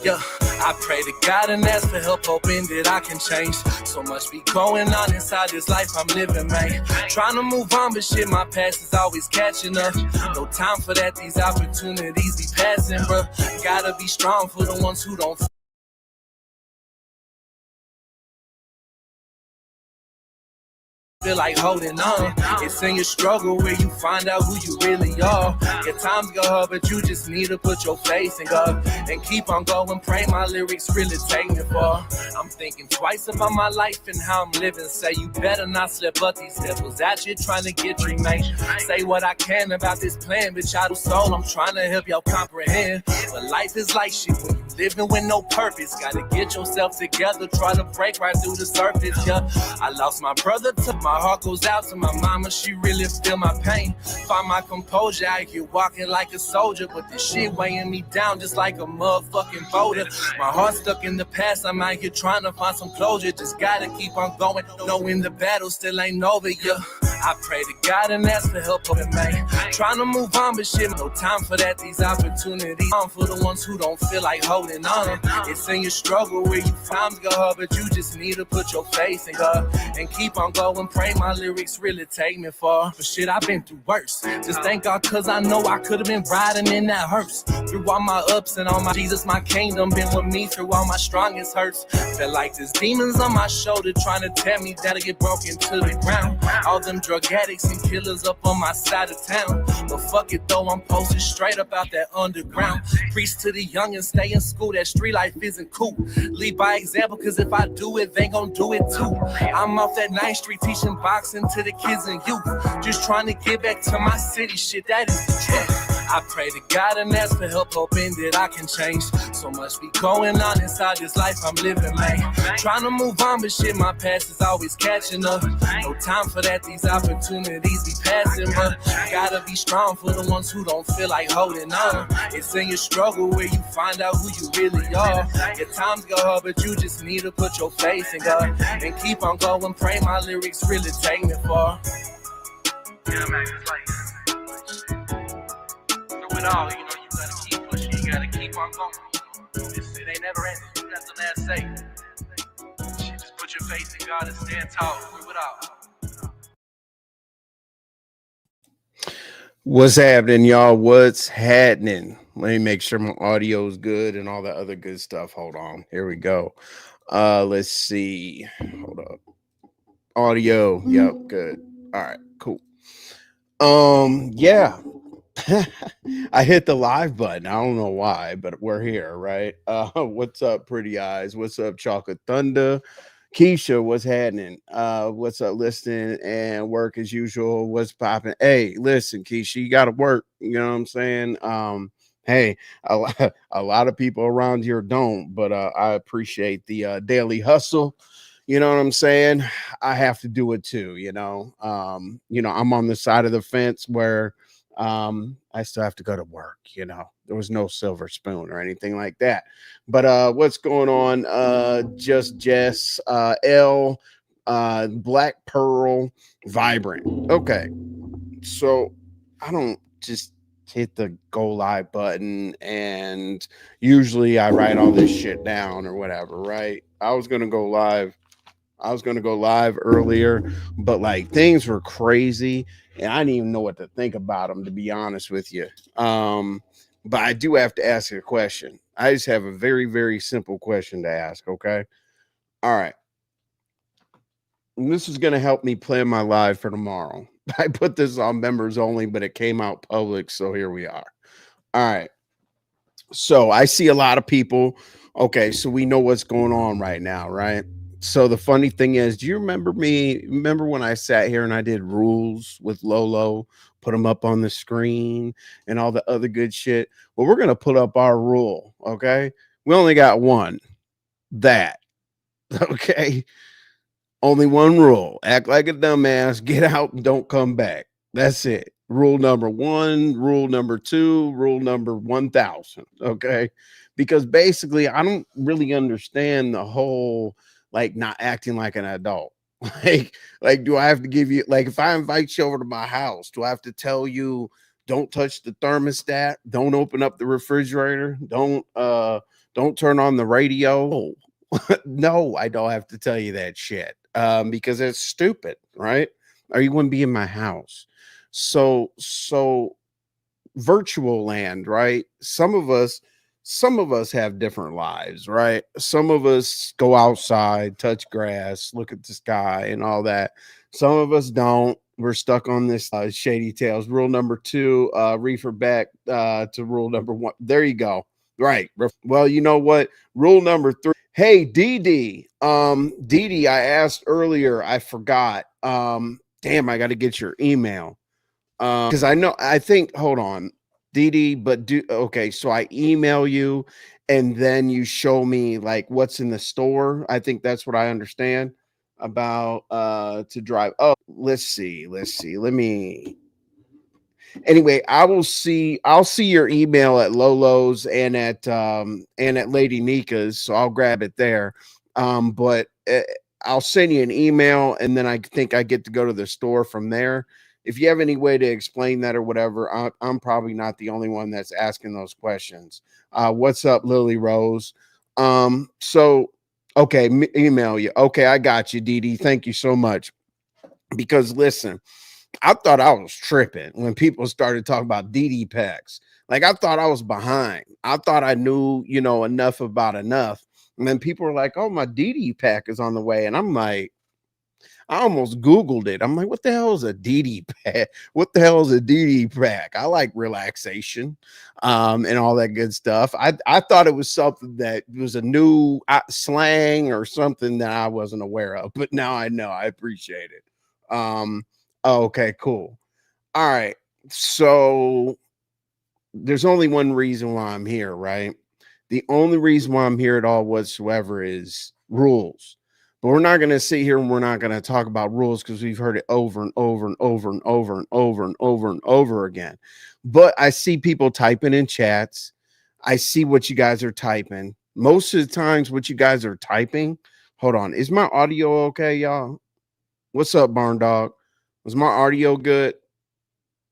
Yeah, I pray to God and ask for help, hoping that I can change. So much be going on inside this life I'm living, man. Trying to move on, but shit, my past is always catching up. No time for that, these opportunities be passing, bro. Gotta be strong for the ones who don't feel like holding on. It's in your struggle where you find out who you really are. Your times go hard, but you just need to put your faith in God and keep on going. Pray my lyrics really take me far. I'm thinking twice about my life and how I'm living. Say you better not slip up, these devils out here trying to get you, mate. Say what I can about this plan, but child of soul, I'm trying to help y'all comprehend. But life is like shit when you living with no purpose. Gotta get yourself together, try to break right through the surface. Yeah, I lost my brother, took my heart goes out to my mama, she really feel my pain. Find my composure out here walking like a soldier, but this shit weighing me down just like a motherfucking boulder. My heart stuck in the past, I'm out here trying to find some closure. Just gotta keep on going, knowing the battle still ain't over. Yeah, I pray to God and ask for help, man. Trying to move on, but shit, no time for that. These opportunities for the ones who don't feel like holding on. It's in your struggle where you find God, but you just need to put your faith in God and keep on going. Pray my lyrics really take me far. But shit, I've been through worse. Just thank God, cause I know I could have been riding in that hearse. Through all my ups and all my Jesus, my kingdom been with me through all my strongest hurts. Felt like there's demons on my shoulder trying to tell me that I get broken to the ground. All them drug addicts and killers up on my side of town. But fuck it though, I'm posted straight up out that underground. Preach to the young and stay in school, that street life isn't cool. Lead by example, cause if I do it, they gon' do it too. I'm off that 9th Street teaching boxing to the kids and youth. Just trying to get back to my city, shit, that is the truth. I pray to God and ask for help, hoping that I can change. So much be going on inside this life I'm living, man. Trying to move on, but shit, my past is always catching up. No time for that, these opportunities be passing, but gotta be strong for the ones who don't feel like holding on. It's in your struggle where you find out who you really are. Your times go hard, but you just need to put your faith in God and keep on going. Pray my lyrics really take me far. Yeah, man, it's like through it all, you know, you gotta keep pushing, you gotta keep on going. It ain't never ending. You got the last say. Shit, just put your faith in God and stand tall through it all. What's happening, y'all? What's happening? Let me make sure my audio is good and all that other good stuff. Hold on. Here we go. Let's see. Hold up. Audio. Yep, good. All right, cool. Yeah. I hit the live button. I don't know why, but we're here, right? What's up, Pretty Eyes? What's up, Chocolate Thunder? Keisha, what's happening? What's up, listening and work as usual? What's popping? Hey, listen, Keisha, you got to work. You know what I'm saying? Hey, a lot of people around here don't, but I appreciate the daily hustle. You know what I'm saying? I have to do it too. I'm on the side of the fence where I still have to go to work. There was no silver spoon or anything like that. But what's going on? Just Jess, L, Black Pearl, Vibrant. Okay, so I don't just hit the go live button and usually I write all this shit down or whatever, right? I was gonna go live earlier, but like things were crazy and I didn't even know what to think about them, to be honest with you. But I do have to ask a question. I just have a very, very simple question to ask. Okay. All right. And this is going to help me plan my live for tomorrow. I put this on members only, but it came out public. So here we are. All right. So I see a lot of people. Okay. So we know what's going on right now, right? So the funny thing is, do you remember me? Remember when I sat here and I did rules with Lolo, put them up on the screen and all the other good shit? Well, we're going to put up our rule. Okay. We only got one. That. Okay. Only one rule. Act like a dumbass, get out and don't come back. That's it. Rule number 1, rule number 2, rule number 1000. Okay. Because basically I don't really understand the whole like not acting like an adult. Like, do I have to give you, like, if I invite you over to my house, do I have to tell you Don't touch the thermostat. Don't open up the refrigerator. Don't turn on the radio. No, I don't have to tell you that shit. Because it's stupid, right? Are you going to be in my house? So virtual land, right? Some of us have different lives, right? Some of us go outside, touch grass, look at the sky and all that. Some of us don't. We're stuck on this shady tails. Rule number 2, reefer back to rule number 1. There you go. Right. Well, you know what? Rule number 3. Hey, Dee Dee, I asked earlier, I forgot. Damn, I got to get your email. Because I think, hold on, Dee, but okay, so I email you and then you show me like what's in the store. I think that's what I understand about to drive. Oh, let's see. Let me anyway, I'll see your email at Lolo's and at Lady Nika's, so I'll grab it there. But I'll send you an email and then I think I get to go to the store from there. If you have any way to explain that or whatever, I'm probably not the only one that's asking those questions. What's up, Lily Rose? So okay, email you. Okay, I got you, Dee. Thank you so much. Because listen, I thought I was tripping when people started talking about DD packs. Like I thought I was behind. I thought I knew, enough about enough. And then people were like, "Oh, my DD pack is on the way," and I'm like, I almost Googled it. I'm like, what the hell is a DD pack? What the hell is a DD pack? I like relaxation, and all that good stuff. I thought it was something that was a new slang or something that I wasn't aware of, but now I know. I appreciate it. Okay, cool. All right. So there's only one reason why I'm here, right? The only reason why I'm here at all whatsoever is rules. But we're not going to sit here and we're not going to talk about rules because we've heard it over and over and over and over and over and over and over again. But I see people typing in chats. I see what you guys are typing. Most of the times, what you guys are typing. Hold on. Is my audio okay, y'all? What's up, Barn Dog? Was my audio good?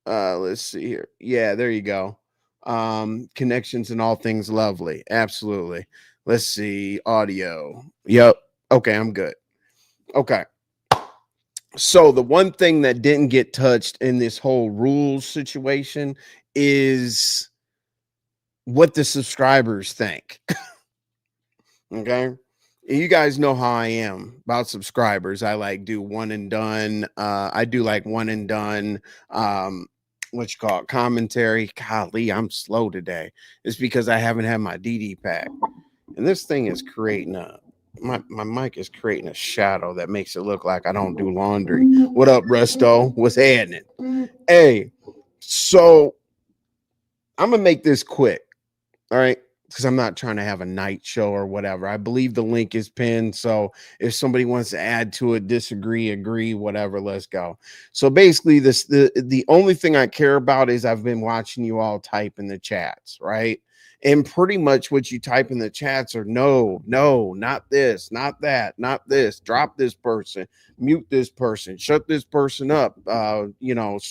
Let's see here. Yeah, there you go. Connections and all things lovely. Absolutely. Let's see. Audio. Yep. Okay, I'm good. Okay. So the one thing that didn't get touched in this whole rules situation is what the subscribers think. Okay. You guys know how I am about subscribers. I like do one and done. I do like one and done. What you call it, commentary. Golly, I'm slow today. It's because I haven't had my DD pack, and this thing is creating my mic is creating a shadow that makes it look like I don't do laundry. What up, Resto? What's happening? Hey, so I'm gonna make this quick. All right. Because I'm not trying to have a night show or whatever. I believe the link is pinned. So if somebody wants to add to it, disagree, agree, whatever, let's go. So basically, the only thing I care about is I've been watching you all type in the chats, right? And pretty much what you type in the chats are no, not this, not that, not this, drop this person, mute this person, shut this person up, so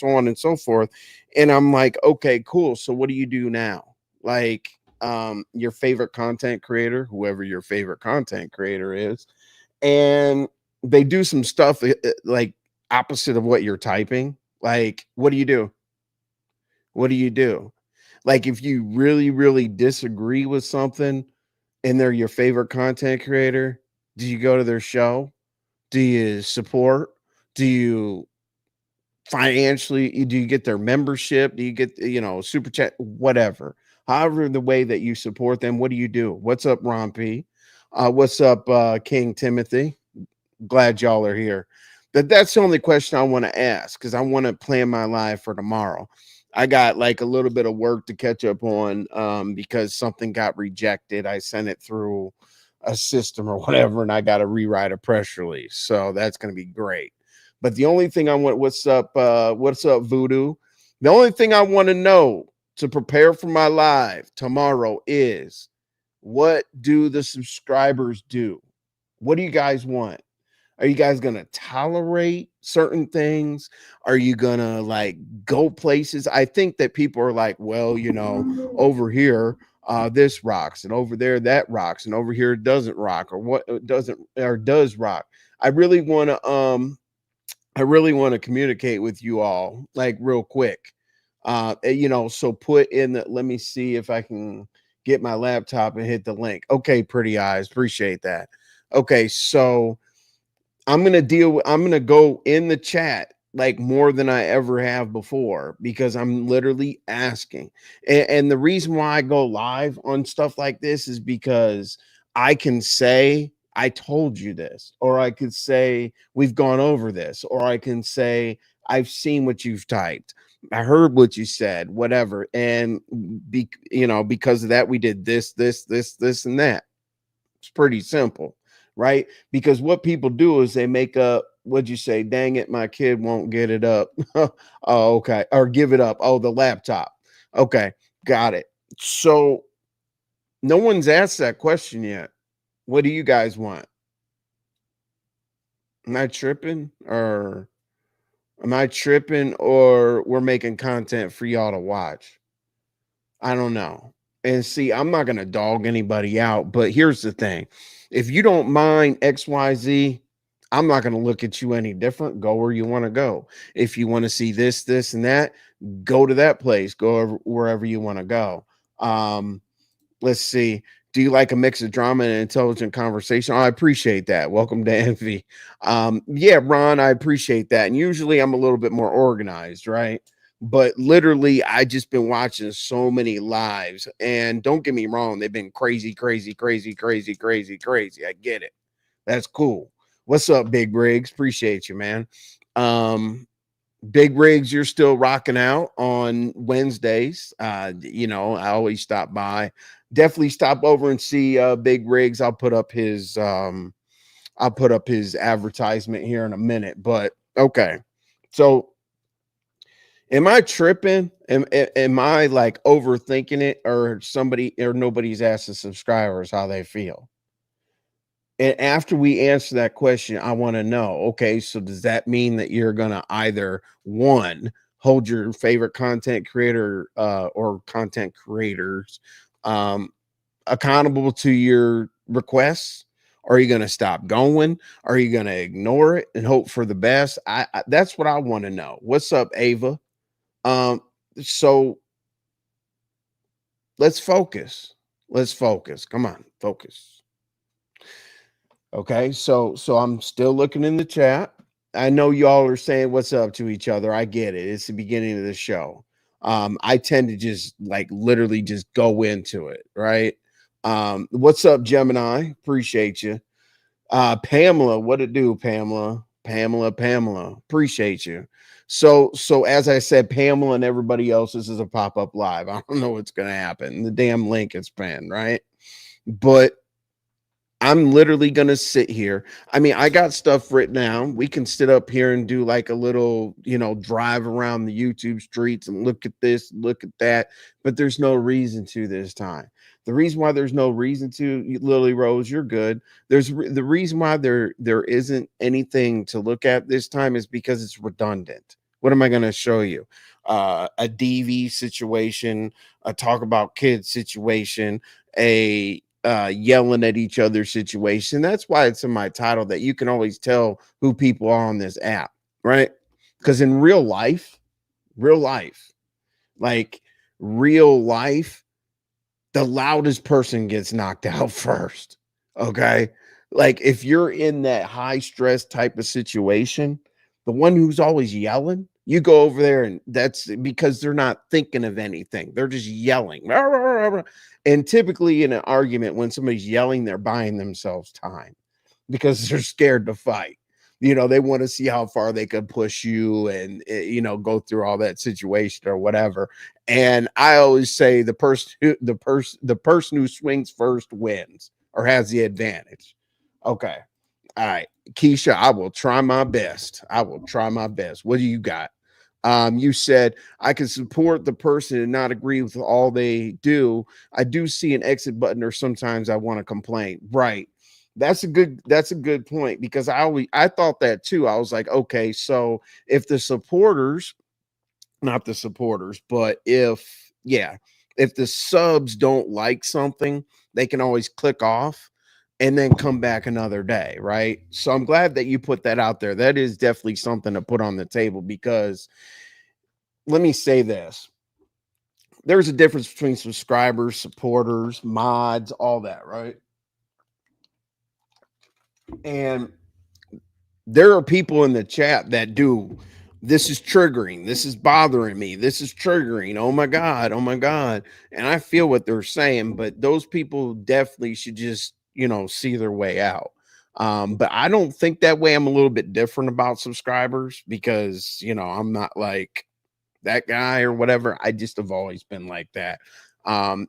on and so forth. And I'm like, okay, cool. So what do you do now? Like, your favorite content creator, whoever your favorite content creator is, and they do some stuff like opposite of what you're typing. Like, what do you do? What do you do? Like, if you really, really disagree with something and they're your favorite content creator, do you go to their show? Do you support? Do you financially, do you get their membership? Do you get, super chat, whatever? However, the way that you support them, what do you do? What's up, Ron P? What's up, King Timothy? Glad y'all are here. That's the only question I want to ask because I want to plan my life for tomorrow. I got like a little bit of work to catch up on because something got rejected. I sent it through a system or whatever, and I got to rewrite a press release. So that's going to be great. But the only thing I want, what's up, Voodoo? The only thing I want to know to prepare for my live tomorrow is what do the subscribers do? What do you guys want? Are you guys gonna tolerate certain things? Are you gonna like go places? I think that people are like, well, over here, this rocks, and over there that rocks, and over here it doesn't rock, or what doesn't or does rock. I really want to communicate with you all like real quick. So put in the, let me see if I can get my laptop and hit the link. Okay, pretty eyes, appreciate that. Okay, so I'm gonna go in the chat like more than I ever have before because I'm literally asking. And the reason why I go live on stuff like this is because I can say I told you this, or I could say we've gone over this, or I can say I've seen what you've typed. I heard what you said, whatever. And because of that, we did this, and that. It's pretty simple, right? Because what people do is they make up, what'd you say? Dang it, my kid won't get it up. Oh, okay. Or give it up. Oh, the laptop. Okay, got it. So no one's asked that question yet. What do you guys want? Am I tripping? Or we're making content for y'all to watch? I don't know. And see, I'm not going to dog anybody out, but here's the thing. If you don't mind XYZ, I'm not going to look at you any different. Go where you want to go. If you want to see this, and that, go to that place. Wherever you want to go. Let's see. Do you like a mix of drama and intelligent conversation? Oh, I appreciate that. Welcome to Envy. Yeah, Ron, I appreciate that. And usually I'm a little bit more organized, right? But literally, I just been watching so many lives, and don't get me wrong, they've been crazy, crazy, crazy, crazy, crazy, crazy. I get it. That's cool. What's up, Big Rigs? Appreciate you, man. Big Rigs, you're still rocking out on Wednesdays. I always stop by. Definitely stop over and see Big Rigs. I'll put up his advertisement here in a minute. But okay. So am I tripping? Am I like overthinking it, or nobody's asked the subscribers how they feel? And after we answer that question, I want to know, okay, so does that mean that you're going to either one, hold your favorite content creator or content creators um, accountable to your requests? Or are you going to stop going? Are you going to ignore it and hope for the best? That's what I want to know. What's up, Ava? So let's focus. Let's focus. Come on, focus. Okay, so I'm still looking in the chat. I know y'all are saying what's up to each other. I get it. It's the beginning of the show. I tend to just like literally just go into it, right? What's up, Gemini? Appreciate you. Pamela, what it do, Pamela? Pamela, appreciate you. So as I said, Pamela and everybody else, this is a pop-up live. I don't know what's gonna happen. The damn link is pinned, right? But I'm literally going to sit here. I mean, I got stuff written down. We can sit up here and do like a little, drive around the YouTube streets and look at this, look at that. But there's no reason to this time. The reason why there's no reason to, Lily Rose, you're good. The reason why there isn't anything to look at this time is because it's redundant. What am I going to show you? A DV situation, a talk about kids situation, a yelling at each other situation. That's why it's in my title, that you can always tell who people are on this app, right? Because in real life, like real life, the loudest person gets knocked out first. Okay. Like if you're in that high stress type of situation, the one who's always yelling, you go over there, and that's because they're not thinking of anything. They're just yelling. And typically in an argument, when somebody's yelling, they're buying themselves time because they're scared to fight. They want to see how far they could push you and, go through all that situation or whatever. And I always say the person who swings first wins or has the advantage. Okay. All right. Keisha, I will try my best. What do you got? You said I can support the person and not agree with all they do. I do see an exit button, or sometimes I want to complain. Right. That's a good point, because I thought that too. I was like, okay, so if the supporters, not the supporters, but if the subs don't like something, they can always click off and then come back another day, right? So I'm glad that you put that out there. That is definitely something to put on the table, because let me say this. There's a difference between subscribers, supporters, mods, all that, right? And there are people in the chat that do, this is triggering, this is bothering me, this is triggering, oh my god, oh my god. And I feel what they're saying, but those people definitely should just, see their way out. But I don't think that way. I'm a little bit different about subscribers, because I'm not like that guy or whatever. I just have always been like that.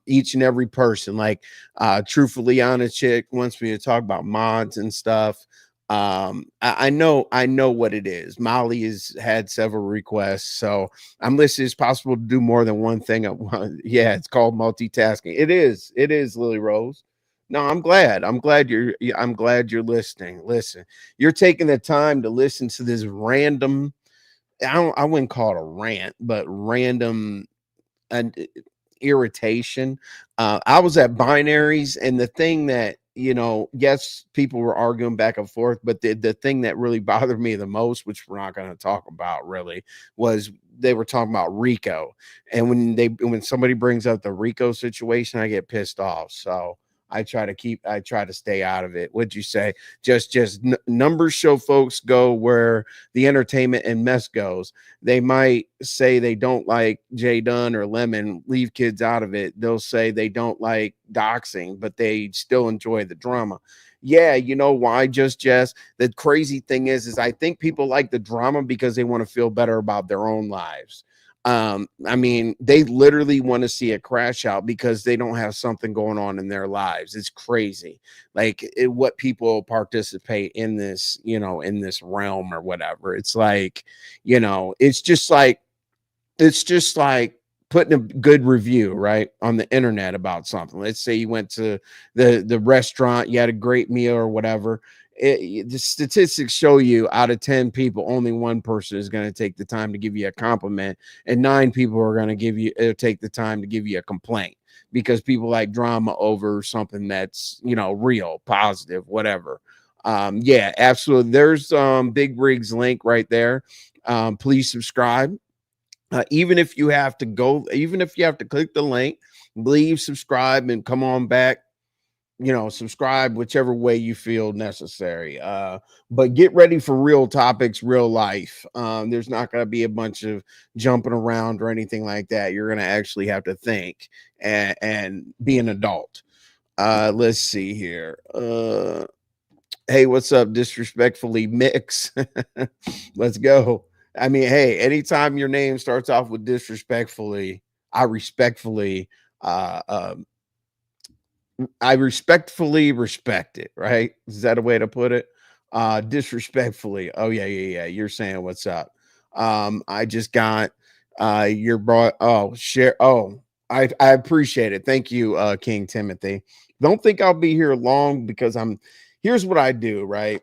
Each and every person, like truthfully honest chick wants me to talk about mods and stuff. I know what it is. Molly has had several requests, so I'm listed as possible to do more than one thing at once. Yeah, it's called multitasking. It is Lily Rose. No, I'm glad you're listening. Listen, you're taking the time to listen to this random, I wouldn't call it a rant, but random and irritation. I was at binaries, and the thing that, yes, people were arguing back and forth, but the thing that really bothered me the most, which we're not going to talk about really, was they were talking about Rico. And when somebody brings up the Rico situation, I get pissed off. So I try to stay out of it. What'd you say? Just numbers show folks go where the entertainment and mess goes. They might say they don't like Jay Dunn or Lemon, leave kids out of it. They'll say they don't like doxing, but they still enjoy the drama. Yeah, you know why? Just Jess. The crazy thing is I think people like the drama because they want to feel better about their own lives. I mean, they literally want to see a crash out because they don't have something going on in their lives. It's crazy, like what people participate in this, in this realm or whatever. It's like, it's just like putting a good review right on the internet about something. Let's say you went to the restaurant, you had a great meal or whatever. The statistics show you out of 10 people, only one person is going to take the time to give you a compliment, and 9 people are going to take the time to give you a complaint, because people like drama over something that's, real, positive, whatever. Yeah, absolutely. There's Big Rig's link right there. Please subscribe. Even if you have to click the link, leave, subscribe, and come on back. Subscribe whichever way you feel necessary. But get ready for real topics, real life. There's not going to be a bunch of jumping around or anything like that. You're going to actually have to think and be an adult. Let's see here. Hey, what's up? Disrespectfully Mix. Let's go. I mean, hey, anytime your name starts off with disrespectfully, I respectfully, uh, um, I respectfully respect it. Right? Is that a way to put it? Disrespectfully. Oh yeah, yeah, yeah. You're saying what's up? I just got your brought. Oh, share. Oh, I appreciate it. Thank you, King Timothy. Don't think I'll be here long, because here's what I do, right?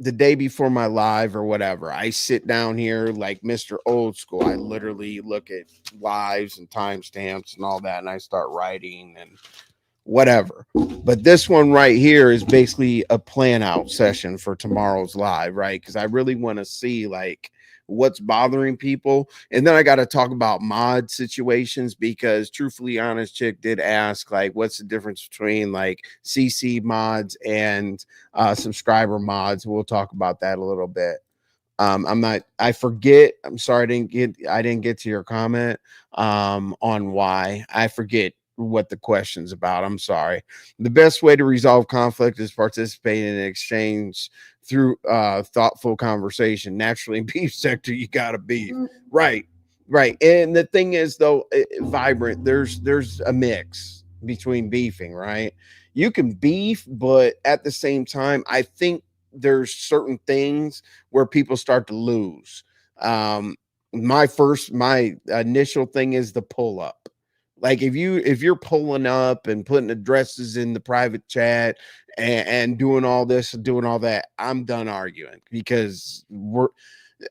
The day before my live or whatever, I sit down here like Mr. Old School. I literally look at lives and timestamps and all that, and I start writing and whatever. But this one right here is basically a plan out session for tomorrow's live, right? Because I really want to see like what's bothering people. And then I got to talk about mod situations, because truthfully honest chick did ask like what's the difference between like CC mods and subscriber mods. We'll talk about that a little bit. I forget. I'm sorry, I didn't get to your comment on why. I forget what the question's about. I'm sorry. The best way to resolve conflict is participating in an exchange through thoughtful conversation. Naturally, in beef sector, you gotta beef. Right. Right. And the thing is though, vibrant, there's a mix between beefing, right? You can beef, but at the same time, I think there's certain things where people start to lose. My initial thing is the pull up. Like if you're pulling up and putting addresses in the private chat and doing all this and doing all that, I'm done arguing because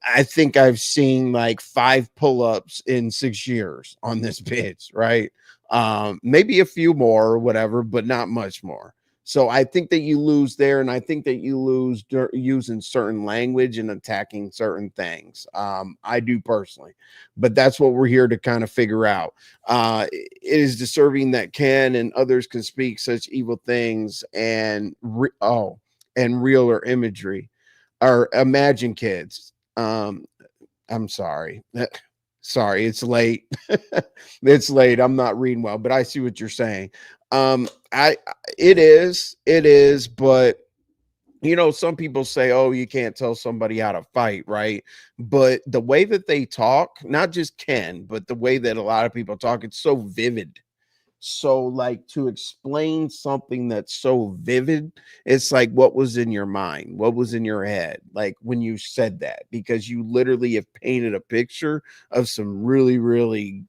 I think I've seen like 5 pull-ups in 6 years on this pitch, right? Maybe a few more or whatever, but not much more. So I think that you lose there, and I think that you lose using certain language and attacking certain things. I do personally, but that's what we're here to kind of figure out. It is deserving that can and others can speak such evil things and realer imagery or imagine kids. I'm sorry. Sorry, it's late. It's late. I'm not reading well, but I see what you're saying. I it is, but some people say, oh, you can't tell somebody how to fight, right? But the way that they talk, not just Ken, but the way that a lot of people talk, it's so vivid. So, like, to explain something that's so vivid, it's like, what was in your mind? What was in your head? Like when you said that, because you literally have painted a picture of some really, really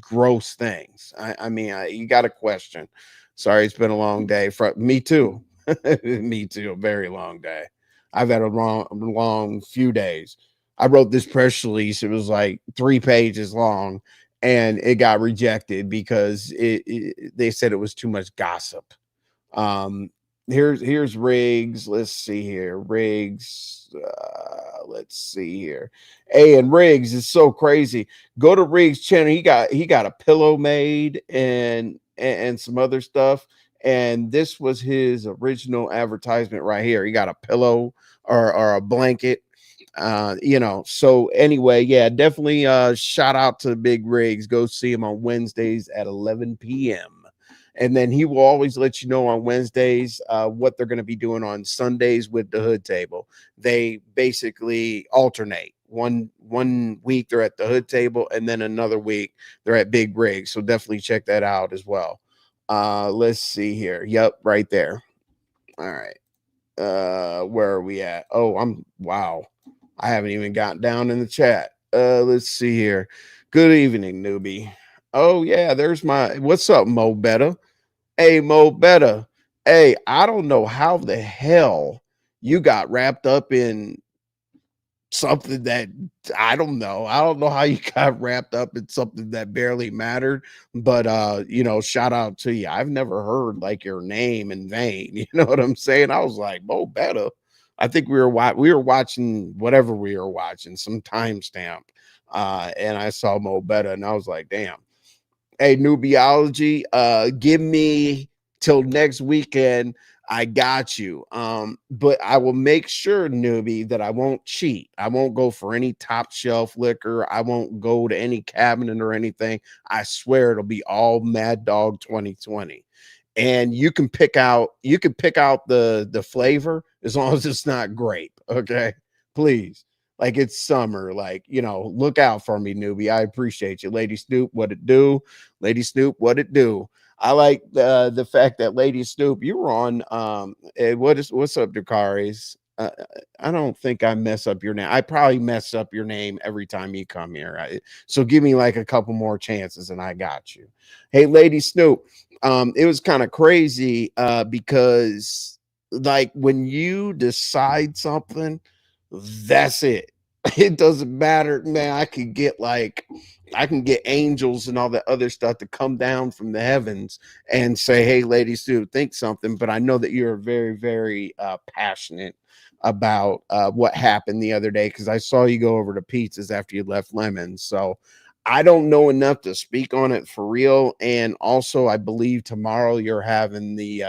gross things. I mean, you got a question. Sorry, it's been a long day. For me too. Me too. A very long day. I've had a long few days. I wrote this press release. It was like 3 pages long, and it got rejected because they said it was too much gossip. Um, here's Riggs. Let's see here. Riggs. Let's see here. Hey, and Riggs is so crazy. Go to Riggs' channel. He got a pillow made and some other stuff. And this was his original advertisement right here. He got a pillow or a blanket. So anyway, yeah, definitely shout out to Big Riggs. Go see him on Wednesdays at 11 p.m. And then he will always let you know on Wednesdays what they're going to be doing on Sundays with the Hood Table. They basically alternate. One week they're at the Hood Table, and then another week they're at Big Rig. So definitely check that out as well. Let's see here. Yep, right there. All right. Where are we at? Oh, wow. I haven't even gotten down in the chat. Let's see here. Good evening, newbie. Oh yeah, there's what's up, Mo Betta? Hey, Mo Betta. Hey, I don't know how the hell you got wrapped up in something that I don't know. I don't know how you got wrapped up in something that barely mattered, but shout out to you. I've never heard like your name in vain. You know what I'm saying? I was like, Mo Betta. I think we were watching whatever we were watching, some timestamp. And I saw Mo Betta and I was like, damn. Hey, Nubiology, give me till next weekend. I got you. But I will make sure, newbie, that I won't cheat. I won't go for any top shelf liquor. I won't go to any cabinet or anything. I swear it'll be all Mad Dog 2020. And you can pick out the flavor as long as it's not grape. Okay. Please. Like it's summer. Like, look out for me, newbie. I appreciate you. Lady Snoop, what it do? Lady Snoop, what it do? I like the fact that Lady Snoop, you were on what's up, Dakaris? I don't think I mess up your name. I probably mess up your name every time you come here. Right? So give me like a couple more chances and I got you. Hey, Lady Snoop, it was kind of crazy because like when you decide something, that's it. It doesn't matter, man. I can get angels and all that other stuff to come down from the heavens and say, hey, ladies, do think something. But I know that you're very, very passionate about what happened the other day because I saw you go over to pizzas after you left Lemons. So I don't know enough to speak on it for real. And also, I believe tomorrow you're having the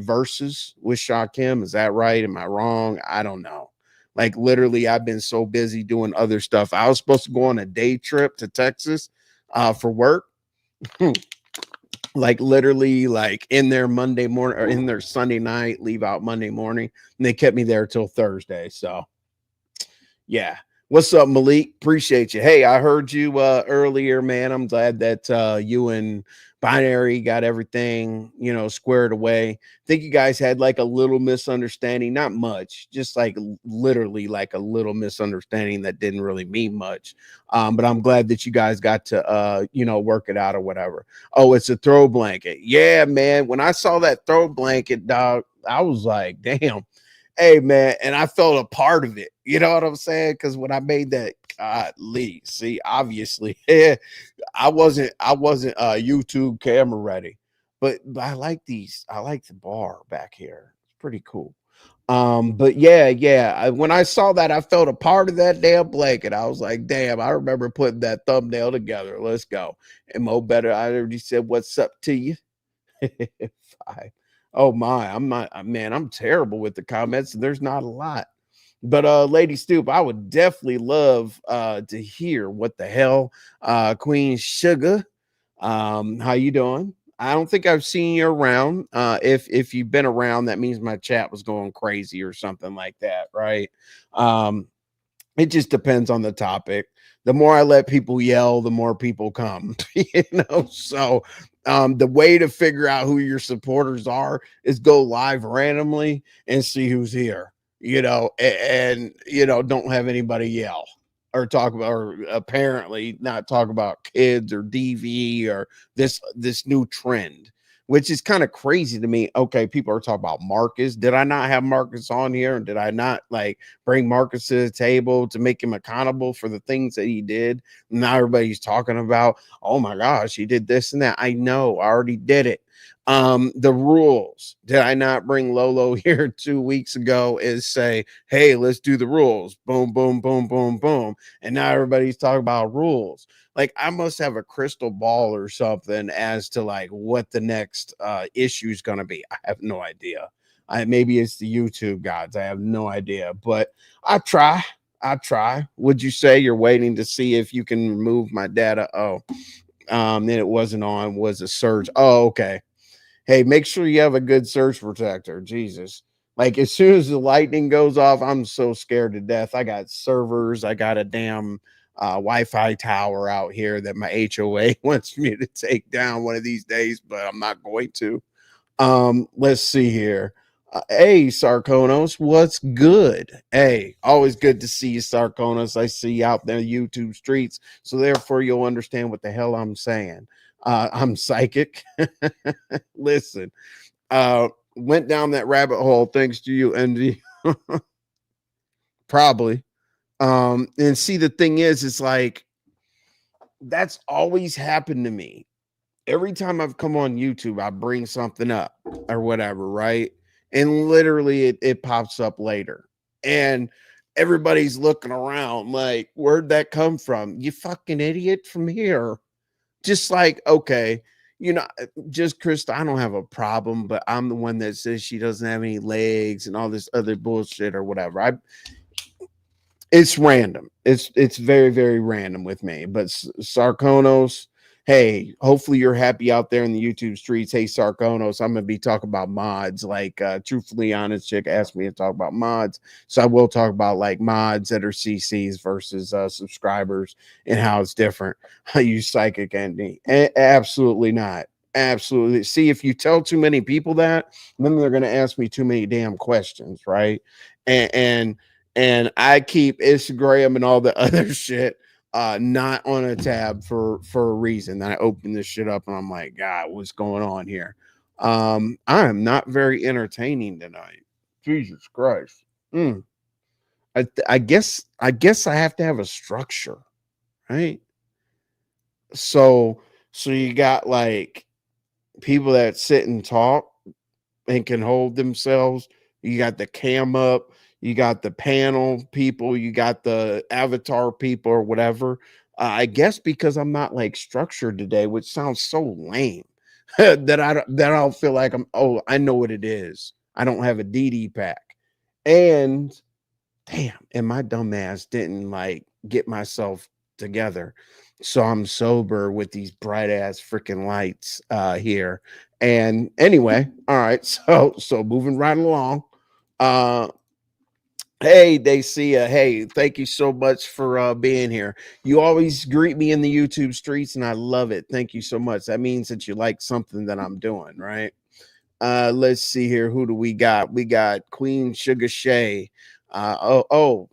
verses with Shakim. Is that right? Am I wrong? I don't know. Like literally, I've been so busy doing other stuff. I was supposed to go on a day trip to Texas for work. Like literally, like in there Monday morning or in there Sunday night, leave out Monday morning, and they kept me there till Thursday. So, yeah. What's up, Malik? Appreciate you. Hey, I heard you earlier, man. I'm glad that you and Binary got everything, squared away. Think you guys had like a little misunderstanding, not much, just like literally like a little misunderstanding that didn't really mean much. But I'm glad that you guys got to work it out or whatever. Oh, it's a throw blanket. Yeah, man. When I saw that throw blanket, dog, I was like, damn. Hey, man, and I felt a part of it. You know what I'm saying? Because when I made that, Lee, see, obviously, yeah, I wasn't YouTube camera ready, but I like these. I like the bar back here. It's pretty cool. But yeah, when I saw that, I felt a part of that damn blanket. I was like, damn, I remember putting that thumbnail together. Let's go. And Mo Better, I already said, what's up to you? Five. Oh my, I'm not, man, I'm terrible with the comments. There's not a lot. But Lady Stoop, I would definitely love to hear what the hell Queen Sugar. How you doing? I don't think I've seen you around. If you've been around, that means my chat was going crazy or something like that, right? Um, it just depends on the topic. The more I let people yell, the more people come. So the way to figure out who your supporters are is go live randomly and see who's here. Don't have anybody yell or talk about, or apparently not talk about kids or DV or this new trend, which is kind of crazy to me. Okay, people are talking about Marcus. Did I not have Marcus on here? And did I not like bring Marcus to the table to make him accountable for the things that he did? Now everybody's talking about, oh my gosh, he did this and that. I know, I already did it. The rules. Did I not bring Lolo here 2 weeks ago? Is say, hey, let's do the rules. Boom, boom, boom, boom, boom. And now everybody's talking about rules. Like I must have a crystal ball or something as to like what the next issue is going to be. I have no idea. Maybe it's the YouTube gods. I have no idea, but I try. I try. Would you say you're waiting to see if you can remove my data? Oh, then it wasn't on. Was a surge? Oh, okay. Hey, make sure you have a good surge protector. Jesus. Like as soon as the lightning goes off, I'm so scared to death. I got servers. I got a damn Wi-Fi tower out here that my HOA wants me to take down one of these days, but I'm not going to. Let's see here. Hey, Sarkonos, what's good? Hey, always good to see you, Sarkonos. I see you out there in YouTube streets, so therefore you'll understand what the hell I'm saying. I'm psychic. Listen, went down that rabbit hole thanks to you, Envy. Probably. And see, the thing is, it's like that's always happened to me. Every time I've come on YouTube, I bring something up or whatever, right? And literally it pops up later. And everybody's looking around like, where'd that come from? You fucking idiot from here. Just like, okay, just Krista, I don't have a problem, but I'm the one that says she doesn't have any legs and all this other bullshit or whatever. It's random. It's very, very random with me. But Sarkonos, hey, hopefully you're happy out there in the YouTube streets. Hey, Sarkonos, I'm gonna be talking about mods. Like truthfully honest chick asked me to talk about mods. So I will talk about like mods that are CCs versus subscribers and how it's different. I use psychic ending. Absolutely not. Absolutely. See, if you tell too many people that, then they're gonna ask me too many damn questions, right? And I keep Instagram and all the other shit not on a tab for a reason. Then I open this shit up and I'm like, God, what's going on here? I am not very entertaining tonight. Jesus Christ. I guess I have to have a structure, right? So you got like people that sit and talk and can hold themselves. You got the cam up, you got the panel people, you got the avatar people or whatever. I guess because I'm not like structured today, which sounds so lame that I don't feel like I know what it is. I don't have a DD pack. And damn, and my dumb ass didn't like get myself together. So I'm sober with these bright ass freaking lights here. And anyway, all right, so moving right along. Uh Hey, Dacia. Hey, thank you so much for being here. You always greet me in the YouTube streets, and I love it. Thank you so much. That means that you like something that I'm doing, right? Let's see here. Who do we got? We got Queen Sugar Shay. Oh,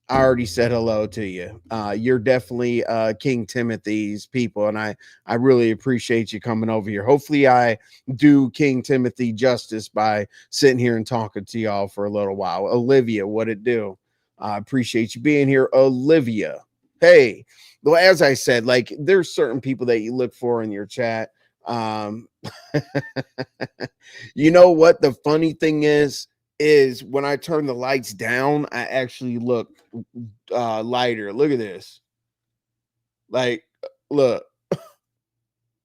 I already said hello to you. You're definitely King Timothy's people, and I really appreciate you coming over here. Hopefully, I do King Timothy justice by sitting here and talking to y'all for a little while. Olivia, what it do? I appreciate you being here, Olivia. Hey, well, as I said, like there's certain people that you look for in your chat. Um, you know what the funny thing is when I turn the lights down, I actually look lighter. Look at this. Like, look,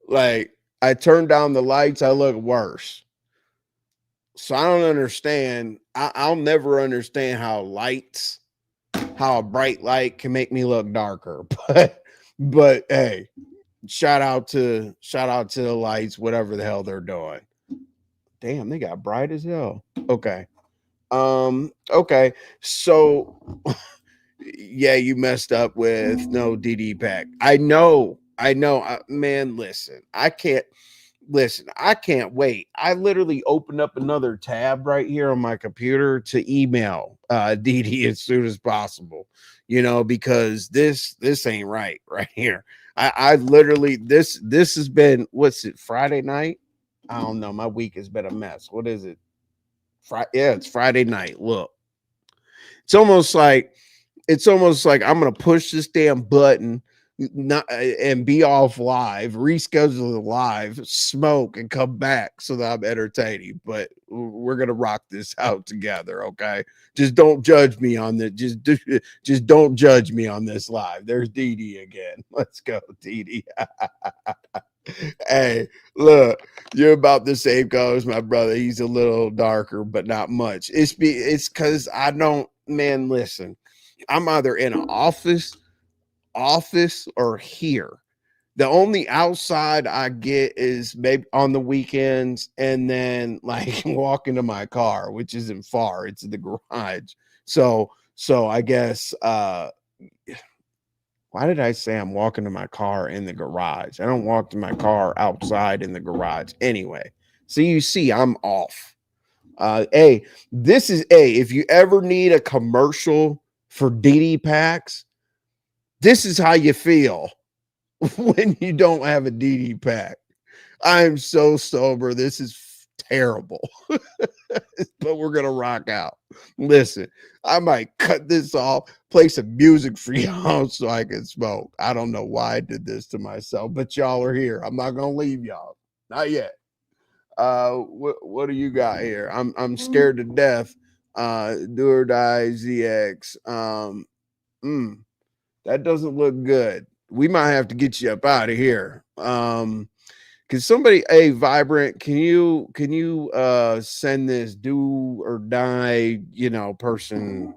like I turn down the lights, I look worse. So I don't understand. I'll never understand how a bright light can make me look darker. But hey, shout out to the lights, whatever the hell they're doing. Damn, they got bright as hell. Okay. Okay. So yeah, you messed up with no DD pack. I know. Man, listen, I can't wait. I literally opened up another tab right here on my computer to email DD as soon as possible, because this ain't right here. I literally this has been, what's it, Friday night? I don't know. My week has been a mess. What is it? Yeah, it's Friday night. Look, it's almost like I'm gonna push this damn button, not and be off live, reschedule the live, smoke, and come back so that I'm entertaining. But we're gonna rock this out together, okay? Just don't judge me on the just don't judge me on this live. There's Dee Dee again. Let's go, Dee Dee. Hey, look, you're about the same color as my brother. He's a little darker, but not much. It's because I don't, man. Listen, I'm either in an office or here. The only outside I get is maybe on the weekends, and then like walking to my car, which isn't far. It's in the garage. So I guess why did I say I'm walking to my car in the garage? I don't walk to my car outside in the garage anyway. So you see, I'm off. Hey, this is if you ever need a commercial for DD packs, this is how you feel when you don't have a DD pack. I'm so sober. This is terrible, but we're gonna rock out. Listen, I might cut this off, play some music for y'all so I can smoke. I don't know why I did this to myself, but y'all are here. I'm not gonna leave y'all. Not yet. What do you got here? I'm scared to death. Do or die ZX. Mm, that doesn't look good. We might have to get you up out of here. Can somebody, a vibrant, can you send this do or die, person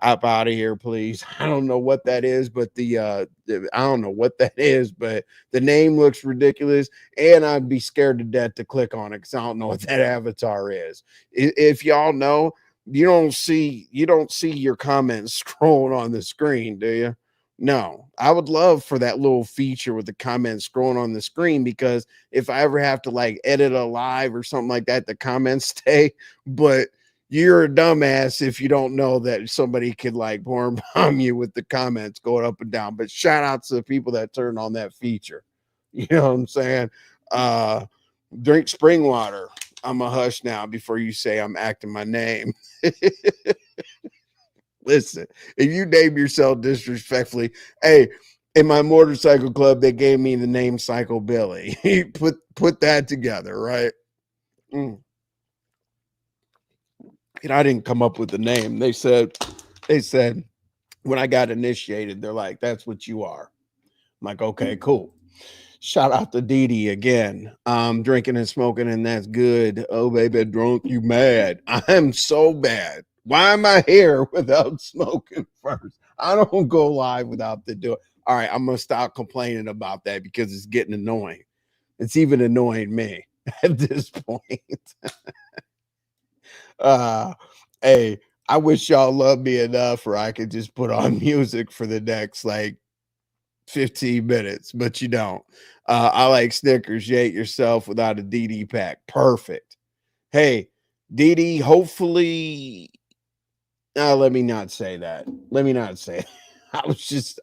up out of here, please? I don't know what that is, but I don't know what that is, but the name looks ridiculous, and I'd be scared to death to click on it because I don't know what that avatar is. If y'all know, you don't see your comments scrolling on the screen, do you? No, I would love for that little feature with the comments scrolling on the screen, because if I ever have to like edit a live or something like that, the comments stay. But you're a dumbass if you don't know that somebody could like porn bomb you with the comments going up and down. But shout out to the people that turned on that feature. You know what I'm saying? Uh Drink spring water. I'm a hush now before you say I'm acting my name. Listen, if you name yourself disrespectfully, hey, in my motorcycle club, they gave me the name Psycho Billy. put that together, right? Mm. And I didn't come up with the name. They said when I got initiated, they're like, "That's what you are." I'm like, "Okay, cool." Shout out to Dee Dee again. Drinking and smoking, and that's good. Oh, baby, drunk, you mad? I'm so bad. Why am I here without smoking first? I don't go live without the do it. All right, I'm gonna stop complaining about that because it's getting annoying. It's even annoying me at this point. uh hey, I wish y'all loved me enough or I could just put on music for the next like 15 minutes, but you don't. I like Snickers. You ate yourself without a DD pack. Perfect. Hey, DD, hopefully. Let me not say that. Let me not say. I was just.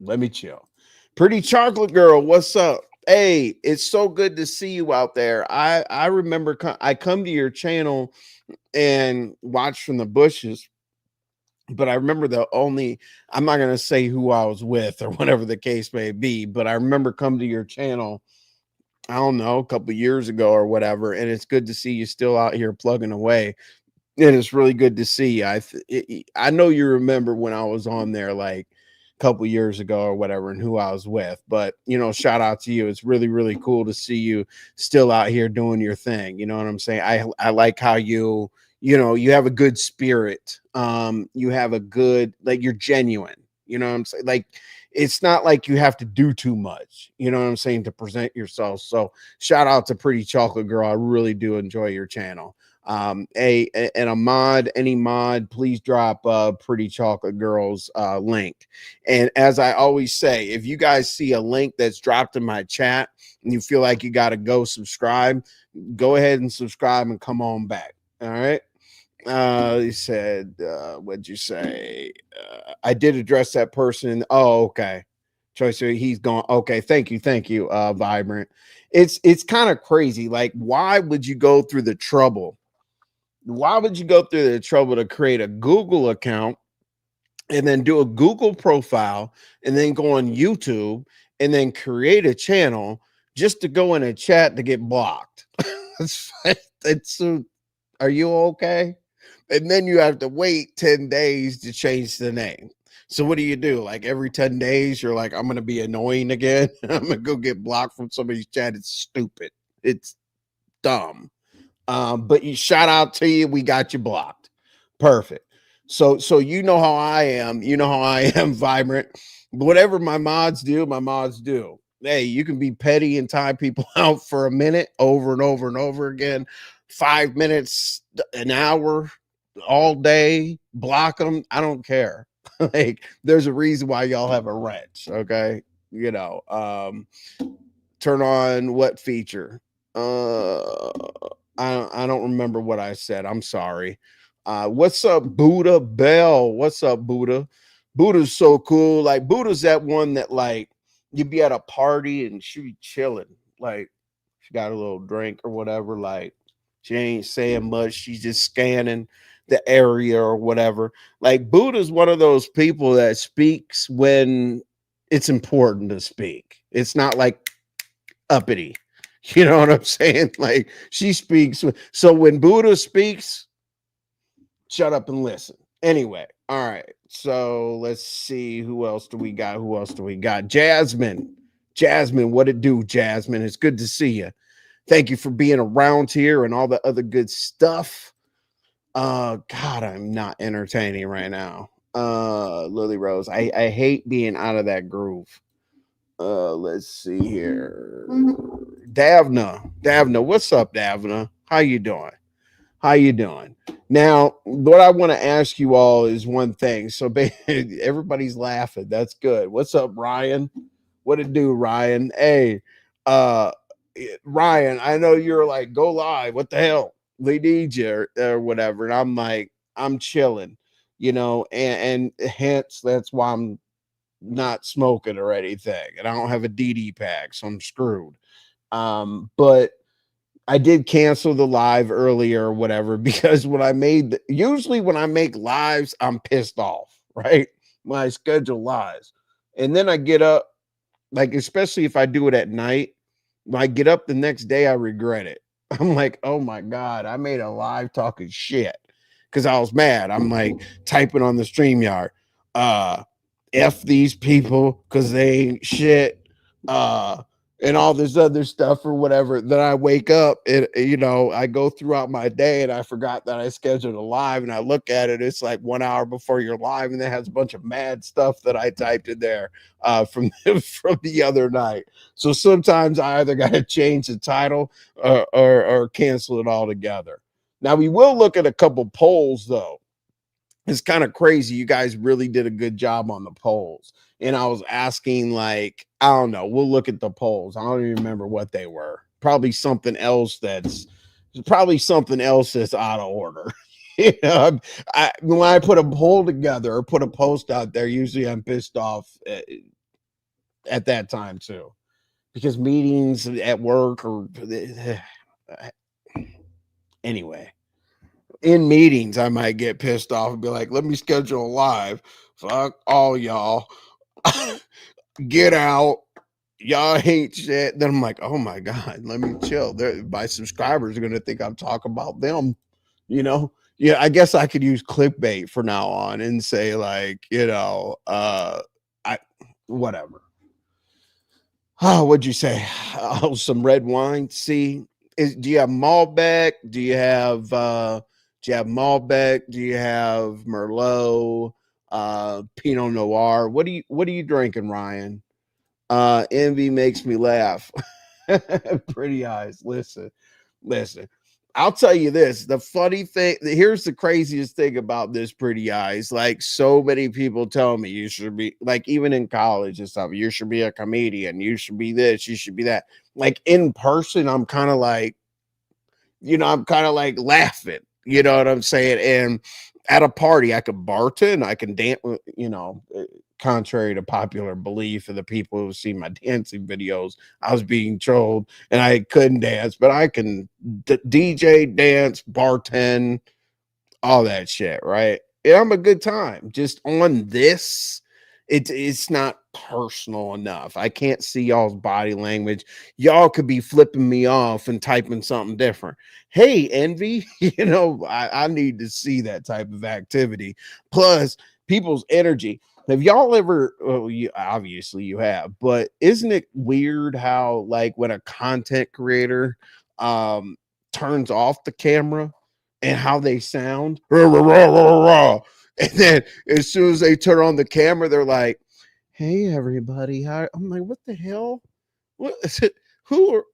Let me chill. Pretty chocolate girl, what's up? Hey, it's so good to see you out there. I remember I come to your channel and watch from the bushes, but I remember I'm not going to say who I was with or whatever the case may be, but I remember coming to your channel, I don't know, a couple years ago or whatever, and it's good to see you still out here plugging away. And it's really good to see. I know you remember when I was on there like a couple years ago or whatever, and who I was with. But shout out to you. It's really really cool to see you still out here doing your thing. You know what I'm saying? I like how you have a good spirit. You have a good, like, you're genuine. You know what I'm saying? Like, it's not like you have to do too much. You know what I'm saying, to present yourself. So shout out to Pretty Chocolate Girl. I really do enjoy your channel. Any mod, please drop Pretty Chocolate Girl's link. And as I always say, if you guys see a link that's dropped in my chat and you feel like you got to go subscribe, go ahead and subscribe and come on back. All right. He said, what'd you say? I did address that person. Oh, okay. Choice, he's gone. Okay, thank you, Vibrant. It's kind of crazy. Like, why would you go through the trouble? Why would you go through the trouble to create a Google account and then do a Google profile and then go on YouTube and then create a channel just to go in a chat to get blocked? it's Are you okay? And then you have to wait 10 days to change the name. So what do? Like every 10 days, you're like, I'm going to be annoying again. I'm going to go get blocked from somebody's chat. It's stupid. It's dumb. But you, shout out to you. We got you blocked. Perfect. So you know how I am. You know how I am, Vibrant. Whatever my mods do, my mods do. Hey, you can be petty and tie people out for a minute over and over and over again. 5 minutes, an hour, all day, block them. I don't care. Like, there's a reason why y'all have a wrench. Okay. Turn on what feature? I don't remember what I said. I'm sorry. What's up, Buddha Bell? What's up, Buddha? Buddha's so cool. Like, Buddha's that one that, like, you'd be at a party and she be chilling. Like, she got a little drink or whatever. Like, she ain't saying much. She's just scanning the area or whatever. Like, Buddha's one of those people that speaks when it's important to speak. It's not like uppity. You know what I'm saying? Like, she speaks. So when Buddha speaks, shut up and listen. Anyway, all right. So let's see. Who else do we got? Jasmine. Jasmine, what it do, Jasmine? It's good to see you. Thank you for being around here and all the other good stuff. God, I'm not entertaining right now. Lily Rose. I hate being out of that groove. Let's see here. Davna, what's up, Davna? How you doing? Now, what I want to ask you all is one thing. So everybody's laughing. That's good. What's up, Ryan? What it do, Ryan? Hey, uh, Ryan, I know you're like, go live. What the hell? We need you or whatever. And I'm like, I'm chilling, and hence that's why I'm not smoking or anything, and I don't have a DD pack, so I'm screwed. But I did cancel the live earlier or whatever because usually when I make lives, I'm pissed off, right? When I schedule lives, and then I get up, like, especially if I do it at night, when I get up the next day, I regret it. I'm like, oh my God, I made a live talking shit because I was mad. I'm like typing on the StreamYard, F these people because they ain't shit, and all this other stuff or whatever. Then I wake up and, I go throughout my day and I forgot that I scheduled a live, and I look at it, it's like 1 hour before you're live, and it has a bunch of mad stuff that I typed in there from from the other night. So sometimes I either got to change the title or cancel it altogether. Now we will look at a couple polls though. It's kind of crazy. You guys really did a good job on the polls. And I was asking, like, I don't know. We'll look at the polls. I don't even remember what they were. Probably something else that's out of order. You know, when I put a poll together or put a post out there, usually I'm pissed off at that time too, because meetings at work or anyway. In meetings, I might get pissed off and be like, let me schedule a live. Fuck all y'all. Get out. Y'all hate shit. Then I'm like, oh my God, let me chill. My subscribers are going to think I'm talking about them, you know? Yeah, I guess I could use clickbait from now on and say, like, I whatever. Oh, what'd you say? Oh, some red wine. See, do you have Malbec? Do you have Malbec? Do you have Merlot? Pinot Noir? What are you drinking, Ryan? Envy makes me laugh. Pretty eyes. Listen. I'll tell you this. The funny thing, here's the craziest thing about this, pretty eyes. Like, so many people tell me you should be, like, even in college and stuff, you should be a comedian, you should be this, you should be that. Like, in person, I'm kind of like, I'm kind of like laughing, you know what I'm saying? And at a party, I can bartend, I can dance, contrary to popular belief of the people who see my dancing videos, I was being trolled and I couldn't dance, but I can DJ, dance, bartend, all that shit, right? Yeah, I'm a good time. Just on this, it's not personal enough. I can't see y'all's body language. Y'all could be flipping me off and typing something different. Hey, Envy, I need to see that type of activity. Plus, people's energy. Have y'all ever, well, obviously you have, but isn't it weird how, like, when a content creator turns off the camera and how they sound? And then as soon as they turn on the camera, they're like, hey, everybody. How? I'm like, what the hell? What is it? Who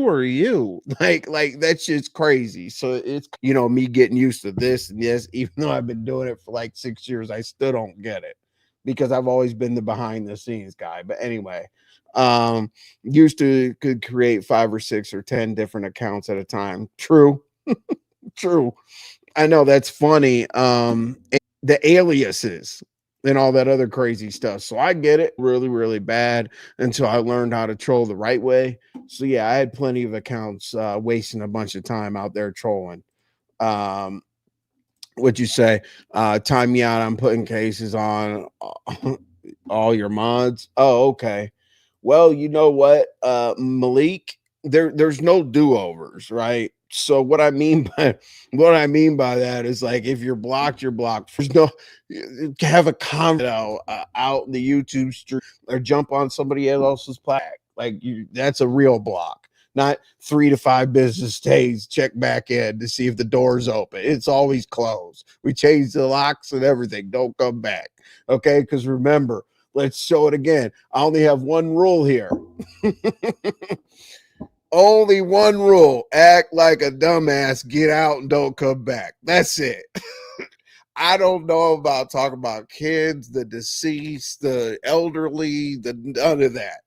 are you? Like that's just crazy. So it's me getting used to this and this, even though I've been doing it for like 6 years, I still don't get it because I've always been the behind the scenes guy. But anyway, used to could create 5 or 6 or 10 different accounts at a time. True. True. I know that's funny. The aliases and all that other crazy stuff. So I get it really, really bad until I learned how to troll the right way. So yeah, I had plenty of accounts wasting a bunch of time out there trolling. What'd you say? Time me out. I'm putting cases on all your mods. Oh, okay. Well, you know what, Malik, there's no do-overs, right? So what I mean by that is, like, if you're blocked, you're blocked. There's no have a comment out in the YouTube stream or jump on somebody else's platform. Like, that's a real block. Not 3 to 5 business days, check back in to see if the door's open. It's always closed. We changed the locks and everything. Don't come back. Okay, because remember, let's show it again. I only have one rule here. Only one rule. Act like a dumbass, get out and don't come back. That's it. I don't know about talking about kids, the deceased, the elderly, none of that.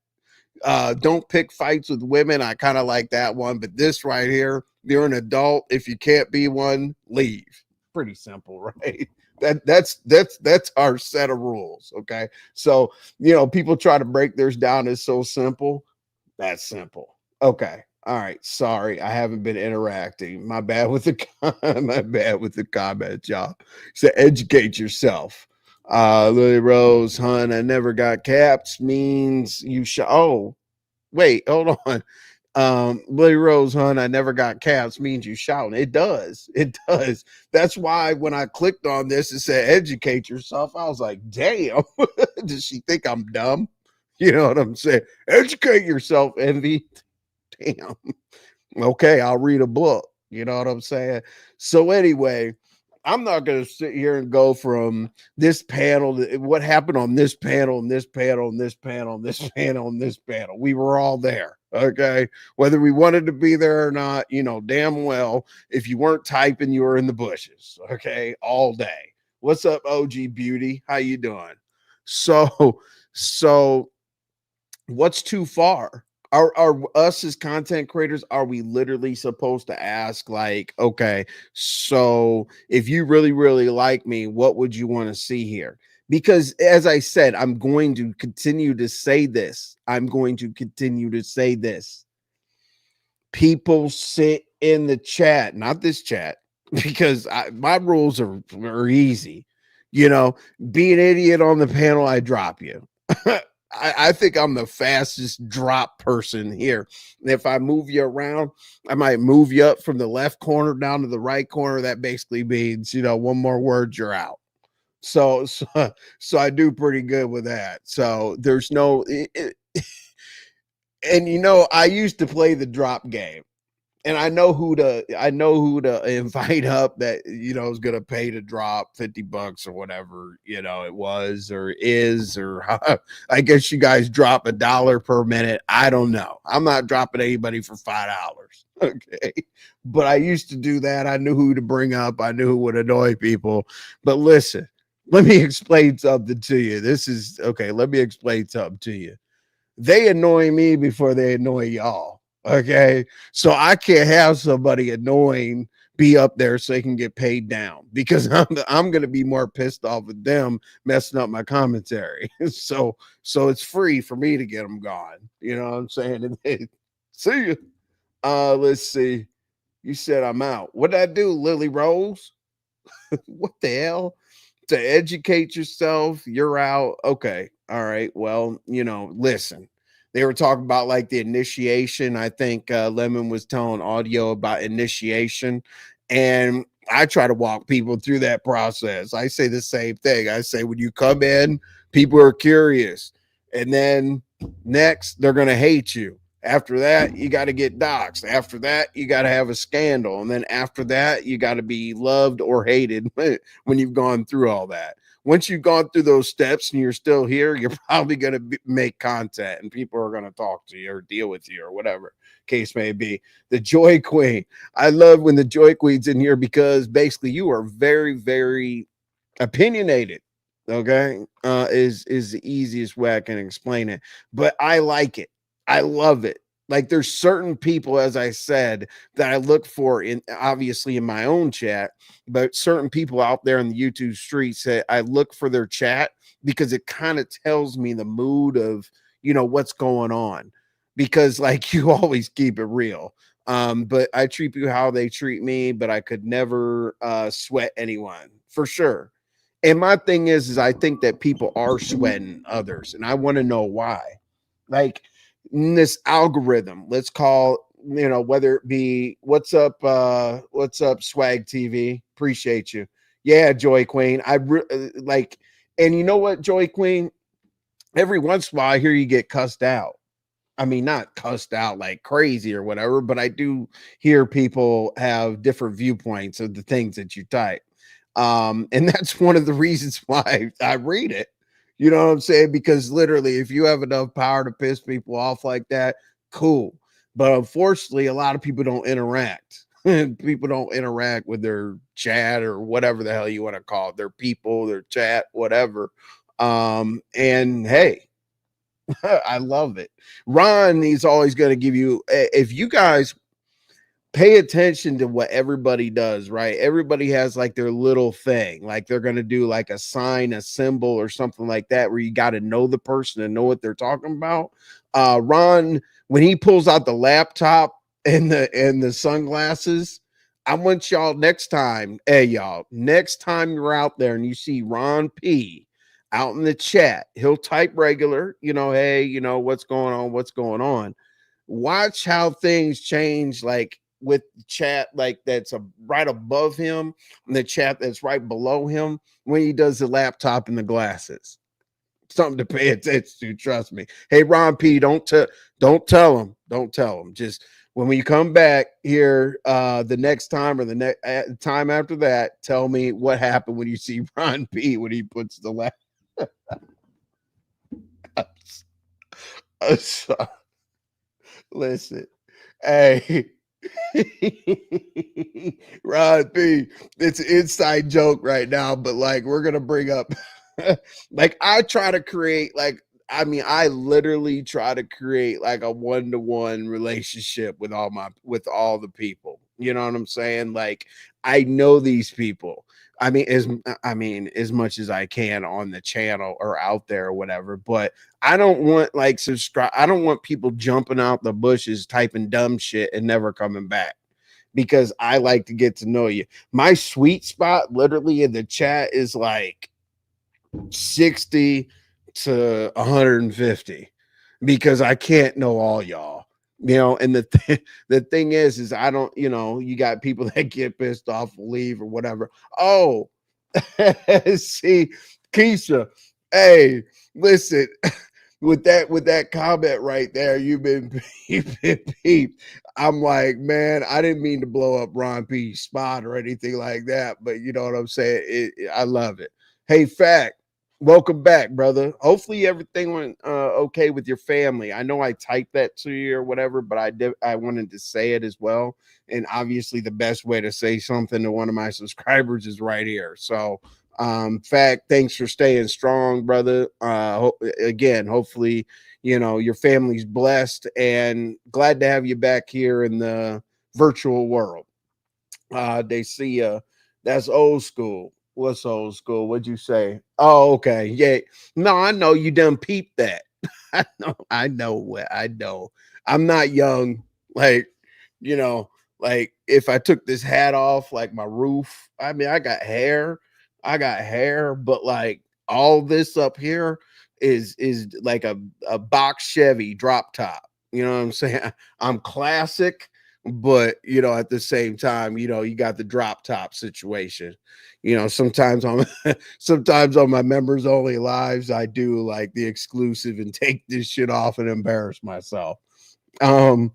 Don't pick fights with women. I kind of like that one, but this right here, you're an adult. If you can't be one, leave. Pretty simple, right? That's our set of rules. Okay. So, people try to break theirs down as so simple. That's simple. Okay. All right. Sorry, I haven't been interacting. My bad with the comment, y'all. So educate yourself. Lily Rose, hun, I never got caps means you should. Oh, wait, hold on. Lily Rose, hun, I never got caps means you shouting. It does. It does. That's why when I clicked on this, it said educate yourself. I was like, damn, does she think I'm dumb? You know what I'm saying? Educate yourself, Envy. Damn. Okay, I'll read a book. You know what I'm saying? So anyway, I'm not going to sit here and go from this panel to what happened on this panel and this panel and this panel and this panel and this panel. We were all there. Okay. Whether we wanted to be there or not, you know, damn well, if you weren't typing, you were in the bushes. Okay. All day. What's up, OG Beauty? How you doing? So what's too far? Are us as content creators, are we literally supposed to ask, like, okay, so if you really, really like me, what would you want to see here? Because as I said, I'm going to continue to say this. I'm going to continue to say this. People sit in the chat, not this chat, because my rules are easy. You know, be an idiot on the panel, I drop you. I think I'm the fastest drop person here. And if I move you around, I might move you up from the left corner down to the right corner. That basically means, you know, one more word, you're out. So I do pretty good with that. So there's no, and you know, I used to play the drop game, and I know who to invite up that, you know, is gonna pay to drop $50 or whatever, you know, it was or is, or I guess you guys drop $1 per minute. I don't know. I'm not dropping anybody for $5. Okay. But I used to do that. I knew who to bring up, I knew who would annoy people. But listen, let me explain something to you. This is okay. Let me explain something to you. They annoy me before they annoy y'all. Okay. So I can't have somebody annoying be up there so they can get paid down, because I'm going to be more pissed off with them messing up my commentary. So it's free for me to get them gone. You know what I'm saying? And see you. Let's see. You said I'm out. What did I do, Lily Rose? What the hell? To educate yourself, you're out. Okay. All right. Well, you know, listen. They were talking about like the initiation. I think Lemon was telling audio about initiation. And I try to walk people through that process. I say the same thing. I say, when you come in, people are curious. And then next, they're going to hate you. After that, you got to get doxxed. After that, you got to have a scandal. And then after that, you got to be loved or hated when you've gone through all that. Once you've gone through those steps and you're still here, you're probably going to make content and people are going to talk to you or deal with you or whatever case may be. The Joy Queen. I love when the Joy Queen's in here, because basically you are very, very opinionated. Okay. Is the easiest way I can explain it. But I like it. I love it. Like, there's certain people, as I said, that I look for in, obviously in my own chat, but certain people out there in the YouTube streets that I look for their chat, because it kind of tells me the mood of, you know, what's going on. Because like, you always keep it real. But I treat you how they treat me, but I could never sweat anyone, for sure. And my thing is I think that people are sweating others, and I want to know why. Like, this algorithm, let's call, you know, whether it be what's up, Swag TV, appreciate you. Yeah, Joy Queen, like, and you know what, Joy Queen, every once in a while I hear you get cussed out. I mean, not cussed out like crazy or whatever, but I do hear people have different viewpoints of the things that you type. And that's one of the reasons why I read it. You know what I'm saying? Because literally, if you have enough power to piss people off like that, cool. But unfortunately, a lot of people don't interact. People don't interact with their chat or whatever the hell you want to call it, their people, their chat, whatever. And hey, I love it. Ron, he's always going to give you, if you guys pay attention to what everybody does, right? Everybody has like their little thing, like they're going to do like a sign, a symbol, or something like that, where you got to know the person and know what they're talking about. Ron, when he pulls out the laptop and the sunglasses, I want y'all next time, hey y'all, next time you're out there and you see Ron P out in the chat, he'll type regular, you know, hey, you know, what's going on? What's going on? Watch how things change, like with chat, like that's right above him, and the chat that's right below him when he does the laptop and the glasses. Something to pay attention to, trust me. Hey, Ron P, don't tell him. Don't tell him. Just when we come back here the next time or the next time after that, tell me what happened when you see Ron P when he puts the lap. Listen, hey, Rod P, it's an inside joke right now, but like we're gonna bring up, like I try to create like. I mean, I literally try to create like a one-to-one relationship with all the people. You know what I'm saying? Like I know these people. I mean, as much as I can on the channel or out there or whatever, but I don't want like subscribe. I don't want people jumping out the bushes typing dumb shit and never coming back because I like to get to know you. My sweet spot, literally in the chat, is like 60 to 150 because I can't know all y'all. You know, and the thing is I don't, you know, you got people that get pissed off, leave or whatever. Oh, see, Keisha, hey, listen, with that comment right there, you've been peeped. I'm like, man, I didn't mean to blow up Ron P's spot or anything like that, but you know what I'm saying? I love it. Hey, Fact, welcome back, brother. Hopefully everything went okay with your family. I know I typed that to you or whatever, but I wanted to say it as well. And obviously the best way to say something to one of my subscribers is right here. So Fact, thanks for staying strong, brother. Again, hopefully you know your family's blessed and glad to have you back here in the virtual world. They see that's old school. What's old school? What'd you say? Oh, okay. Yeah. No, I know you done peeped that. I know. I'm not young. Like, you know, like if I took this hat off, like my roof, I mean, I got hair, but like all this up here is like a box Chevy drop top. You know what I'm saying? I'm classic, but you know, at the same time, you know, you got the drop top situation. You know, sometimes on sometimes on my members only lives, I do like the exclusive and take this shit off and embarrass myself. Um,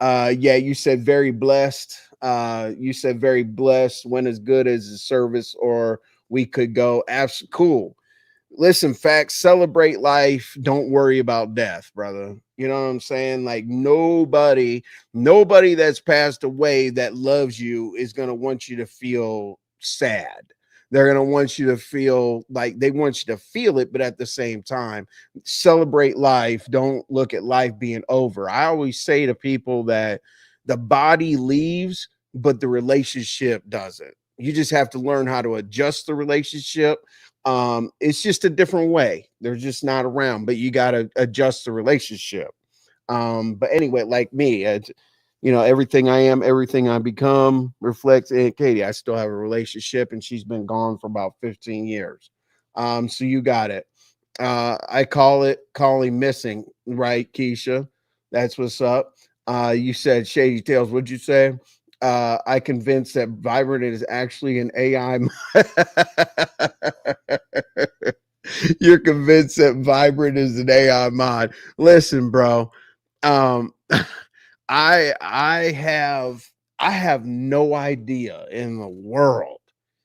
yeah, you said very blessed. You said very blessed when as good as the service, or we could go. Cool. Listen, facts, celebrate life. Don't worry about death, brother. You know what I'm saying? Like nobody that's passed away that loves you is going to want you to feel sad. They're going to want you to feel like they want you to feel it, but at the same time, celebrate life. Don't look at life being over. I always say to people that the body leaves, but the relationship doesn't. You just have to learn how to adjust the relationship. It's just a different way. They're just not around, but you got to adjust the relationship. But anyway, like me, you know, everything I am, everything I become reflects Aunt Katie. I still have a relationship and she's been gone for about 15 years. So you got it. I call it calling missing, right, Keisha? That's what's up. You said Shady Tales. What'd you say? I convinced that Vibrant is actually an AI. You're convinced that Vibrant is an AI mod. Listen, bro. Um, I have no idea in the world.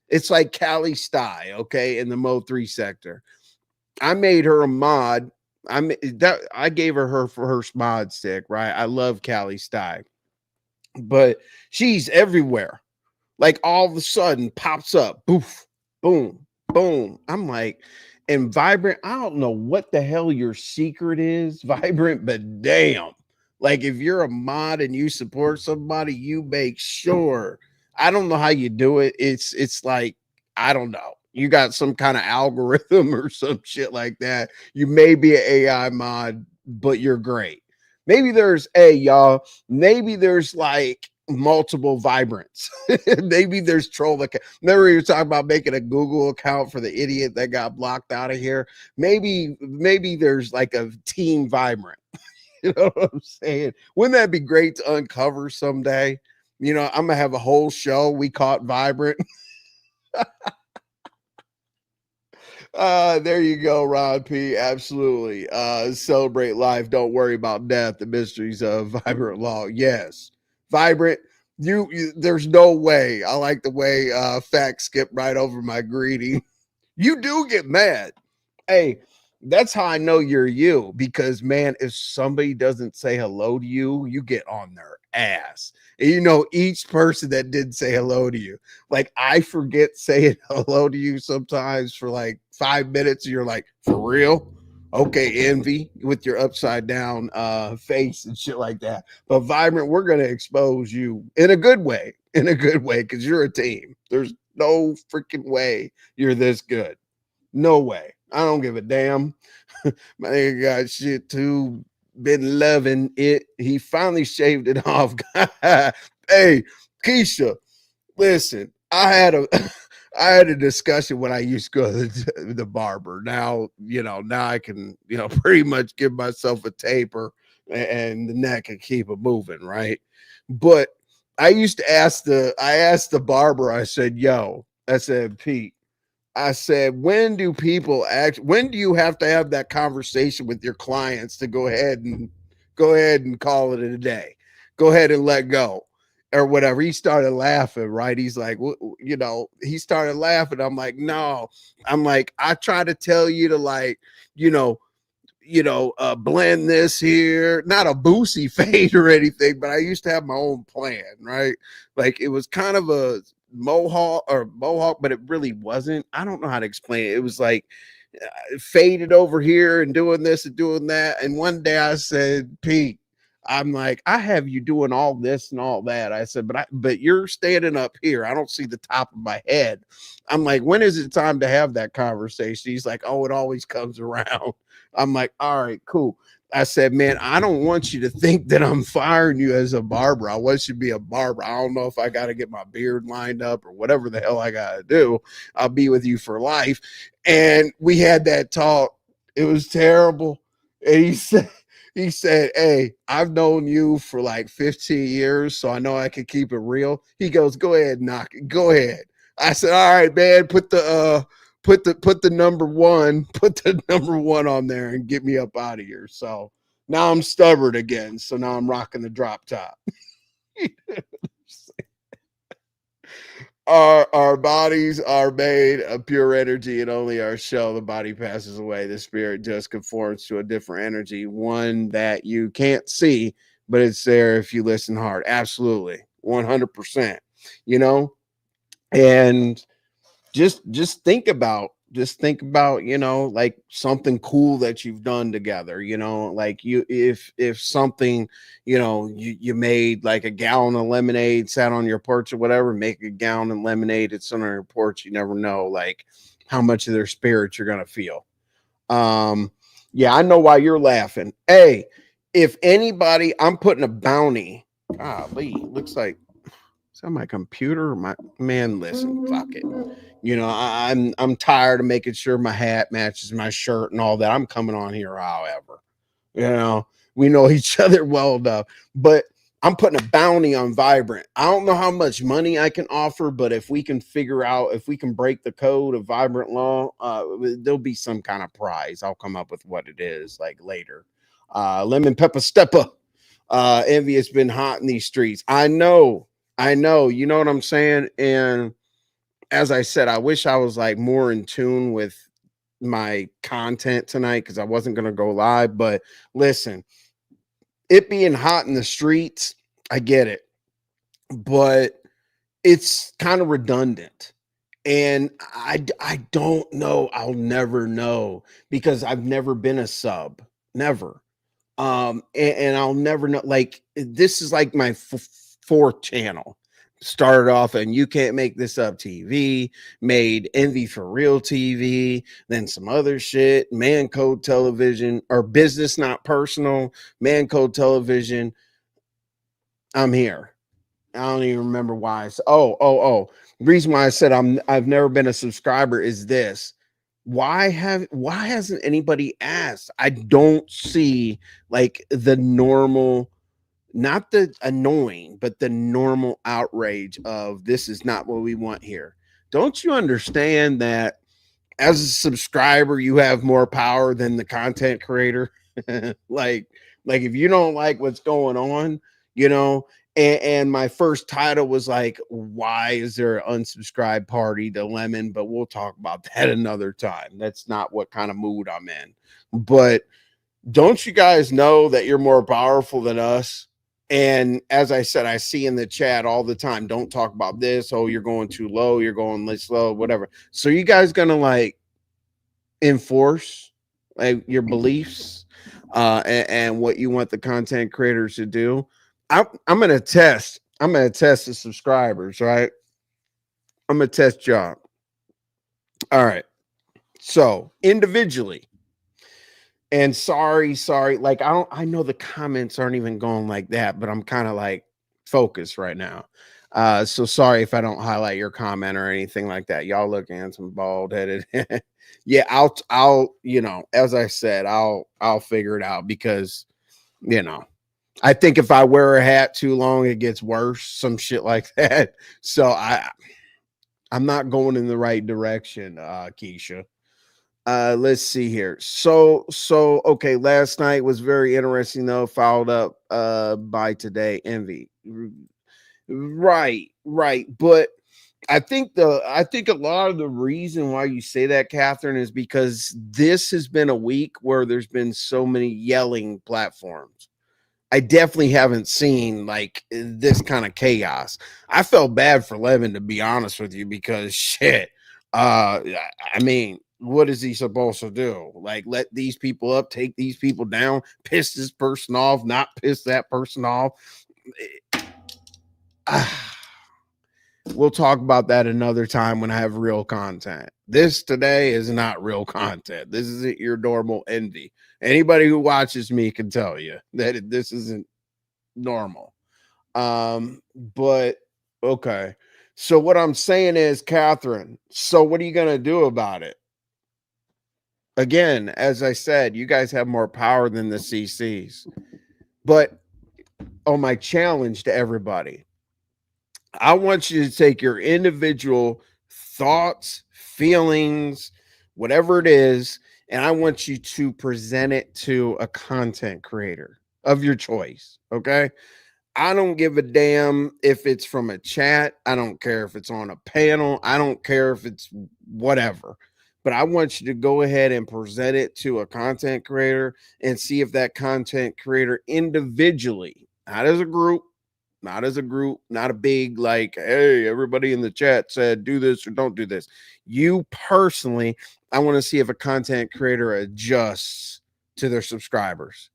It's like Callie Sty, okay, in the Mo 3 sector. I made her a mod. I gave her for her mod stick, right? I love Callie Sty, but she's everywhere. Like all of a sudden pops up, boof, boom, boom. I'm like, and Vibrant, I don't know what the hell your secret is, Vibrant, but damn. Like if you're a mod and you support somebody, you make sure. I don't know how you do it. It's like, I don't know. You got some kind of algorithm or some shit like that. You may be an AI mod, but you're great. Maybe there's y'all. Maybe there's like multiple Vibrants. Maybe there's troll account. Remember you were talking about making a Google account for the idiot that got blocked out of here. Maybe there's like a team Vibrant. You know what I'm saying? Wouldn't that be great to uncover someday? You know, I'm gonna have a whole show. We caught Vibrant. There you go, Ron P. Absolutely. Celebrate life. Don't worry about death. The mysteries of Vibrant Law. Yes. Vibrant. There's no way. I like the way facts skip right over my greeting. You do get mad. Hey, That's how I know you're you, because man, if somebody doesn't say hello to you, you get on their ass. And you know, each person that did say hello to you, like I forget saying hello to you sometimes for like 5 minutes. And you're like, for real? Okay, envy with your upside down face and shit like that. But Vibrant, we're gonna expose you in a good way, because you're a team. There's no freaking way you're this good. No way. I don't give a damn. My nigga got shit too. Been loving it. He finally shaved it off. Hey, Keisha, listen. I had a discussion when I used to go to the barber. Now, now I can, pretty much give myself a taper and the neck and keep it moving, right? But I asked the barber, I said, yo, I said, Pete, I said, when do you have to have that conversation with your clients to go ahead and call it a day? Go ahead and let go or whatever. He started laughing, right? He's like, he started laughing. I'm like, no. I'm like, I try to tell you to like, you know, blend this here, not a boosie fade or anything, but I used to have my own plan, right? Like it was kind of a mohawk, but it really wasn't. I don't know how to explain it. It was like faded over here and doing this and doing that. And one day I said, Pete, I'm like, I have you doing all this and all that. I said, but you're standing up here. I don't see the top of my head. I'm like, when is it time to have that conversation? He's like, oh, it always comes around. I'm like, all right, cool. I said, man, I don't want you to think that I'm firing you as a barber. I want you to be a barber. I don't know if I got to get my beard lined up or whatever the hell I got to do. I'll be with you for life. And we had that talk. It was terrible. And he said, hey, I've known you for like 15 years, so I know I can keep it real. He goes, go ahead, knock it. Go ahead. I said, all right, man, put the number one on there and get me up out of here. So now I'm stubborn again. So now I'm rocking the drop top. Our bodies are made of pure energy, and only our shell, the body passes away. The spirit just conforms to a different energy, one that you can't see, but it's there if you listen hard. Absolutely, 100%. You know, and just think about like something cool that you've done together, like if something, you made like a gallon of lemonade, sat on your porch or whatever, make a gallon of lemonade, it's on your porch. You never know like how much of their spirit you're gonna feel. um yeah, I know why you're laughing. Hey, if anybody, I'm putting a bounty. Golly, looks like, is that my computer? My man, listen, fuck it. I'm tired of making sure my hat matches my shirt and all that. I'm coming on here, however. You know, we know each other well enough. But I'm putting a bounty on Vibrant. I don't know how much money I can offer, but if we can figure out, if we can break the code of Vibrant law, there'll be some kind of prize. I'll come up with what it is like later. Lemon pepper stepper. Envy has been hot in these streets. I know, you know what I'm saying? And as I said, I wish I was like more in tune with my content tonight because I wasn't going to go live. But listen, it being hot in the streets, I get it, but it's kind of redundant. And I don't know. I'll never know because I've never been a sub, never. And I'll never know. Like this is like my fourth channel. Started off and You Can't Make This Up TV, made Envy for Real TV, then some other shit, Man Code Television, or Business Not Personal, Man Code Television. I'm here. I don't even remember why. The reason why I said I've never been a subscriber is this. Why hasn't anybody asked? I don't see like the normal, not the annoying, but the normal outrage of this is not what we want here. Don't you understand that as a subscriber, you have more power than the content creator? like, like if you don't like what's going on, you know, And my first title was like, why is there an unsubscribe party to Lemon? But we'll talk about that another time. That's not what kind of mood I'm in. But don't you guys know that you're more powerful than us? And as I said, I see in the chat all the time, don't talk about this. Oh, you're going too low. You're going this low, whatever. So you guys going to like enforce like your beliefs and what you want the content creators to do? I'm going to test. I'm going to test the subscribers, right? I'm going to test y'all. All right. So individually, and sorry, like I know the comments aren't even going like that, but I'm kind of like focused right now. So sorry if I don't highlight your comment or anything like that. Y'all look handsome, bald headed. Yeah, I'll, as I said, I'll figure it out because, I think if I wear a hat too long, it gets worse, some shit like that. So I'm not going in the right direction, Keisha. Let's see here. So okay, last night was very interesting though, followed up by today. Envy. Right. But I think a lot of the reason why you say that, Catherine, is because this has been a week where there's been so many yelling platforms. I definitely haven't seen like this kind of chaos. I felt bad for Levin, to be honest with you, because shit. I mean, what is he supposed to do? Like, let these people up, take these people down, piss this person off, not piss that person off. We'll talk about that another time when I have real content. This today is not real content. This isn't your normal envy. Anybody who watches me can tell you that this isn't normal. But okay. So what I'm saying is, Catherine, so what are you gonna do about it? Again, as I said, you guys have more power than the CCs. But my challenge to everybody, I want you to take your individual thoughts, feelings, whatever it is, and I want you to present it to a content creator of your choice. Okay. I don't give a damn if it's from a chat. I don't care if it's on a panel. I don't care if it's whatever. But I want you to go ahead and present it to a content creator and see if that content creator individually, not a big like, hey, everybody in the chat said do this or don't do this. You personally, I want to see if a content creator adjusts to their subscribers.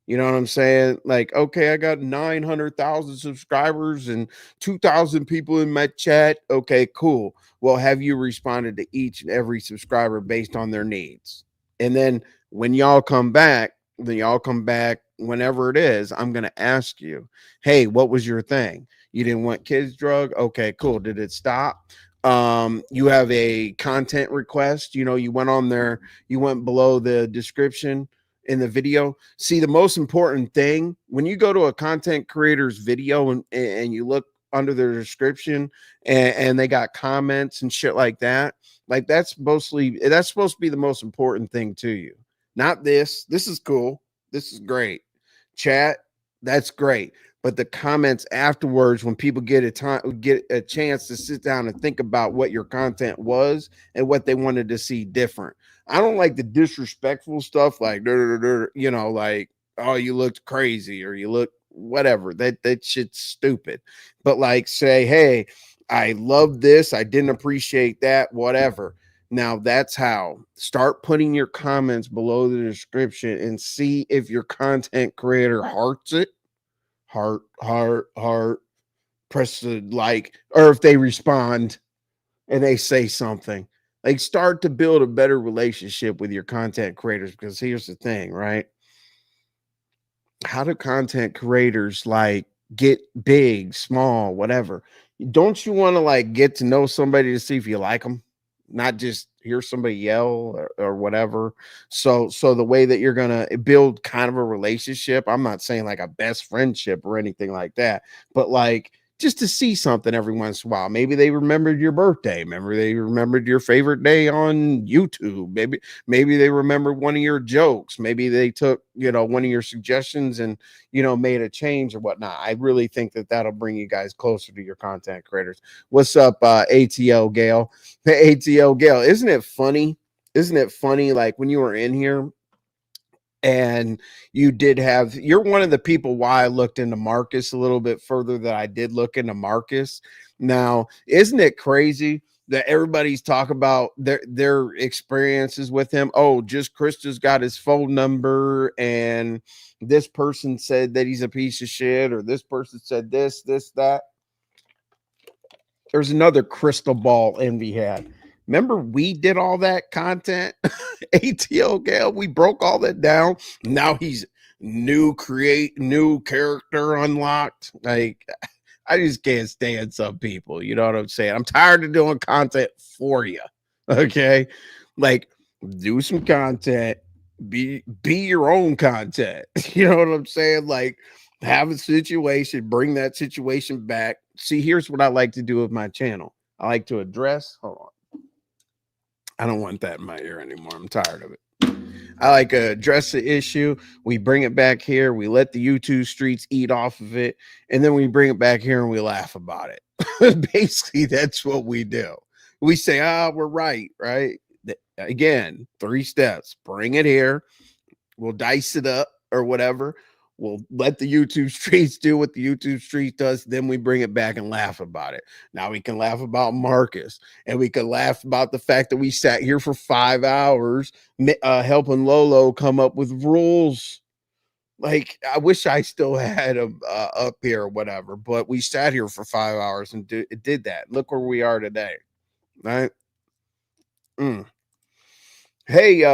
You know what I'm saying? Like, okay, I got 900,000 subscribers and 2,000 people in my chat. Okay, cool. Well, have you responded to each and every subscriber based on their needs? And then when y'all come back, whenever it is, I'm going to ask you, hey, what was your thing? You didn't want kids drug? Okay, cool. Did it stop? You have a content request. You went on there, you went below the description in the video. See, the most important thing when you go to a content creator's video and you look under their description and they got comments and shit like that, like that's supposed to be the most important thing to you. Not this. This is cool. This is great. Chat, that's great. But the comments afterwards, when people get a chance to sit down and think about what your content was and what they wanted to see different. I don't like the disrespectful stuff like, like, oh, you looked crazy or you look whatever. That shit's stupid. But like, say, hey, I love this. I didn't appreciate that, whatever. Now that's how. Start putting your comments below the description and see if your content creator hearts it. Heart, press the like, or if they respond and they say something. Like, start to build a better relationship with your content creators, because here's the thing, right? How do content creators like get big, small, whatever? Don't you want to like get to know somebody to see if you like them, not just hear somebody yell or whatever? So the way that you're gonna build kind of a relationship, I'm not saying like a best friendship or anything like that, but like just to see something every once in a while. Maybe they remembered your birthday. Maybe they remembered your favorite day on YouTube. Maybe they remembered one of your jokes. Maybe they took, one of your suggestions and, made a change or whatnot. I really think that that'll bring you guys closer to your content creators. What's up, ATO Gail? Hey, ATO Gail, isn't it funny? Isn't it funny? Like when you were in here, and you're one of the people why I looked into Marcus a little bit further than I did look into Marcus. Now, isn't it crazy that everybody's talking about their experiences with him? Oh, just Krista's got his phone number, and this person said that he's a piece of shit, or this person said this, that. There's another crystal ball envy had. Remember, we did all that content, ATO Gale. We broke all that down. Now he's new character unlocked. Like, I just can't stand some people. You know what I'm saying? I'm tired of doing content for you. Okay, like do some content. Be your own content. You know what I'm saying? Like, have a situation, bring that situation back. See, here's what I like to do with my channel. I like to address. Hold on. I don't want that in my ear anymore. I'm tired of it. I like to address the issue. We bring it back here. We let the YouTube streets eat off of it. And then we bring it back here and we laugh about it. Basically, that's what we do. We say, we're right, right? Again, 3 steps. Bring it here. We'll dice it up or whatever. We'll let the YouTube streets do what the YouTube street does. Then we bring it back and laugh about it. Now we can laugh about Marcus, and we can laugh about the fact that we sat here for 5 hours helping Lolo come up with rules. Like, I wish I still had them up here or whatever, but we sat here for 5 hours and did that. Look where we are today, right? Hey,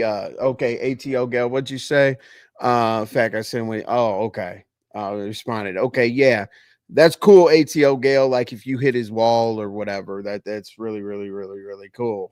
okay, ATO Gal, what'd you say? In fact, I said okay. I responded. Okay, yeah, that's cool, ATO Gale. Like if you hit his wall or whatever, that's really, really, really, really cool.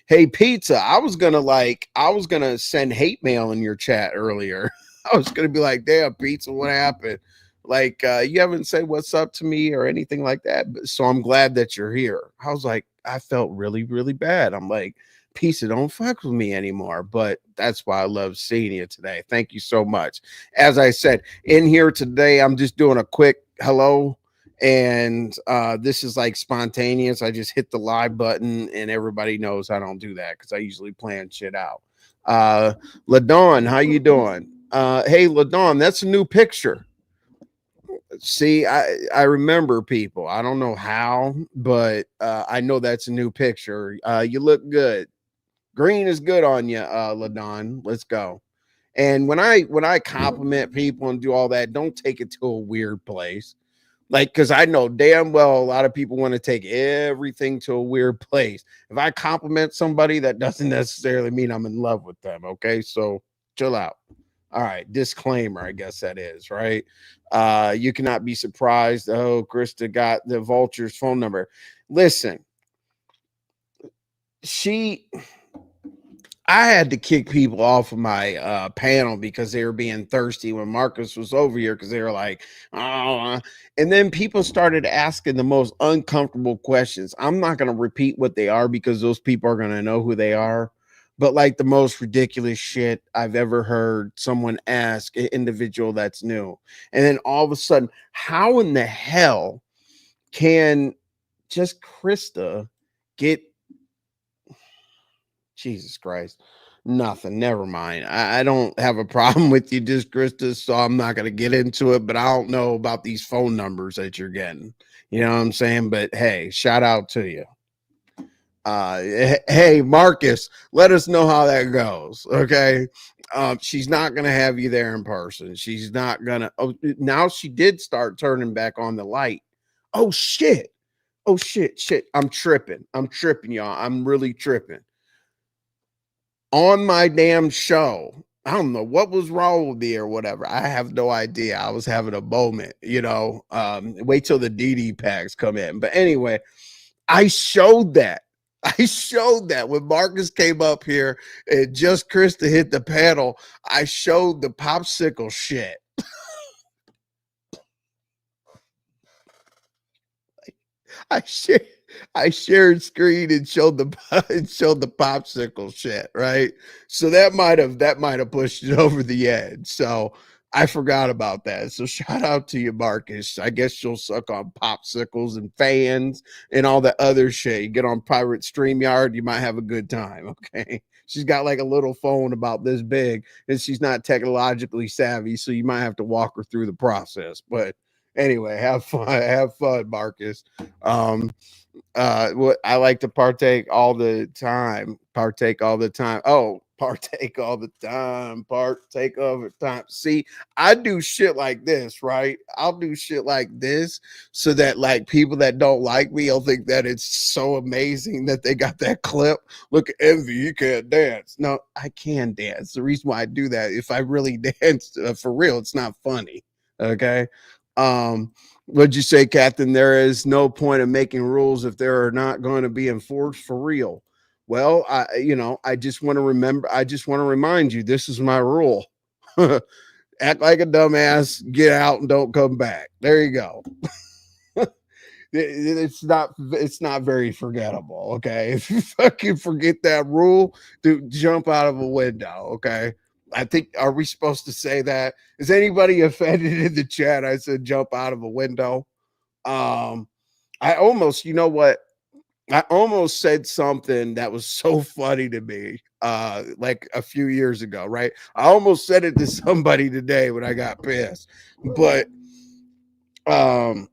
Hey, Pizza, I was gonna send hate mail in your chat earlier. I was gonna be like, damn, Pizza, what happened? Like, you haven't said what's up to me or anything like that. So I'm glad that you're here. I was like, I felt really, really bad. I'm like, Pizza, don't fuck with me anymore. But that's why I love seeing you today. Thank you so much. As I said, in here today, I'm just doing a quick hello. And this is like spontaneous. I just hit the live button and everybody knows I don't do that because I usually plan shit out. LaDawn, how you doing? Hey, LaDawn, that's a new picture. See, I remember people. I don't know how, but I know that's a new picture. You look good. Green is good on you, LaDon. Let's go. And when I compliment people and do all that, don't take it to a weird place. Like, because I know damn well a lot of people want to take everything to a weird place. If I compliment somebody, that doesn't necessarily mean I'm in love with them. Okay, so chill out. All right, disclaimer, I guess that is, right? You cannot be surprised. Oh, Krista got the vulture's phone number. Listen, I had to kick people off of my panel because they were being thirsty when Marcus was over here because they were like, oh, and then people started asking the most uncomfortable questions. I'm not going to repeat what they are because those people are going to know who they are. But like the most ridiculous shit I've ever heard someone ask an individual that's new. And then all of a sudden, how in the hell can just Krista get Jesus Christ? Nothing. Never mind. I don't have a problem with you, just Krista, so I'm not going to get into it. But I don't know about these phone numbers that you're getting. You know what I'm saying? But hey, shout out to you. Hey, Marcus, let us know how that goes. Okay. She's not going to have you there in person. She's not going to. Oh, now she did start turning back on the light. Oh, shit. Oh, shit. I'm tripping, y'all. I'm really tripping. On my damn show, I don't know what was wrong with me or whatever. I have no idea. I was having a moment, wait till the DD packs come in. But anyway, I showed that when Marcus came up here and just Krista hit the panel. I showed the popsicle shit. I shared I shared screen and showed the and showed the popsicle shit, right? So that might have pushed it over the edge. So I forgot about that. So shout out to you, Marcus. I guess you'll suck on popsicles and fans and all that other shit. You get on Pirate StreamYard, you might have a good time. Okay. She's got like a little phone about this big, and she's not technologically savvy, so you might have to walk her through the process. But anyway, have fun, Marcus. um what I like to partake all the time, partake all the time. Oh, partake all the time, partake all the time. See, I do shit like this, right? I'll do shit like this so that like people that don't like me will think that it's so amazing that they got that clip. Look at Envy, you can't dance. No, I can dance. The reason why I do that, if I really dance for real, it's not funny. Okay. um What'd you say, Captain? There is no point of making rules if they're not going to be enforced for real. Well, I just want to remember, I just want to remind you, this is my rule. Act like a dumbass, get out and don't come back. There you go. It's not very forgettable. Okay. If you fucking forget that rule, dude, jump out of a window. Okay. I think, are we supposed to say that? Is anybody offended in the chat? I said jump out of a window. um I almost, you know what, I almost said something that was so funny to me like a few years ago, right? I almost said it to somebody today when I got pissed. But um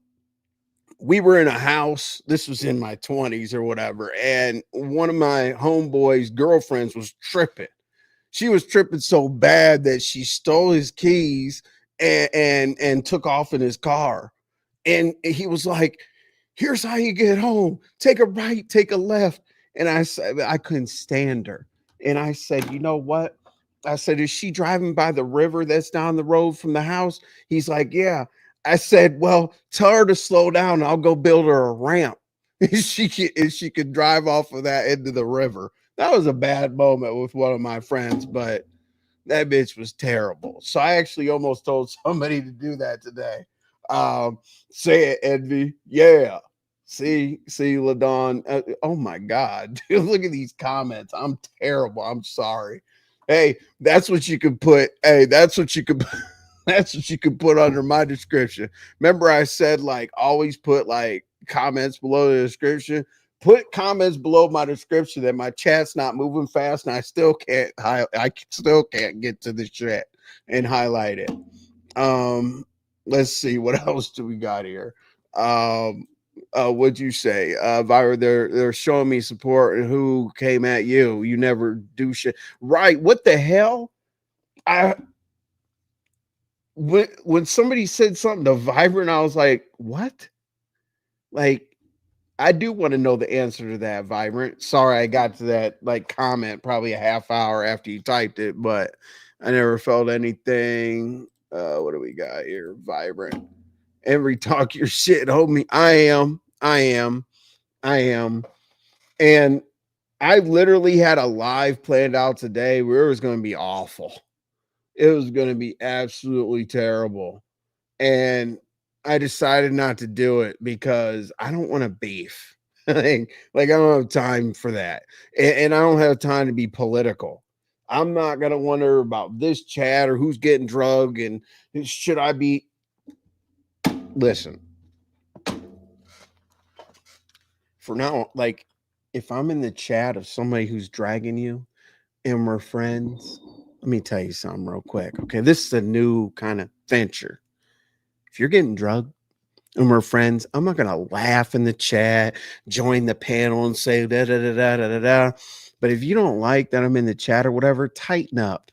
we were in a house. This was in my 20s or whatever, and one of my homeboys' girlfriends was tripping. She was tripping so bad that she stole his keys and took off in his car. And he was like, "Here's how you get home. Take a right, take a left." And I said, I couldn't stand her. And I said, "You know what?" I said, "Is she driving by the river that's down the road from the house?" He's like, "Yeah." I said, "Well, tell her to slow down. I'll go build her a ramp. She could drive off of that into the river." That was a bad moment with one of my friends, but that bitch was terrible. So I actually almost told somebody to do that today. Say it, Envy. Yeah. See, Ladon. Oh my God. Dude, look at these comments. I'm terrible. I'm sorry. Hey, that's what you could put. Hey, that's what you could that's what you could put under my description. Remember, I said like always put like comments below the description. Put comments below my description that my chat's not moving fast and I still can't get to the chat and highlight it. Let's see what else do we got here. What'd you say? Vira, they're showing me support, and who came at you? You never do shit. Right. What the hell? I when somebody said something to Vibrant, I was like, what? Like, I do want to know the answer to that, Vibrant. Sorry, I got to that like comment probably a half hour after you typed it, but I never felt anything. What do we got here? Vibrant. Every talk your shit, homie. I am. And I literally had a live planned out today where it was going to be awful. It was going to be absolutely terrible. And I decided not to do it because I don't want to beef. Like I don't have time for that. And I don't have time to be political. I'm not going to wonder about this chat or who's getting drugged and should I be. Listen, for now, like if I'm in the chat of somebody who's dragging you and we're friends, let me tell you something real quick. Okay. This is a new kind of venture. If you're getting drugged and we're friends, I'm not gonna laugh in the chat, join the panel, and say da da da da da da da. But if you don't like that I'm in the chat or whatever, tighten up.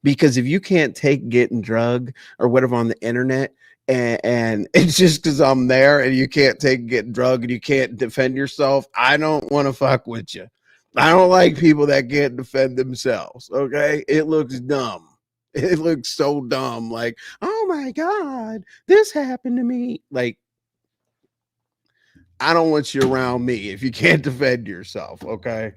Because if you can't take getting drugged or whatever on the internet, and it's just because I'm there and you can't take getting drugged and you can't defend yourself, I don't want to fuck with you. I don't like people that can't defend themselves. Okay, it looks dumb. It looks so dumb. Like, oh my God, this happened to me. Like, I don't want you around me if you can't defend yourself. Okay.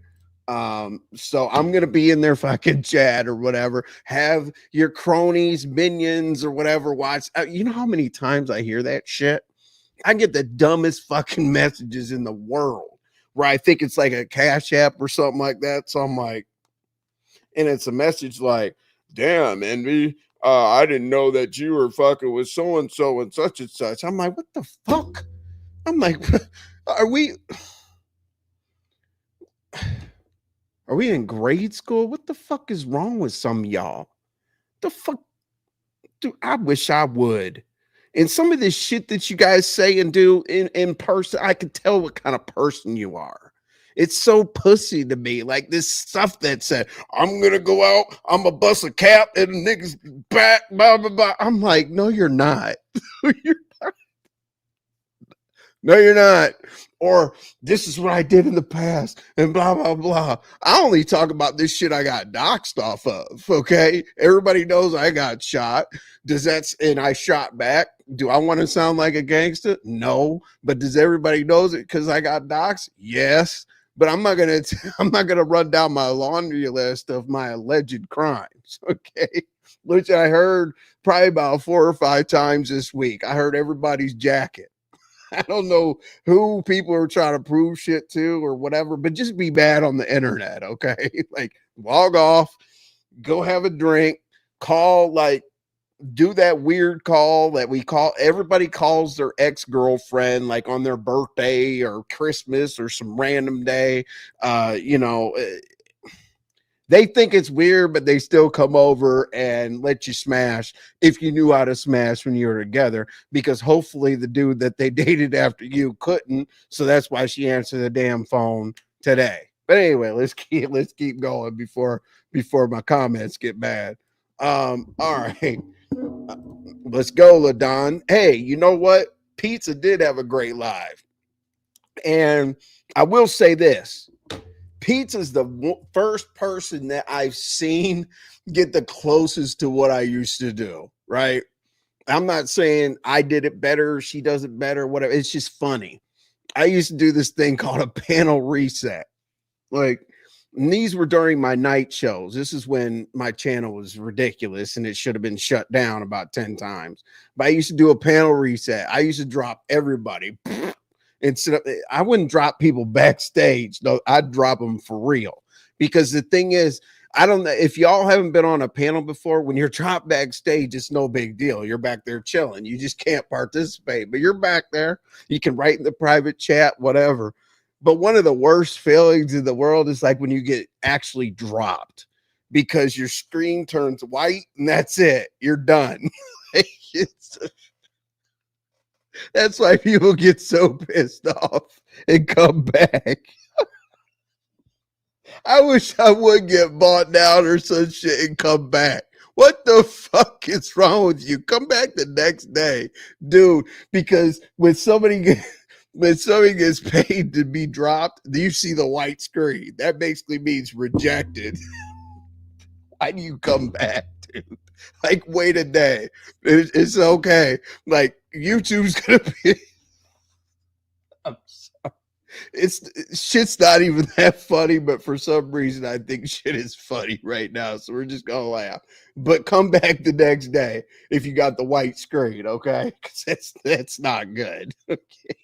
So I'm gonna be in their fucking chat or whatever. Have your cronies, minions, or whatever watch. You know how many times I hear that shit? I get the dumbest fucking messages in the world where I think it's like a Cash App or something like that. So I'm like, and it's a message like, damn, Envy, I didn't know that you were fucking with so and so and such and such. I'm like, what the fuck? I'm like, are we in grade school? What the fuck is wrong with some of y'all? The fuck, dude, I wish I would. And some of this shit that you guys say and do in person, I can tell what kind of person you are. It's so pussy to me. Like this stuff that said, I'm gonna go out, I'm gonna bust a cap and the niggas back, blah, blah, blah. I'm like, no, you're not. No, you're not. Or this is what I did in the past and blah, blah, blah. I only talk about this shit I got doxxed off of. Okay. Everybody knows I got shot. And I shot back. Do I want to sound like a gangster? No. But does everybody knows it because I got doxxed? Yes. But I'm not gonna run down my laundry list of my alleged crimes. Okay. Which I heard probably about 4 or 5 times this week. I heard everybody's jacket. I don't know who people are trying to prove shit to or whatever, but just be bad on the internet, okay? Like log off, go have a drink, call, like do that weird call that we call, everybody calls their ex-girlfriend like on their birthday or Christmas or some random day. They think it's weird, but they still come over and let you smash if you knew how to smash when you were together, because hopefully the dude that they dated after you couldn't. So that's why she answered the damn phone today. But anyway, let's keep going before my comments get bad. All right. Let's go, LaDon. Hey, you know what? Pizza did have a great live. And I will say this. Pizza's the first person that I've seen get the closest to what I used to do, right? I'm not saying I did it better, she does it better, whatever. It's just funny. I used to do this thing called a panel reset. Like, these were during my night shows. This is when my channel was ridiculous and it should have been shut down about 10 times. But I used to do a panel reset. I used to drop everybody. Instead of, I wouldn't drop people backstage. No, I'd drop them for real. Because the thing is, I don't know if y'all haven't been on a panel before. When you're dropped backstage, it's no big deal. You're back there chilling. You just can't participate, but you're back there. You can write in the private chat, whatever. But one of the worst feelings in the world is like when you get actually dropped because your screen turns white and that's it. You're done. That's why people get so pissed off and come back. I wish I would get bought down or some shit and come back. What the fuck is wrong with you? Come back the next day, dude. Because when somebody gets paid to be dropped, you see the white screen. That basically means rejected. Why do you come back, dude? Like, wait a day. It's okay. Like, YouTube's gonna be. I'm sorry. Shit's not even that funny, but for some reason I think shit is funny right now. So we're just gonna laugh. But come back the next day if you got the white screen, okay? Because that's not good. Okay.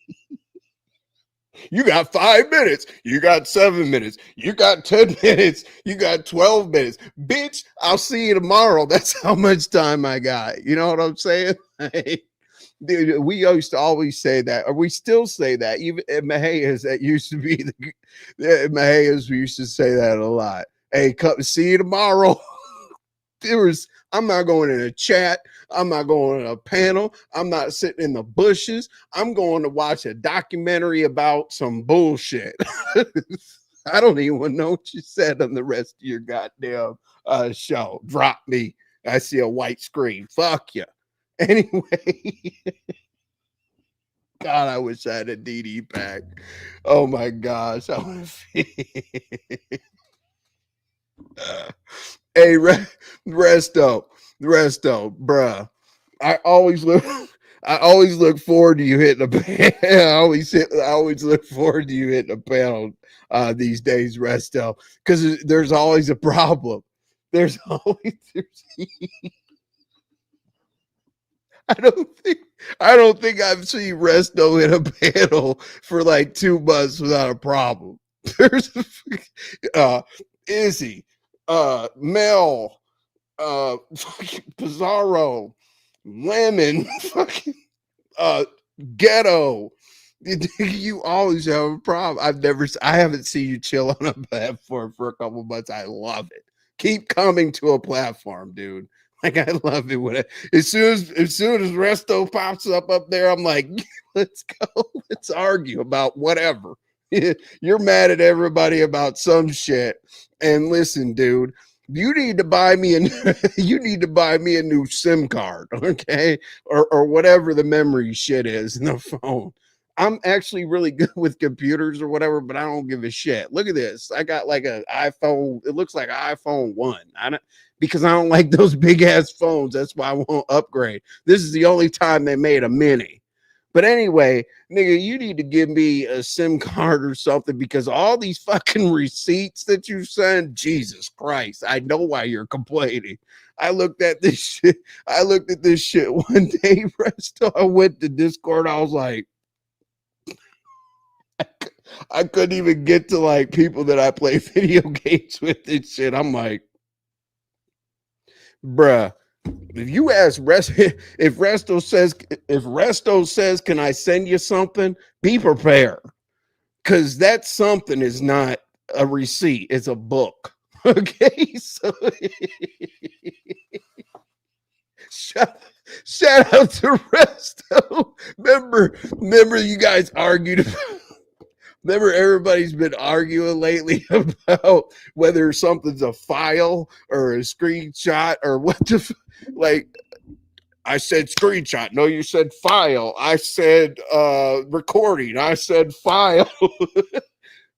You got 5 minutes. You got 7 minutes. You got 10 minutes. You got 12 minutes. Bitch, I'll see you tomorrow. That's how much time I got. You know what I'm saying? Dude, we used to always say that, or we still say that. Even at Mahias, that used to be at Mahias, we used to say that a lot. Hey, come see you tomorrow. I'm not going in a chat. I'm not going in a panel. I'm not sitting in the bushes. I'm going to watch a documentary about some bullshit. I don't even know what you said on the rest of your goddamn show. Drop me. I see a white screen. Fuck you. Anyway. God, I wish I had a DD pack. Oh my gosh. I want to Hey, Resto, bruh. I always look forward to you hitting a panel. I always look forward to you hitting a panel these days, Resto, because there's always a problem. I don't think I don't think I've seen Resto in a panel for like 2 months without a problem. There's uh Izzy, Mel, Pizarro, Lemon, fucking uh Ghetto. You always have a problem. I haven't seen you chill on a platform for a couple months. I love it. Keep coming to a platform, dude. Like I love it when as soon as Resto pops up there, I'm like, let's go, let's argue about whatever. You're mad at everybody about some shit. And listen, dude, you need to buy me a you need to buy me a new SIM card, okay? Or whatever the memory shit is in the phone. I'm actually really good with computers or whatever, but I don't give a shit. Look at this. I got like an iPhone. It looks like an iPhone 1. I don't because I don't like those big ass phones. That's why I won't upgrade. This is the only time they made a mini. But anyway, nigga, you need to give me a SIM card or something because all these fucking receipts that you send, Jesus Christ, I know why you're complaining. I looked at this shit. I looked at this shit one day, Resto. I went to Discord. I was like, I couldn't even get to like people that I play video games with and shit. I'm like, bruh, if you ask if Resto says, can I send you something? Be prepared. Cause that something is not a receipt, it's a book. Okay. So shout, shout out to Resto. Remember you guys argued about Remember, everybody's been arguing lately about whether something's a file or a screenshot or what the like. I said screenshot. No, you said file. I said recording. I said file.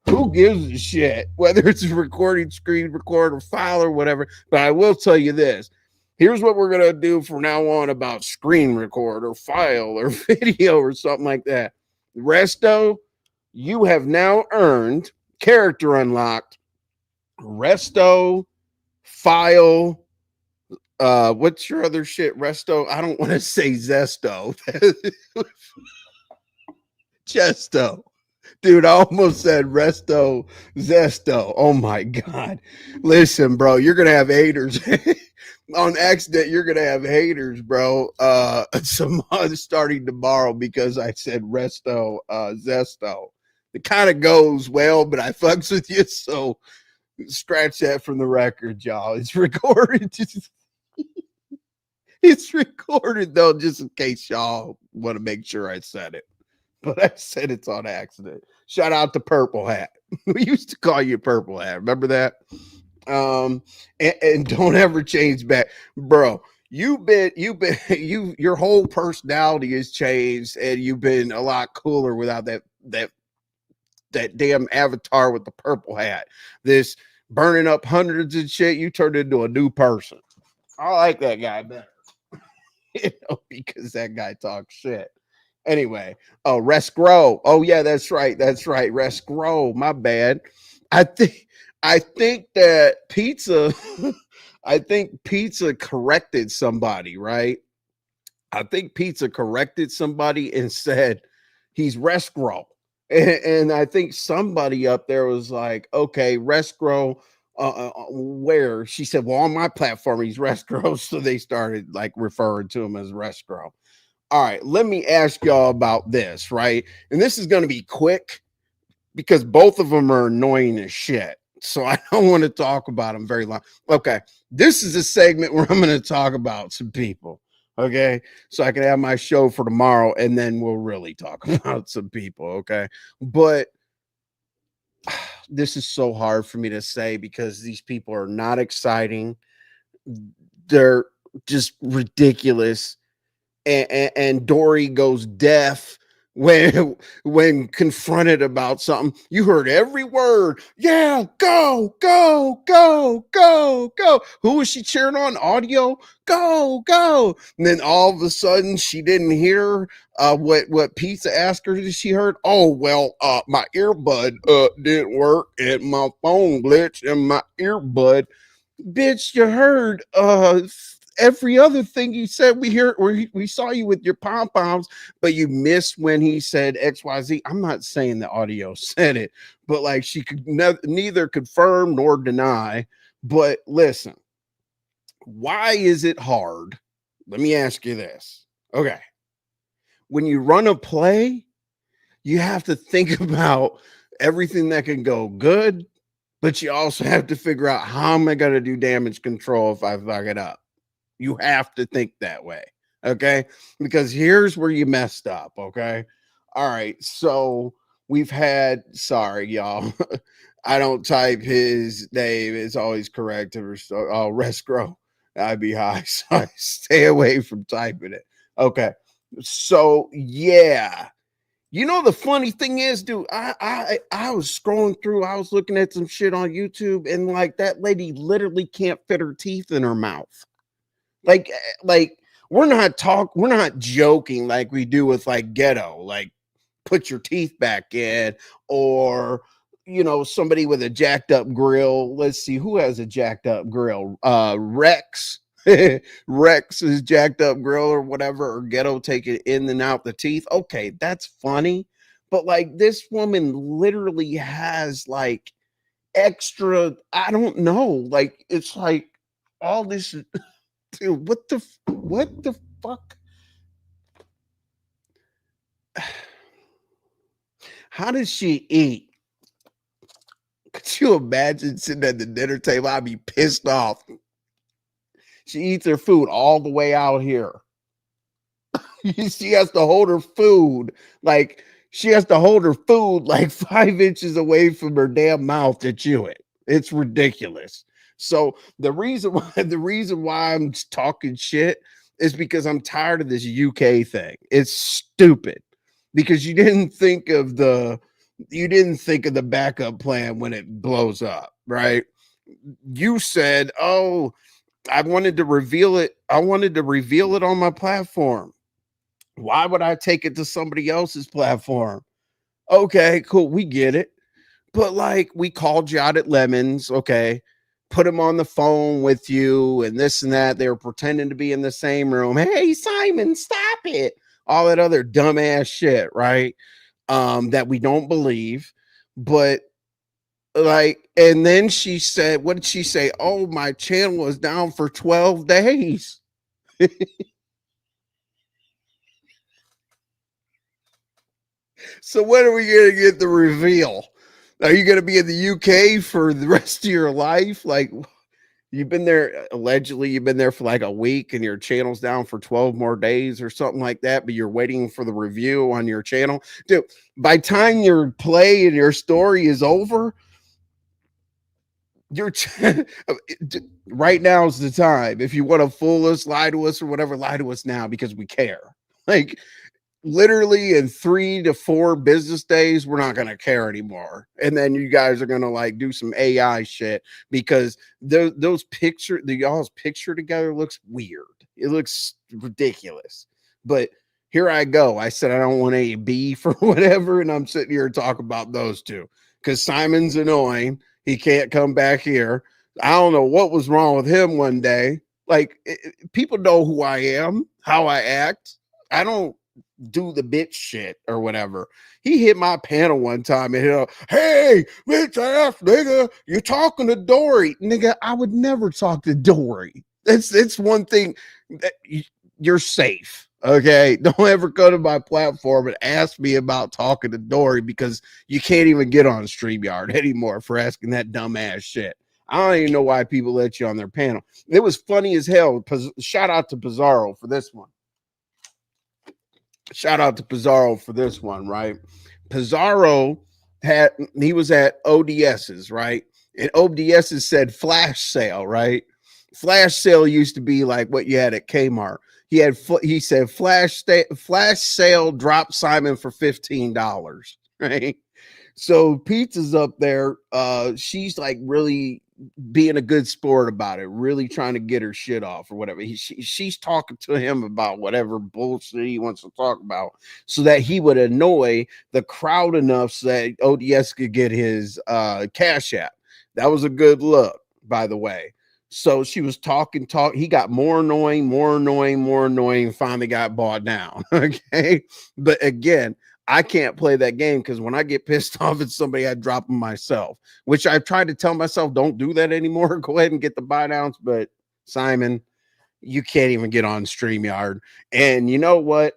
Who gives a shit whether it's a recording, screen record, or file or whatever? But I will tell you this. Here's what we're gonna do from now on about screen record or file or video or something like that. Resto, you have now earned character unlocked Resto file. What's your other shit? Resto. I don't want to say Zesto. Chesto. Dude, I almost said Resto Zesto. Oh my God. Listen, bro, you're gonna have haters. On accident, you're gonna have haters, bro. Some starting tomorrow because I said Resto Zesto. It kind of goes well, but I fucks with you, so scratch that from the record, y'all. It's recorded. It's recorded though, just in case y'all want to make sure I said it. But I said it's on accident. Shout out to Purple Hat. We used to call you Purple Hat. Remember that? And don't ever change back, bro. Your whole personality has changed, and you've been a lot cooler without that damn avatar with the purple hat. This burning up hundreds and shit. You turned into a new person. I like that guy better, because that guy talks shit. Anyway, oh, Rescrow. Oh yeah, that's right. Rescrow. My bad. I think that pizza. I think pizza corrected somebody, right? I think pizza corrected somebody and said he's Rescrow. And I think somebody up there was like, okay, Rescrow, where? She said, well, on my platform, he's Rescrow. So they started like referring to him as Rescrow. All right, let me ask y'all about this, right? And this is going to be quick because both of them are annoying as shit. So I don't want to talk about them very long. Okay, this is a segment where I'm going to talk about some people. Okay, so I can have my show for tomorrow and then we'll really talk about some people. Okay, but this is so hard for me to say because these people are not exciting. They're just ridiculous. And Dory goes deaf when confronted about something. You heard every word. Yeah, go, go, go, go, go. Who was she cheering on? Audio? Go, go. And then all of a sudden she didn't hear what Pizza asked her that she heard. Oh, well, my earbud didn't work and my phone glitched and my earbud. Bitch, you heard every other thing you said. We saw you with your pom poms, but you missed when he said XYZ. I'm not saying the audio said it, but like she could neither confirm nor deny. But listen, why is it hard? Let me ask you this. Okay. When you run a play, you have to think about everything that can go good, but you also have to figure out how am I going to do damage control if I fuck it up. You have to think that way. Okay. Because here's where you messed up. Okay. All right. So we've had, sorry, y'all. I don't type his name. It's always correct. Rescro. I'd be high. So I stay away from typing it. Okay. So yeah. You know the funny thing is, dude, I was scrolling through, I was looking at some shit on YouTube, and like that lady literally can't fit her teeth in her mouth. Like we're not joking like we do with like ghetto, like put your teeth back in, or somebody with a jacked up grill. Let's see who has a jacked up grill. Rex. Rex's jacked up grill or whatever, or ghetto take it in and out the teeth. Okay, that's funny. But like this woman literally has like extra, I don't know, like it's like all this. Dude, what the fuck? How does she eat? Could you imagine sitting at the dinner table? I'd be pissed off. She eats her food all the way out here. She has to hold her food like she has to hold her food like 5 inches away from her damn mouth to chew it. It's ridiculous. So the reason why I'm talking shit is because I'm tired of this UK thing. It's stupid because you didn't think of the backup plan when it blows up, right? You said, "Oh, I wanted to reveal it. I wanted to reveal it on my platform. Why would I take it to somebody else's platform?" Okay, cool. We get it. But like we called you out at Lemons, okay, put him on the phone with you and this and that. They were pretending to be in the same room. Hey, Simon, stop it. All that other dumbass shit, right? That we don't believe. But like, and then she said, what did she say? Oh, my channel was down for 12 days. So when are we going to get the reveal? Are you going to be in the UK for the rest of your life? Like, you've been there, allegedly, you've been there for like a week and your channel's down for 12 more days or something like that, but you're waiting for the review on your channel. Dude, by time your play and your story is over, your right now is the time. If you want to fool us, lie to us, or whatever, lie to us now because we care. Like, literally in 3 to 4 business days, we're not going to care anymore. And then you guys are going to like do some AI shit because y'all's picture together looks weird. It looks ridiculous. But here I go. I said I don't want any beef or whatever. And I'm sitting here talking about those two because Simon's annoying. He can't come back here. I don't know what was wrong with him one day. Like, people know who I am, how I act. I don't do the bitch shit or whatever. He hit my panel one time and hit, hey, bitch ass nigga, you're talking to Dory. Nigga, I would never talk to Dory. It's one thing that you're safe. Okay. Don't ever go to my platform and ask me about talking to Dory because you can't even get on StreamYard anymore for asking that dumbass shit. I don't even know why people let you on their panel. It was funny as hell. Shout out to Pizarro for this one. Shout out to Pizarro for this one, right? Pizarro he was at ODS's, right? And ODS's said flash sale, right? Flash sale used to be like what you had at Kmart. He said flash sale drop Simon for $15, right? So Pizza's up there. She's like really being a good sport about it, really trying to get her shit off or whatever. She's talking to him about whatever bullshit he wants to talk about so that he would annoy the crowd enough so that ODS could get his cash app. That was a good look, by the way. So she was talking. He got more annoying, more annoying, more annoying. Finally got bought down. Okay. But again, I can't play that game because when I get pissed off at somebody, I drop them myself, which I've tried to tell myself, don't do that anymore. Go ahead and get the buy downs. But Simon, you can't even get on StreamYard. And you know what?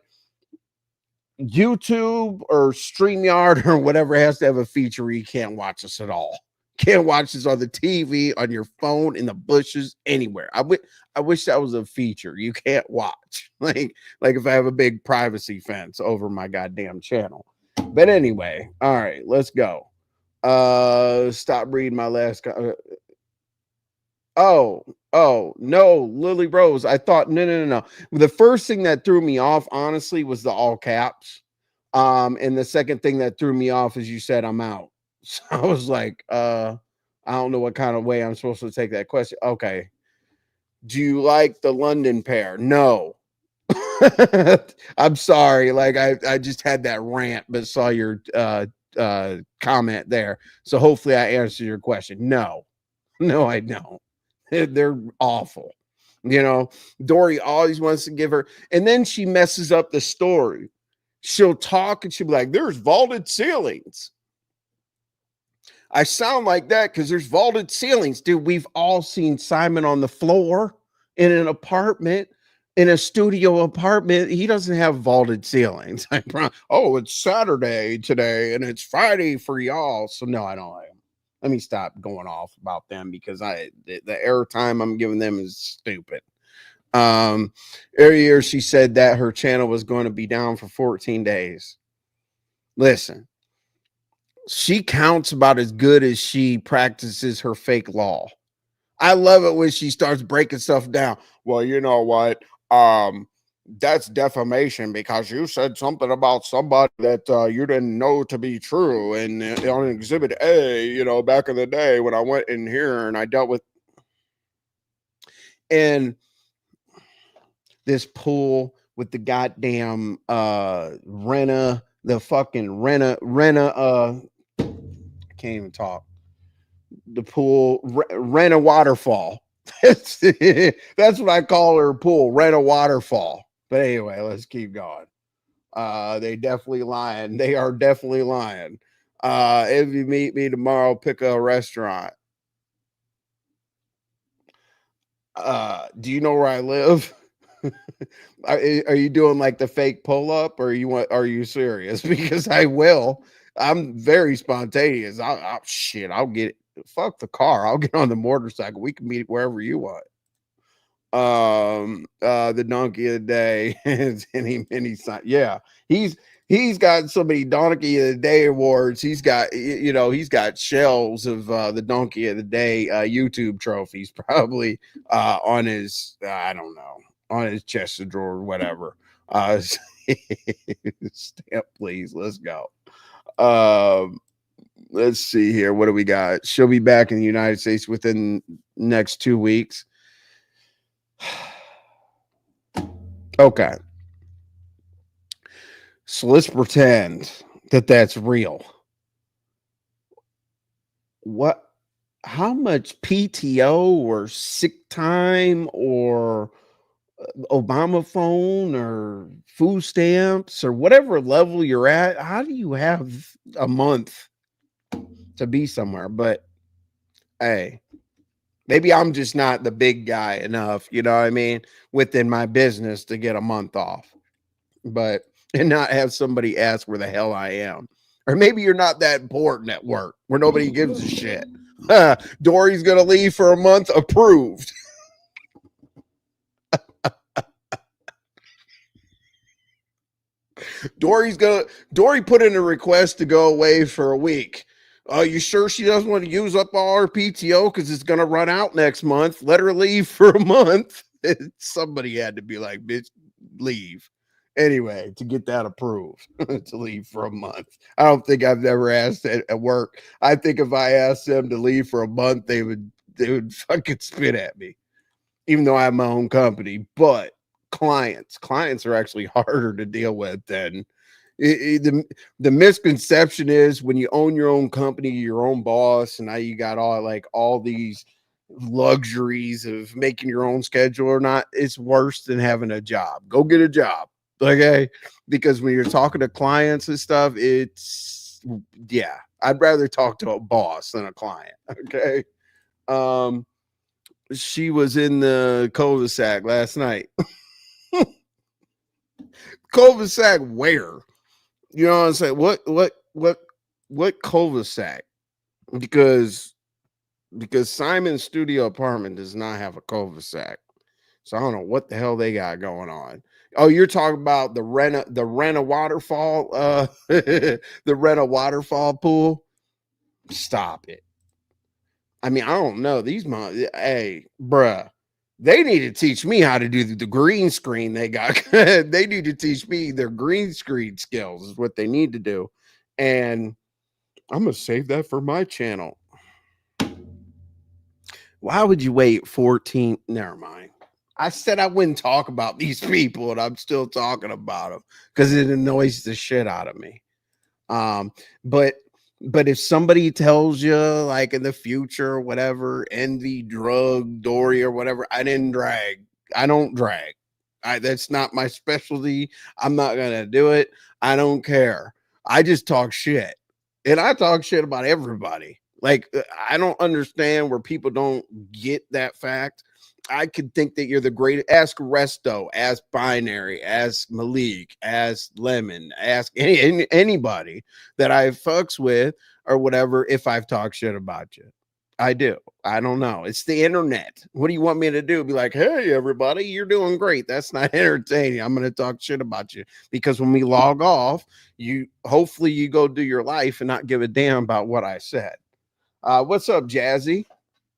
YouTube or StreamYard or whatever has to have a feature where you can't watch us at all. Can't watch this on the TV, on your phone, in the bushes, anywhere. I wish that was a feature. You can't watch. Like if I have a big privacy fence over my goddamn channel. But anyway, all right, let's go. Stop reading my last oh no, Lily Rose. I thought no. The first thing that threw me off, honestly, was the all caps. And the second thing that threw me off is you said I'm out. So I was like, I don't know what kind of way I'm supposed to take that question. Okay. Do you like the London pair? No. I'm sorry. Like I just had that rant, but saw your comment there. So hopefully I answered your question. No, I don't. They're awful. You know, Dory always wants to give her, and then she messes up the story. She'll talk and she'll be like, there's vaulted ceilings. I sound like that because there's vaulted ceilings. Dude, we've all seen Simon on the floor in an apartment, in a studio apartment. He doesn't have vaulted ceilings. Oh, it's Saturday today and it's Friday for y'all. So no, I don't like them. Let me stop going off about them because the airtime I'm giving them is stupid. Earlier she said that her channel was going to be down for 14 days. Listen, she counts about as good as she practices her fake law. I love it when she starts breaking stuff down. Well, you know what? That's defamation because you said something about somebody that you didn't know to be true. And on Exhibit A, you know, back in the day when I went in here and I dealt with, and this pool with the goddamn Rena, the fucking Rena, I can't even talk. The pool, Rena waterfall. That's what I call her pool, Rena waterfall. But anyway, let's keep going. They definitely lying. They are definitely lying. If you meet me tomorrow, pick a restaurant. Do you know where I live? Are you doing like the fake pull up, or are you serious? Because I will. I'm very spontaneous. I'll get it. Fuck the car. I'll get on the motorcycle. We can meet wherever you want. The donkey of the day is any sign. Yeah, he's got so many donkey of the day awards. He's got, you know, he's got shelves of the donkey of the day YouTube trophies probably on his I don't know, on his chest of drawer or whatever. Stamp please. Let's go. Let's see here. What do we got? She'll be back in the United States within next 2 weeks. Okay. So let's pretend that that's real. How much PTO or sick time or Obama phone or food stamps or whatever level you're at, how do you have a month to be somewhere? But hey, maybe I'm just not the big guy enough, you know what I mean, within my business to get a month off. But and not have somebody ask where the hell I am. Or maybe you're not that important at work where nobody gives a shit. Dory's gonna leave for a month, approved. Dory put in a request to go away for a week. Are you sure she doesn't want to use up all her PTO because it's gonna run out next month? Let her leave for a month. Somebody had to be like, bitch, leave. Anyway, to get that approved to leave for a month. I don't think I've ever asked at work. I think if I asked them to leave for a month, they would fucking spit at me, even though I have my own company. But clients are actually harder to deal with than the misconception is when you own your own company, your own boss, and now you got all these luxuries of making your own schedule or not, it's worse than having a job. Go get a job. Okay. Because when you're talking to clients and stuff, yeah, I'd rather talk to a boss than a client. Okay. Um, she was in the cul-de-sac last night. Cul-de-sac where? You know what I'm saying? What cul-de-sac? Because Simon's studio apartment does not have a cul-de-sac. So I don't know what the hell they got going on. Oh, you're talking about the Rena waterfall, the Rena waterfall pool. Stop it. I mean, I don't know. Hey, bruh, they need to teach me how to do the green screen they got. They need to teach me their green screen skills, is what they need to do. And I'm gonna save that for my channel. Why would you wait 14? Never mind. I said I wouldn't talk about these people, and I'm still talking about them because it annoys the shit out of me. Um, but if somebody tells you like in the future or whatever, envy, drug, Dory or whatever, I didn't drag. I don't drag. That's not my specialty. I'm not gonna do it. I don't care. I just talk shit. And I talk shit about everybody. Like I don't understand where people don't get that fact. I could think that you're the greatest. Ask Resto, ask Binary, ask Malik, ask Lemon, ask anybody that I fucks with or whatever if I've talked shit about you. I do. I don't know. It's the internet. What do you want me to do? Be like, hey, everybody, you're doing great. That's not entertaining. I'm going to talk shit about you because when we log off, hopefully you go do your life and not give a damn about what I said. What's up, Jazzy?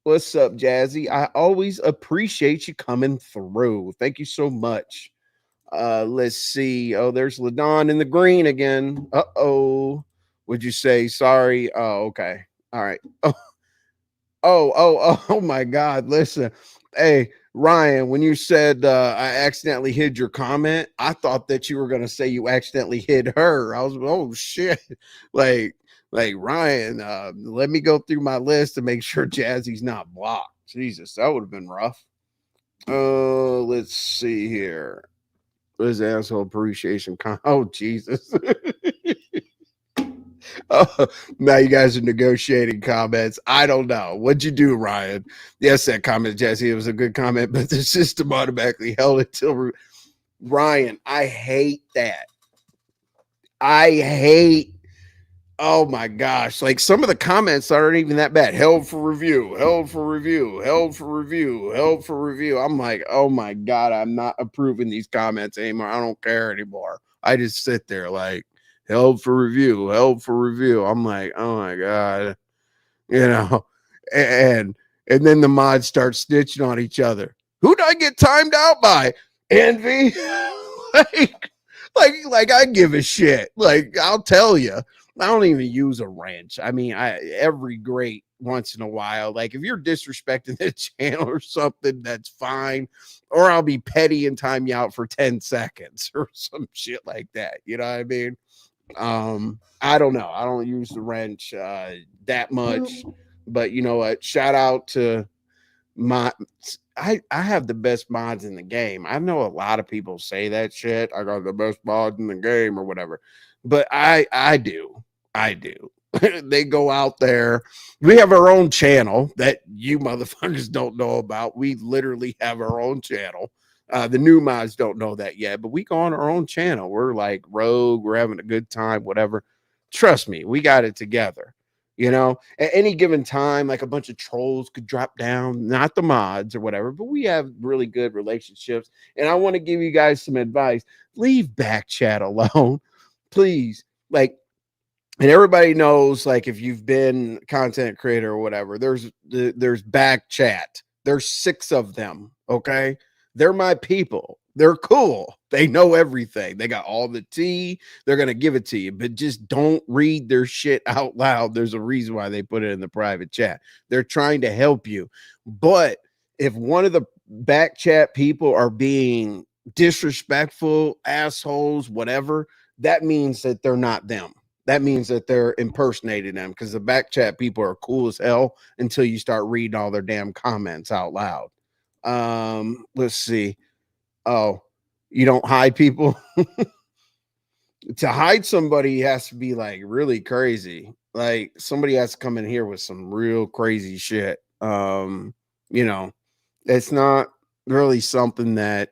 What's up, Jazzy? I always appreciate you coming through. Thank you so much. Let's see. Oh, there's Ladon in the green again. Uh-oh. Would you say sorry? Oh, okay. All right. Oh my God. Listen. Hey, Ryan, when you said I accidentally hid your comment, I thought that you were gonna say you accidentally hid her. I was, oh shit. Like Ryan, let me go through my list to make sure Jazzy's not blocked. Jesus, that would have been rough. Let's see here. What is asshole appreciation? Oh, Jesus. Oh, now you guys are negotiating comments. I don't know. What'd you do, Ryan? Yes, that comment, Jesse. It was a good comment, but the system automatically held it till Ryan. I hate that. I hate. Oh my gosh. Like some of the comments aren't even that bad. Held for review, held for review, held for review, held for review. I'm like, oh my God, I'm not approving these comments anymore. I don't care anymore. I just sit there like held for review, held for review. I'm like, oh my God, you know, and then the mods start snitching on each other. Who'd I get timed out by? Envy. like I give a shit. Like I'll tell you. I don't even use a wrench. I mean, every great once in a while, like if you're disrespecting the channel or something, that's fine. Or I'll be petty and time you out for 10 seconds or some shit like that. You know what I mean? I don't know. I don't use the wrench that much. But you know what? Shout out to I have the best mods in the game. I know a lot of people say that shit. I got the best mods in the game or whatever. But I do. They go out there. We have our own channel that you motherfuckers don't know about. We literally have our own channel. The new mods don't know that yet, but we go on our own channel. We're like rogue, we're having a good time, whatever. Trust me, we got it together. You know, at any given time, like a bunch of trolls could drop down, not the mods or whatever, but we have really good relationships. And I want to give you guys some advice. Leave back chat alone, please. Like, and everybody knows, like, if you've been content creator or whatever, there's back chat. There's 6 of them. Okay. They're my people. They're cool. They know everything. They got all the tea. They're going to give it to you, but just don't read their shit out loud. There's a reason why they put it in the private chat. They're trying to help you. But if one of the back chat people are being disrespectful, assholes, whatever, that means that they're not them. that means that they're impersonating them, because the back chat people are cool as hell until you start reading all their damn comments out loud. Let's see. Oh, you don't hide people. To hide somebody has to be like really crazy. Like somebody has to come in here with some real crazy shit. You know, it's not really something that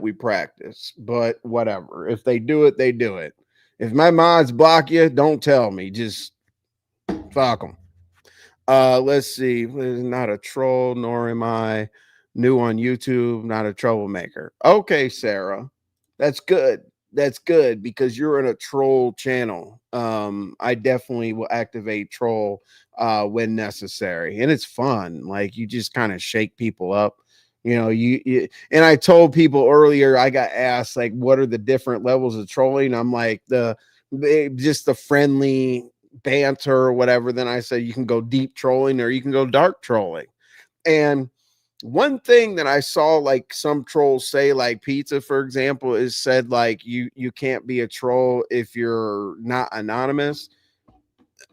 we practice, but whatever. If they do it, they do it. If my mods block you, don't tell me. Just fuck them. Let's see. Not a troll, nor am I new on YouTube. Not a troublemaker. Okay, Sarah, that's good. That's good because you're in a troll channel. I definitely will activate troll when necessary, and it's fun. Like you just kind of shake people up. You know, you and I told people earlier. I got asked like, what are the different levels of trolling? I'm like just the friendly banter or whatever. Then I said you can go deep trolling or you can go dark trolling. And one thing that I saw like some trolls say, like Pizza, for example, is said like you can't be a troll if you're not anonymous.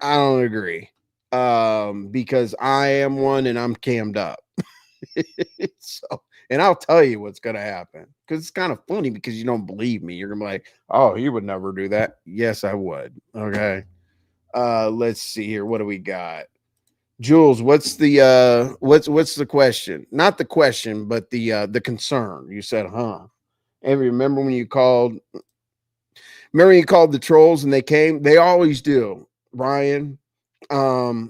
I don't agree. Because I am one and I'm cammed up. So, and I'll tell you what's gonna happen because it's kind of funny because you don't believe me. You're gonna be like, oh, he would never do that. Yes, I would. Okay. Let's see here. What do we got? Jules, what's the question? Not the question, but the concern. You said, huh? And remember when you called the trolls and they came? They always do, Brian. Oh,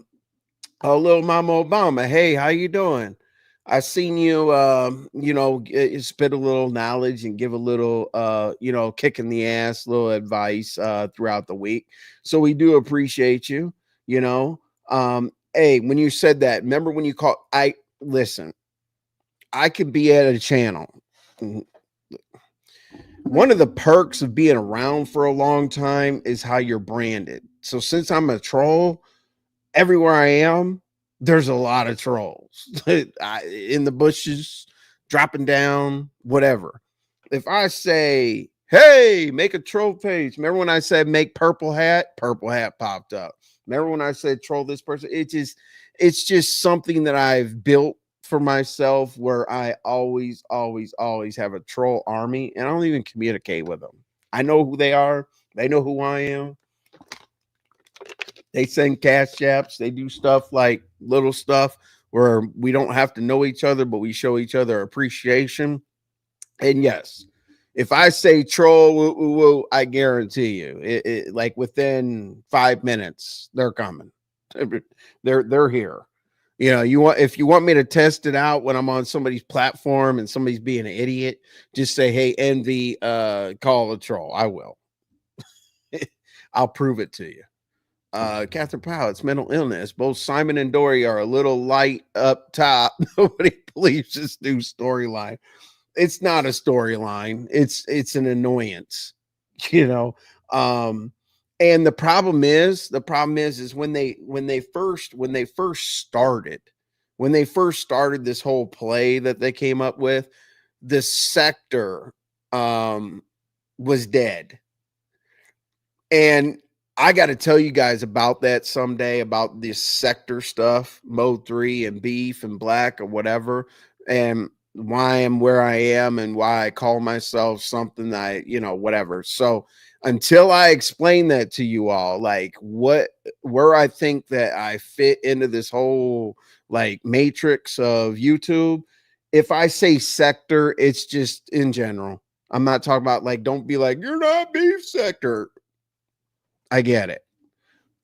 little Mama Obama. Hey, how you doing? I seen you spit a little knowledge and give a little kick in the ass, little advice throughout the week. So we do appreciate you, you know. Hey, when you said that, remember when you called, listen, I could be at a channel. One of the perks of being around for a long time is how you're branded. So since I'm a troll, everywhere I am, there's a lot of trolls in the bushes, dropping down, whatever. If I say, hey, make a troll page, remember when I said make purple hat popped up. Remember when I said troll this person? It's just something that I've built for myself where I always have a troll army and I don't even communicate with them. I know who they are. They know who I am. They send cash apps. They do stuff like little stuff where we don't have to know each other, but we show each other appreciation. And yes, if I say troll, woo, woo, woo, I guarantee you, like within 5 minutes, they're coming. They're here. You know, if you want me to test it out when I'm on somebody's platform and somebody's being an idiot, just say, hey, Envy, call a troll. I will. I'll prove it to you. Catherine Powell, it's mental illness. Both Simon and Dory are a little light up top. Nobody believes this new storyline. It's not a storyline. It's an annoyance, you know. And the problem is when they first started this whole play that they came up with, the sector was dead. And I got to tell you guys about that someday, about this sector stuff, Mode 3 and Beef and Black or whatever, and why I'm where I am and why I call myself something whatever. So until I explain that to you all, like where I think that I fit into this whole like matrix of YouTube, if I say sector, it's just in general. I'm not talking about like, don't be like, you're not Beef sector. I get it.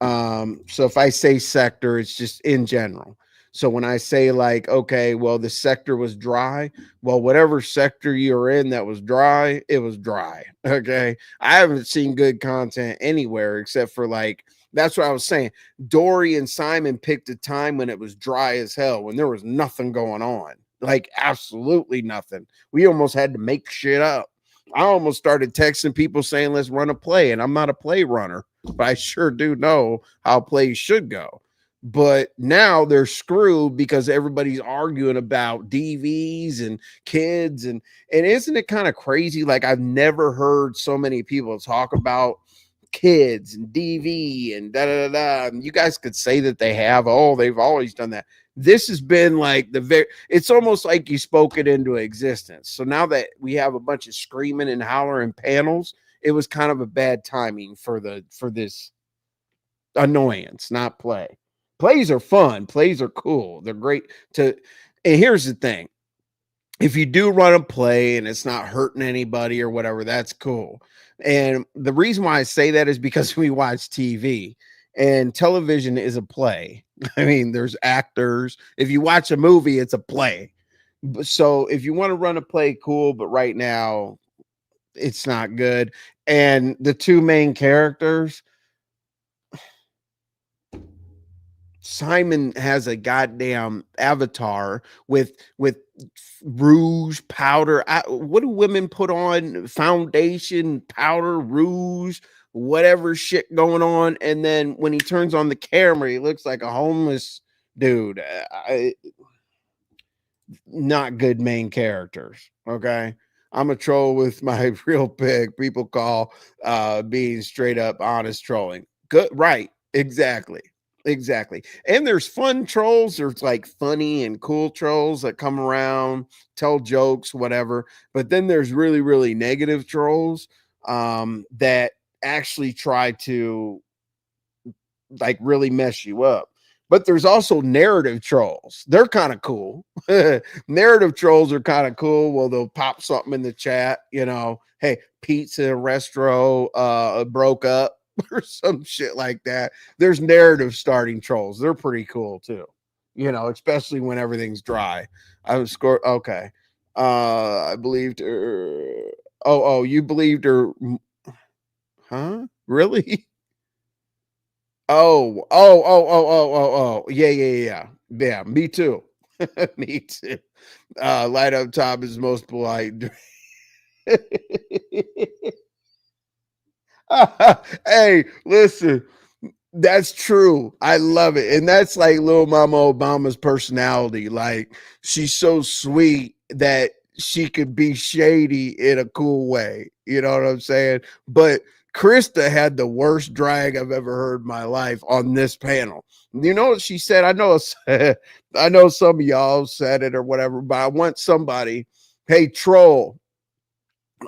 So if I say sector, it's just in general. So when I say like, okay, well, the sector was dry. Well, whatever sector you're in that was dry, it was dry. Okay. I haven't seen good content anywhere except for like, that's what I was saying. Dory and Simon picked a time when it was dry as hell, when there was nothing going on, like absolutely nothing. We almost had to make shit up. I almost started texting people saying, let's run a play. And I'm not a play runner, but I sure do know how plays should go. But now they're screwed because everybody's arguing about DVs and kids. And isn't it kind of crazy? Like I've never heard so many people talk about kids and DV and da da da. And you guys could say that they have. Oh, they've always done that. This has been like it's almost like you spoke it into existence. So now that we have a bunch of screaming and hollering panels, it was kind of a bad timing for this annoyance, not play. Plays are fun. Plays are cool. They're great to. And here's the thing: if you do run a play and it's not hurting anybody or whatever, that's cool. And the reason why I say that is because we watch TV, and television is a play. I mean, there's actors. If you watch a movie, it's a play. So if you want to run a play, cool. But right now, it's not good. And the two main characters, Simon has a goddamn avatar with rouge powder. What do women put on? Foundation, powder, rouge, whatever shit going on. And then when he turns on the camera, he looks like a homeless dude. Not good main characters. Okay. I'm a troll with my real pig. People call being straight up honest trolling. Good, right? Exactly. Exactly. And there's fun trolls. There's like funny and cool trolls that come around, tell jokes, whatever. But then there's really, really negative trolls that actually try to like really mess you up. But there's also narrative trolls. They're kind of cool. Narrative trolls are kind of cool. Well, they'll pop something in the chat, hey, pizza restaurant broke up or some shit like that. There's narrative starting trolls. They're pretty cool too. Especially when everything's dry. I was score okay. I believed her. Oh, you believed her. Huh? Really? Oh. Yeah, me too. Me too. Light up top is most polite. Hey, listen, that's true. I love it. And that's like little Mama Obama's personality. Like, she's so sweet that she could be shady in a cool way. You know what I'm saying? But Krista had the worst drag I've ever heard in my life on this panel. You know what she said? I know some of y'all said it or whatever, but I want somebody, hey, troll,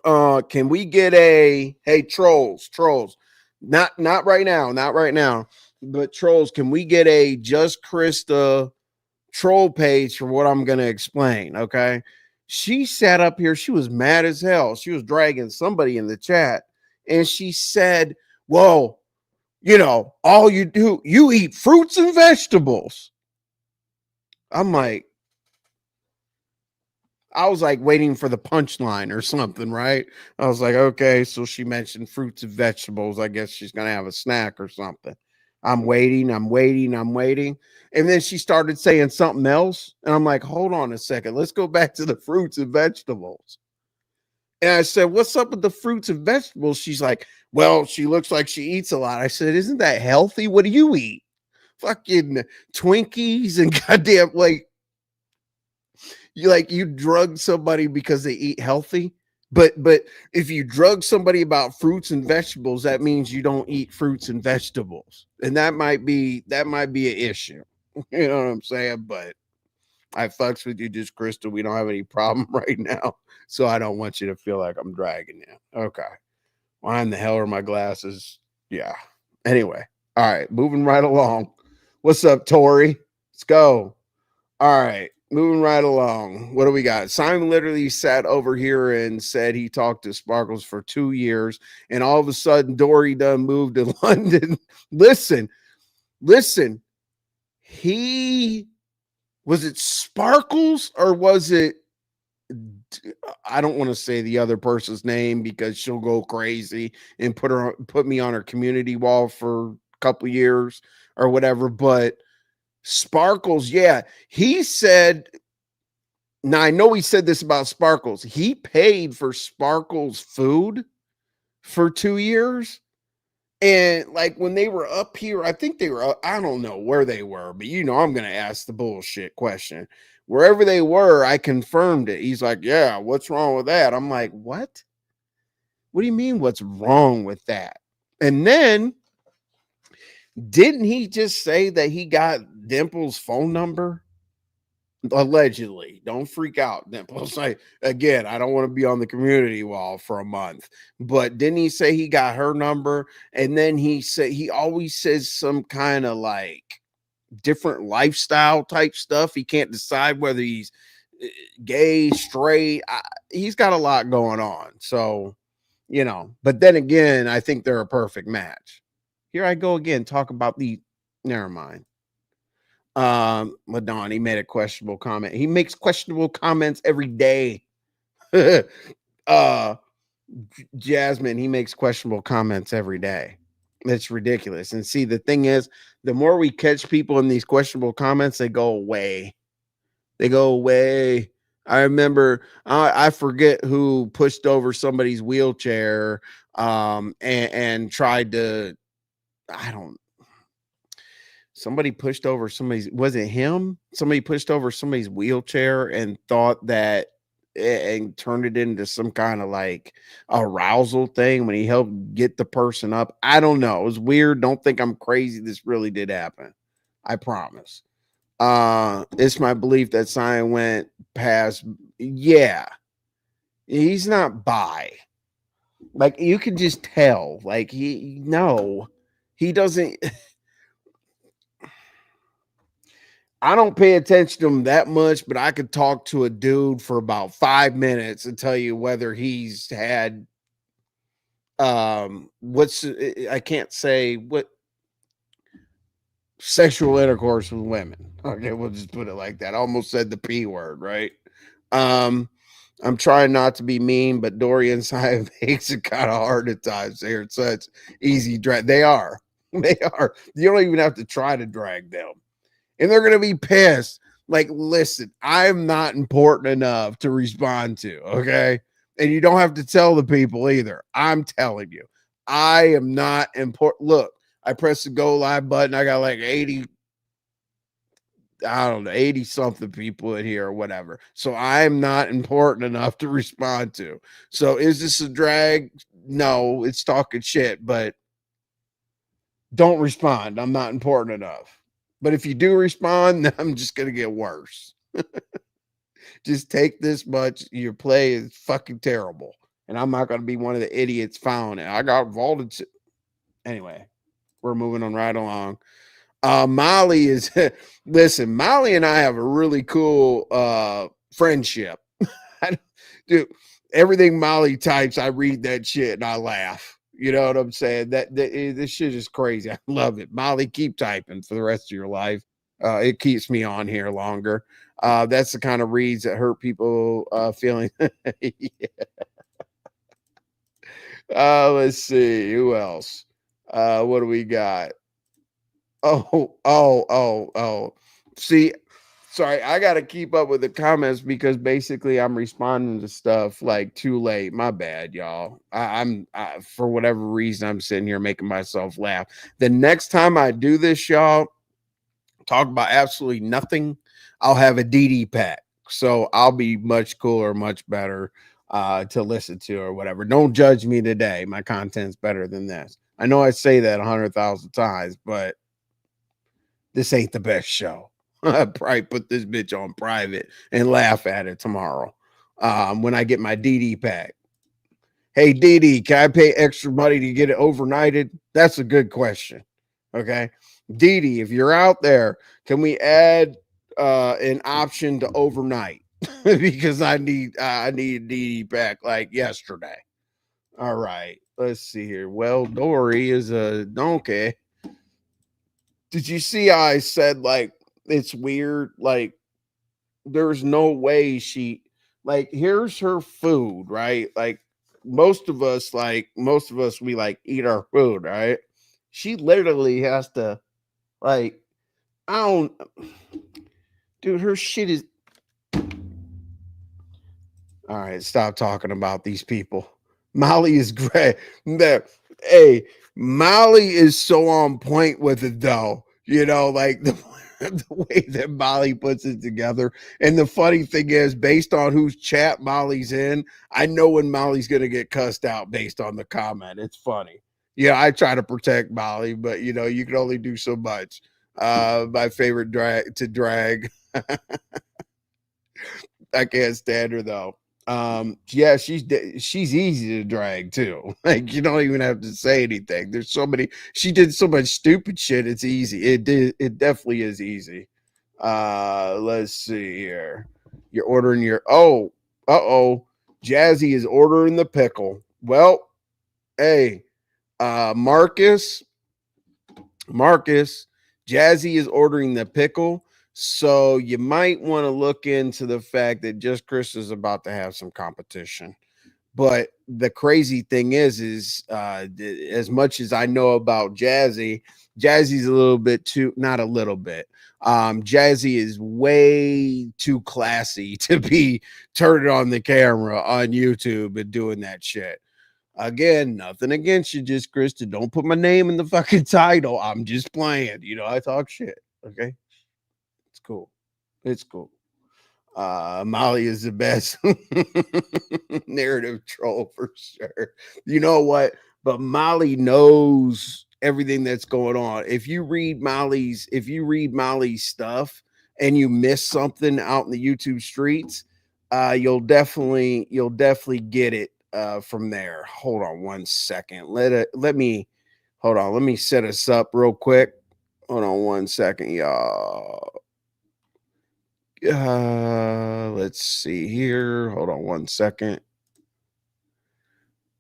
can we get hey, trolls, not right now, but trolls, can we get a just Krista troll page for what I'm going to explain? Okay. She sat up here. She was mad as hell. She was dragging somebody in the chat and she said, well, all you eat fruits and vegetables. I'm like, I was like waiting for the punchline or something, right? I was like, okay, so she mentioned fruits and vegetables. I guess she's going to have a snack or something. I'm waiting. And then she started saying something else. And I'm like, hold on a second. Let's go back to the fruits and vegetables. And I said, what's up with the fruits and vegetables? She's like, well, she looks like she eats a lot. I said, isn't that healthy? What do you eat? Fucking Twinkies and goddamn, you drug somebody because they eat healthy. But if you drug somebody about fruits and vegetables, that means you don't eat fruits and vegetables. And that might be an issue. You know what I'm saying? But I fucks with you, just Crystal. We don't have any problem right now. So I don't want you to feel like I'm dragging you. Okay. Why in the hell are my glasses? Yeah. Anyway. All right. Moving right along. What's up, Tori? Let's go. All right. Moving right along. What do we got? Simon literally sat over here and said he talked to Sparkles for 2 years. And all of a sudden, Dory done moved to London. Listen. Was it Sparkles or was it, I don't want to say the other person's name because she'll go crazy and put me on her community wall for a couple years or whatever. But Sparkles, yeah, he said, now I know he said this about Sparkles. He paid for Sparkles food for 2 years. And like when they were up here, I think they were, I don't know where they were, but I'm going to ask the bullshit question. Wherever they were, I confirmed it. He's like, yeah, what's wrong with that? I'm like, what? What do you mean what's wrong with that? And then didn't he just say that he got Dimple's phone number? Allegedly. Don't freak out, Dimples. Like, again, I don't want to be on the community wall for a month. But didn't he say he got her number? And then he said he always says some kind of like different lifestyle type stuff. He can't decide whether he's gay, straight. He's got a lot going on. So, but then again, I think they're a perfect match. Here I go again, talk about the, never mind. Madon, he made a questionable comment. He makes questionable comments every day. Jasmine, he makes questionable comments every day. It's ridiculous. And see, the thing is, the more we catch people in these questionable comments, they go away. They go away. I remember, I forget who pushed over somebody's wheelchair and tried to, I don't, somebody pushed over somebody's, was it him? Somebody pushed over somebody's wheelchair and thought that, and turned it into some kind of like arousal thing when he helped get the person up. I don't know. It was weird. Don't think I'm crazy. This really did happen. I promise. It's my belief that Zion went past. Yeah. He's not bi. Like, you can just tell. Like, he doesn't. I don't pay attention to him that much, but I could talk to a dude for about 5 minutes and tell you whether he's had I can't say what sexual intercourse with women. Okay, we'll just put it like that. I almost said the P word, right? I'm trying not to be mean, but Dorian side makes it kind of hard at times. They're such easy drag. They are. They are. You don't even have to try to drag them. And they're going to be pissed. Like, listen, I'm not important enough to respond to, okay? And you don't have to tell the people either. I'm telling you, I am not important. Look, I pressed the go live button. I got like 80, I don't know, 80 something people in here or whatever. So I'm not important enough to respond to. So is this a drag? No, it's talking shit, but don't respond. I'm not important enough. But if you do respond, I'm just going to get worse. Just take this much. Your play is fucking terrible. And I'm not going to be one of the idiots found. And I got vaulted. Anyway, we're moving on right along. Molly is, listen, Molly and I have a really cool friendship. Dude, everything Molly types, I read that shit and I laugh. You know what I'm saying? This shit is crazy. I love it. Molly, keep typing for the rest of your life. It keeps me on here longer. That's the kind of reads that hurt people feeling. Yeah. Let's see. Who else? What do we got? Oh. See, sorry, I got to keep up with the comments because basically I'm responding to stuff like too late. My bad, y'all. I'm for whatever reason, I'm sitting here making myself laugh. The next time I do this, y'all, talk about absolutely nothing, I'll have a DD pack. So I'll be much cooler, much better to listen to or whatever. Don't judge me today. My content's better than this. I know I say that 100,000 times, but this ain't the best show. I'll probably put this bitch on private and laugh at it tomorrow when I get my DD pack. Hey, DD, can I pay extra money to get it overnighted? That's a good question. Okay. DD, if you're out there, can we add an option to overnight? Because I need a DD pack like yesterday. All right. Let's see here. Well, Dory is a donkey. Did you see how I said like it's weird? Like there's no way she like here's her food, right? Like most of us we like eat our food, right? She literally has to like I don't dude, her shit is all right, stop talking about these people. Molly is great. Hey, Molly is so on point with it though. You know, like the way that Molly puts it together. And the funny thing is, based on whose chat Molly's in, I know when Molly's gonna get cussed out based on the comment. It's funny. Yeah, I try to protect Molly, but you know, you can only do so much. My favorite drag. I can't stand her though. Yeah, she's easy to drag too. Like you don't even have to say anything. There's so many. She did so much stupid shit. It's easy. It definitely is easy. Let's see here. You're ordering your oh. Jazzy is ordering the pickle. Well, hey, Marcus, Marcus, Jazzy is ordering the pickle. So you might want to look into the fact that Just Chris is about to have some competition. But the crazy thing is as much as I know about Jazzy, Jazzy's a little bit too, not a little bit. Jazzy is way too classy to be turning on the camera on YouTube and doing that shit. Again, nothing against you, Just Krista. Don't put my name in the fucking title. I'm just playing. You know, I talk shit. Okay. It's cool. It's cool. Molly is the best narrative troll for sure. You know what? But Molly knows everything that's going on. If you read Molly's stuff and you miss something out in the YouTube streets, you'll definitely get it from there. Hold on one second. Let me hold on. Let me set us up real quick. Hold on one second, y'all. Let's see here. Hold on one second.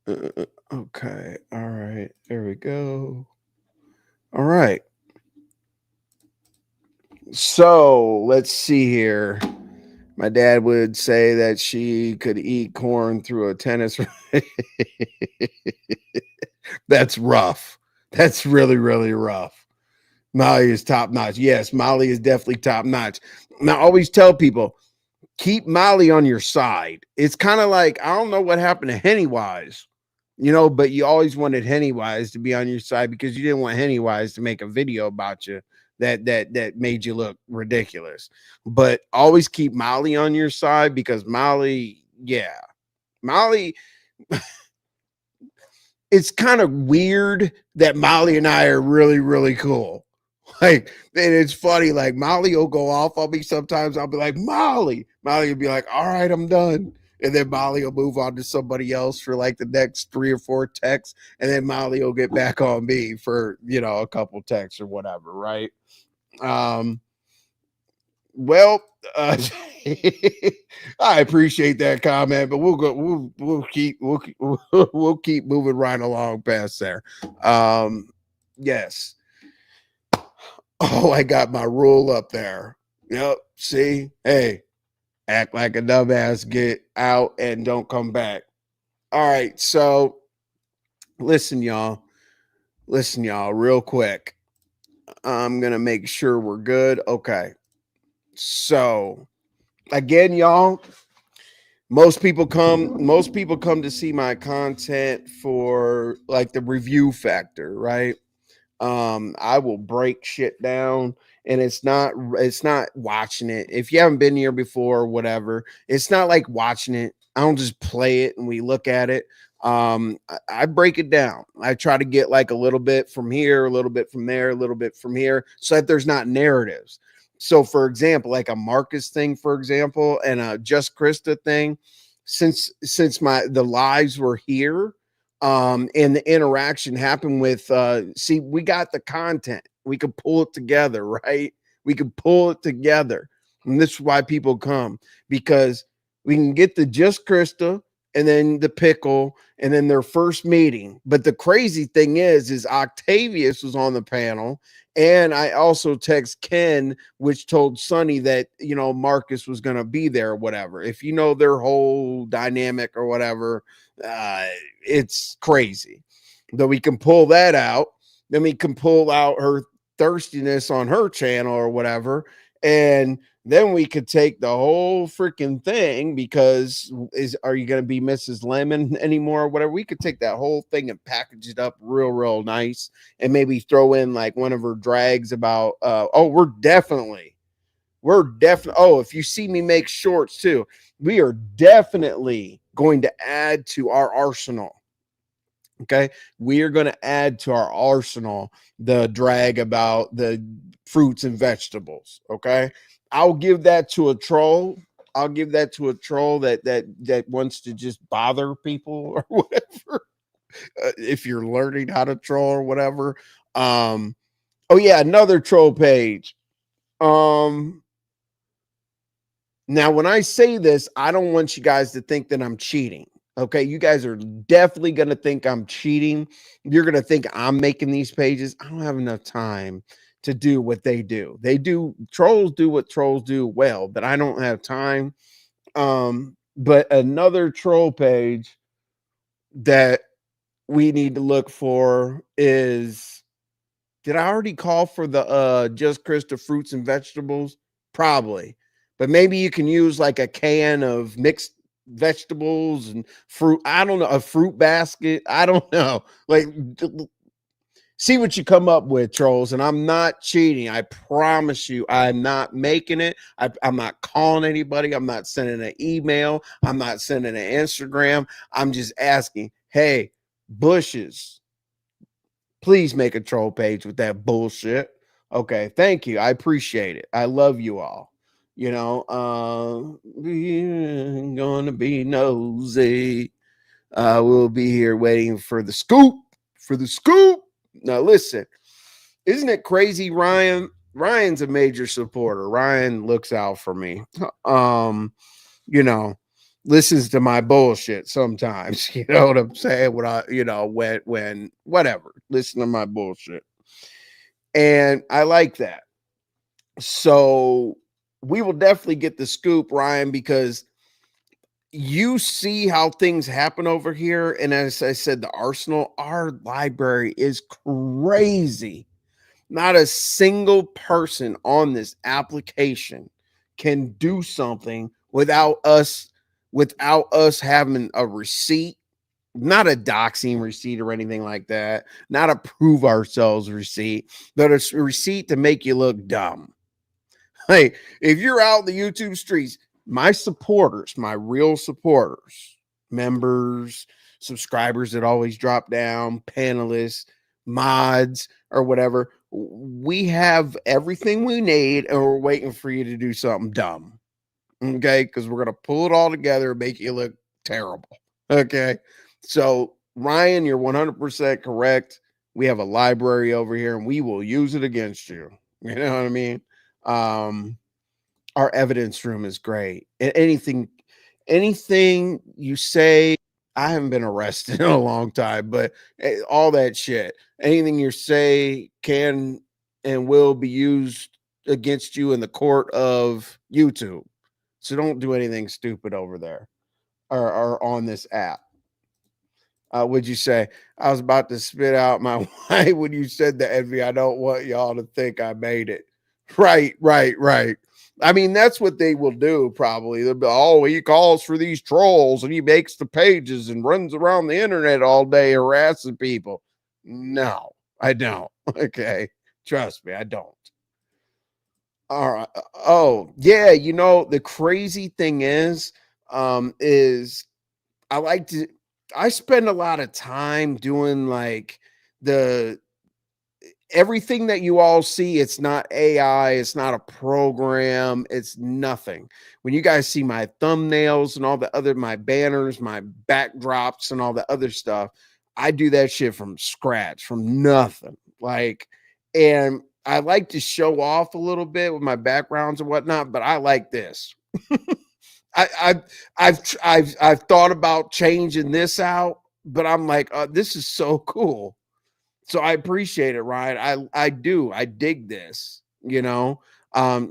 Okay. All right. There we go. All right. So let's see here. My dad would say that she could eat corn through a tennis. That's rough. That's really, really rough. Molly is top notch. Yes, Molly is definitely top notch. Now, I always tell people keep Molly on your side. It's kind of like I don't know what happened to Hennywise, you know, but you always wanted Hennywise to be on your side because you didn't want Hennywise to make a video about you that made you look ridiculous. But always keep Molly on your side because Molly, yeah, Molly. It's kind of weird that Molly and I are really, really cool. Like, and it's funny. Like Molly will go off on me sometimes. I'll be like, Molly will be like, all right, I'm done. And then Molly will move on to somebody else for like the next 3 or 4 texts. And then Molly will get back on me for, you know, a couple texts or whatever. Right. Um, well, uh, I appreciate that comment, but we'll go. We'll keep moving right along past there. Yes. Oh, I got my rule up there. Yep. See, hey, act like a dumbass, get out and don't come back. All right. So listen, y'all. Listen, y'all, real quick. I'm gonna make sure we're good. Okay. So again, y'all, most people come to see my content for like the review factor, right? I will break shit down, and it's not watching it. If you haven't been here before or whatever, it's not like watching it. I don't just play it and we look at it. I break it down. I try to get like a little bit from here, a little bit from there, a little bit from here, so that there's not narratives. So for example, like a Marcus thing, for example, and a Just Krista thing, since my the lives were here, and the interaction happened with see, we got the content, we could pull it together, right? We could pull it together, and this is why people come, because we can get the Just Krista and then the pickle and then their first meeting. But the crazy thing is Octavius was on the panel, and I also text Ken, which told Sonny that, you know, Marcus was going to be there or whatever. If you know their whole dynamic or whatever, uh, it's crazy. Though we can pull that out, then we can pull out her thirstiness on her channel or whatever, and then we could take the whole freaking thing, because are you going to be Mrs. Lemon anymore or whatever? We could take that whole thing and package it up real nice, and maybe throw in like one of her drags about we're definitely if you see me make shorts too, we are definitely going to add to our arsenal Okay. We are going to add to our arsenal the drag about the fruits and vegetables. Okay. I'll give that to a troll. I'll give that to a troll that wants to just bother people or whatever. If you're learning how to troll or whatever. Oh yeah, another troll page. Um, Now, when I say this, I don't want you guys to think that I'm cheating. Okay. You guys are definitely going to think I'm cheating. You're going to think I'm making these pages. I don't have enough time to do what they do. Trolls do what trolls do well, but I don't have time. But another troll page that we need to look for is, did I already call for the Just Krista fruits and vegetables? Probably. But maybe you can use like a can of mixed vegetables and fruit. I don't know, a fruit basket. I don't know. Like, see what you come up with, trolls. And I'm not cheating. I promise you, I'm not making it. I'm not calling anybody. I'm not sending an email. I'm not sending an Instagram. I'm just asking, hey, Bushes, please make a troll page with that bullshit. Okay, thank you. I appreciate it. I love you all. We're gonna be nosy. We'll be here waiting for the scoop. For the scoop. Now listen, isn't it crazy, Ryan? Ryan's a major supporter. Ryan looks out for me. Um, you know, listens to my bullshit sometimes. You know what I'm saying? When when whatever, listen to my bullshit. And I like that. So we will definitely get the scoop, Ryan, because you see how things happen over here. And as I said, the arsenal, our library is crazy. Not a single person on this application can do something without us having a receipt, not a doxing receipt or anything like that, not a prove ourselves receipt, but a receipt to make you look dumb. Hey, if you're out in the YouTube streets, my supporters, my real supporters, members, subscribers that always drop down, panelists, mods, or whatever, we have everything we need and we're waiting for you to do something dumb. Okay. Because we're going to pull it all together and make you look terrible. Okay. So, Ryan, you're 100% correct. We have a library over here and we will use it against you. You know what I mean? Um, our evidence room is great. Anything you say, I haven't been arrested in a long time, but all that shit, anything you say can and will be used against you in the court of YouTube. So don't do anything stupid over there or on this app. Would you say I was about to spit out my wife when you said that, Envy? I don't want y'all to think I made it. Right, right, right. I mean, that's what they will do probably. They'll be, oh, he calls for these trolls and he makes the pages and runs around the internet all day harassing people. No, I don't. Okay. Trust me, I don't. All right. Oh, yeah. The crazy thing is I like to I spend a lot of time doing like the everything that you all see. It's not AI, it's not a program, it's nothing. When you guys see my thumbnails and all the other my banners, my backdrops and all the other stuff, I do that shit from scratch, from nothing. Like, and I like to show off a little bit with my backgrounds and whatnot, but I like this. I, I've thought about changing this out, but I'm like, this is so cool. So I appreciate it, Ryan. I do. I dig this, you know.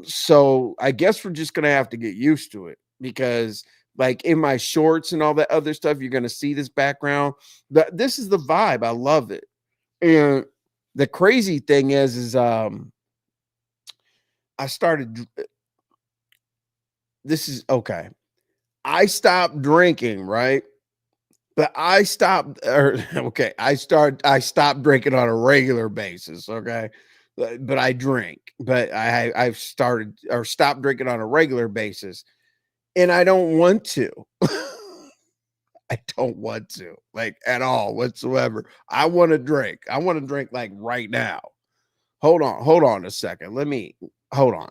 So I guess we're just gonna have to get used to it because like in my shorts and all that other stuff, you're gonna see this background. This is the vibe. I love it. And the crazy thing is I started this is okay. I stopped drinking, right? But I stopped or okay, I stopped drinking on a regular basis, okay? But I drink. But I've started or stopped drinking on a regular basis and I don't want to. I don't want to, like, at all whatsoever. I want to drink. I want to drink like right now. Hold on a second. Hold on.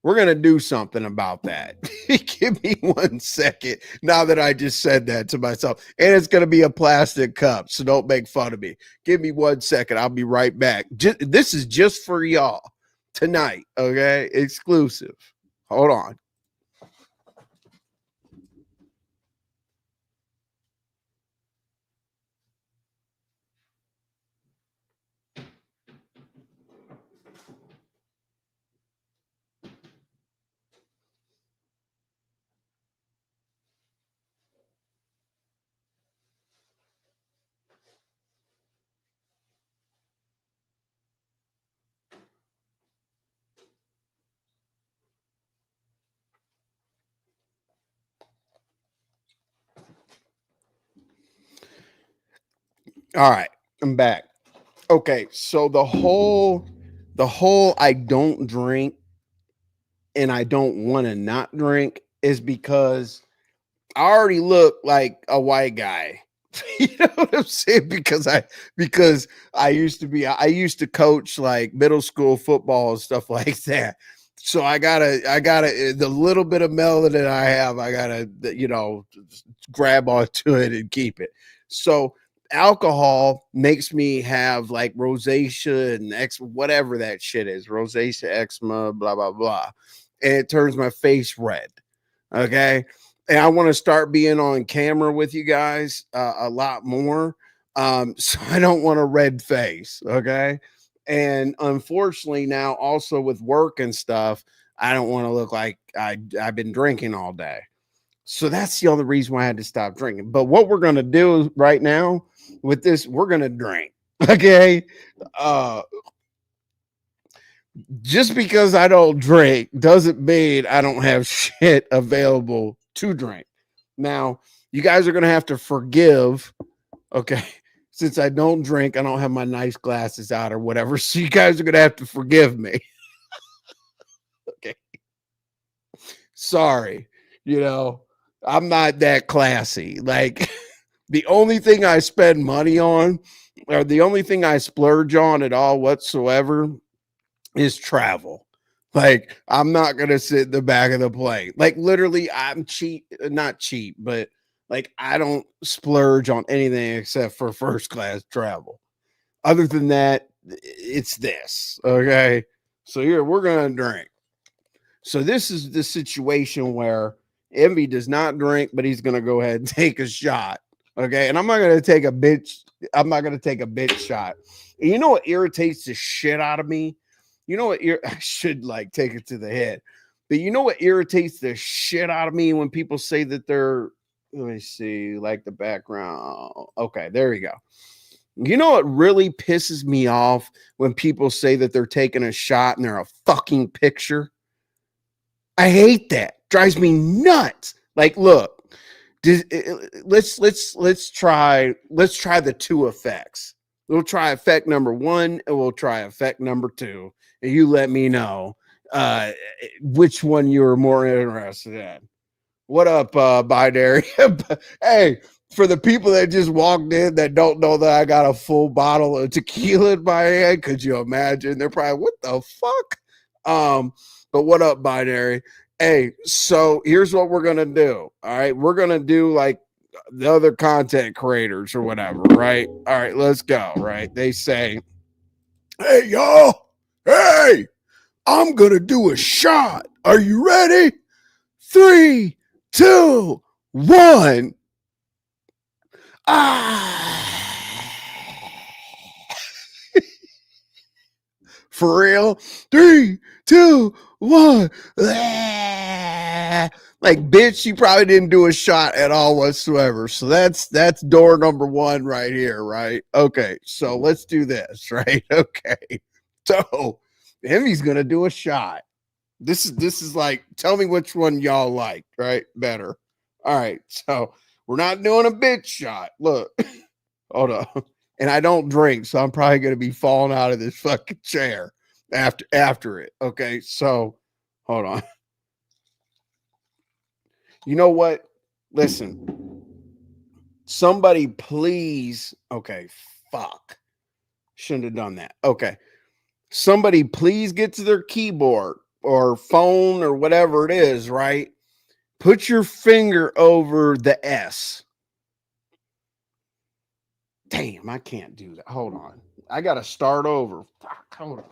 We're going to do something about that. Give me 1 second now that I just said that to myself. And it's going to be a plastic cup, so don't make fun of me. Give me 1 second. I'll be right back. This is just for y'all tonight, okay? Exclusive. Hold on. All right. I'm back. Okay, so the whole I don't drink and I don't want to not drink is because I already look like a white guy. You know what I'm saying? Because I used to coach like middle school football and stuff like that. So I gotta the little bit of melanin I have, I gotta grab onto it and keep it. So alcohol makes me have like rosacea and whatever that shit is, rosacea, eczema, blah blah blah, and it turns my face red. Okay, and I want to start being on camera with you guys a lot more. So I don't want a red face. Okay. And unfortunately, now also with work and stuff, I don't want to look like I've been drinking all day. So that's the only reason why I had to stop drinking. But what we're going to do right now with this, we're going to drink. Okay. Uh, just because I don't drink doesn't mean I don't have shit available to drink. Now, you guys are going to have to forgive, okay? Since I don't drink, I don't have my nice glasses out or whatever. So you guys are going to have to forgive me. Okay. Sorry. I'm not that classy. Like, the only thing I spend money on, or the only thing I splurge on at all whatsoever, is travel. Like, I'm not gonna sit in the back of the plane. Like, literally, I'm cheap, not cheap, but like I don't splurge on anything except for first class travel. Other than that, it's this. Okay. So here we're gonna drink. So this is the situation where Envy does not drink, but he's gonna go ahead and take a shot. Okay. And I'm not gonna take a bitch. I'm not gonna take a bitch shot. And you know what irritates the shit out of me? You know what? I should like take it to the head. But you know what irritates the shit out of me when people say that they're, let me see, like the background. Okay, there you go. You know what really pisses me off when people say that they're taking a shot and they're a fucking picture? I hate that. Drives me nuts. Like, look, let's try the two effects. We'll try effect number one and we'll try effect number two. And you let me know which one you're more interested in. What up, binary? Hey, for the people that just walked in that don't know that I got a full bottle of tequila in my hand, could you imagine? They're probably, what the fuck? But what up, binary? Hey, so here's what we're gonna do. All right, we're gonna do like the other content creators or whatever, right? All right, let's go. Right? They say, "Hey, y'all, hey, I'm gonna do a shot. Are you ready? 3, 2, 1. Ah, for real? 3, 2, 1. Ah. Like, bitch, you probably didn't do a shot at all whatsoever. So that's door number one right here, right? Okay, so let's do this, right? Okay, so Emmy's gonna do a shot. This is like, tell me which one y'all like, right? Better. All right, so we're not doing a bitch shot. Look, hold on. And I don't drink, so I'm probably gonna be falling out of this fucking chair after it. Okay, so hold on. You know what? Listen, Somebody please. Okay, fuck. Shouldn't have done that. Okay. Somebody please get to their keyboard or phone or whatever it is, right? Put your finger over the S. Damn, I can't do that. Hold on. I got to start over. Fuck, hold on.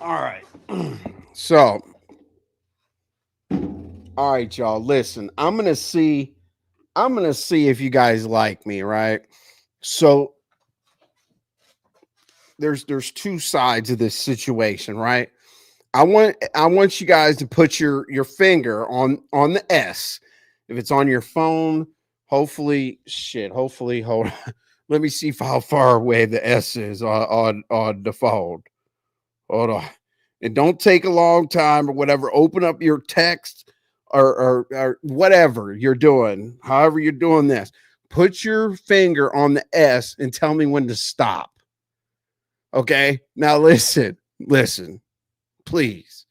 All right. So, all right, y'all. Listen, I'm gonna see if you guys like me, right? So there's two sides of this situation, right? I want you guys to put your finger on the S. If it's on your phone, hopefully hold on. Let me see how far away the S is on the phone. Hold on. And don't take a long time or whatever. Open up your text or whatever you're doing, however you're doing this. Put your finger on the S and tell me when to stop. Okay. Now listen, please.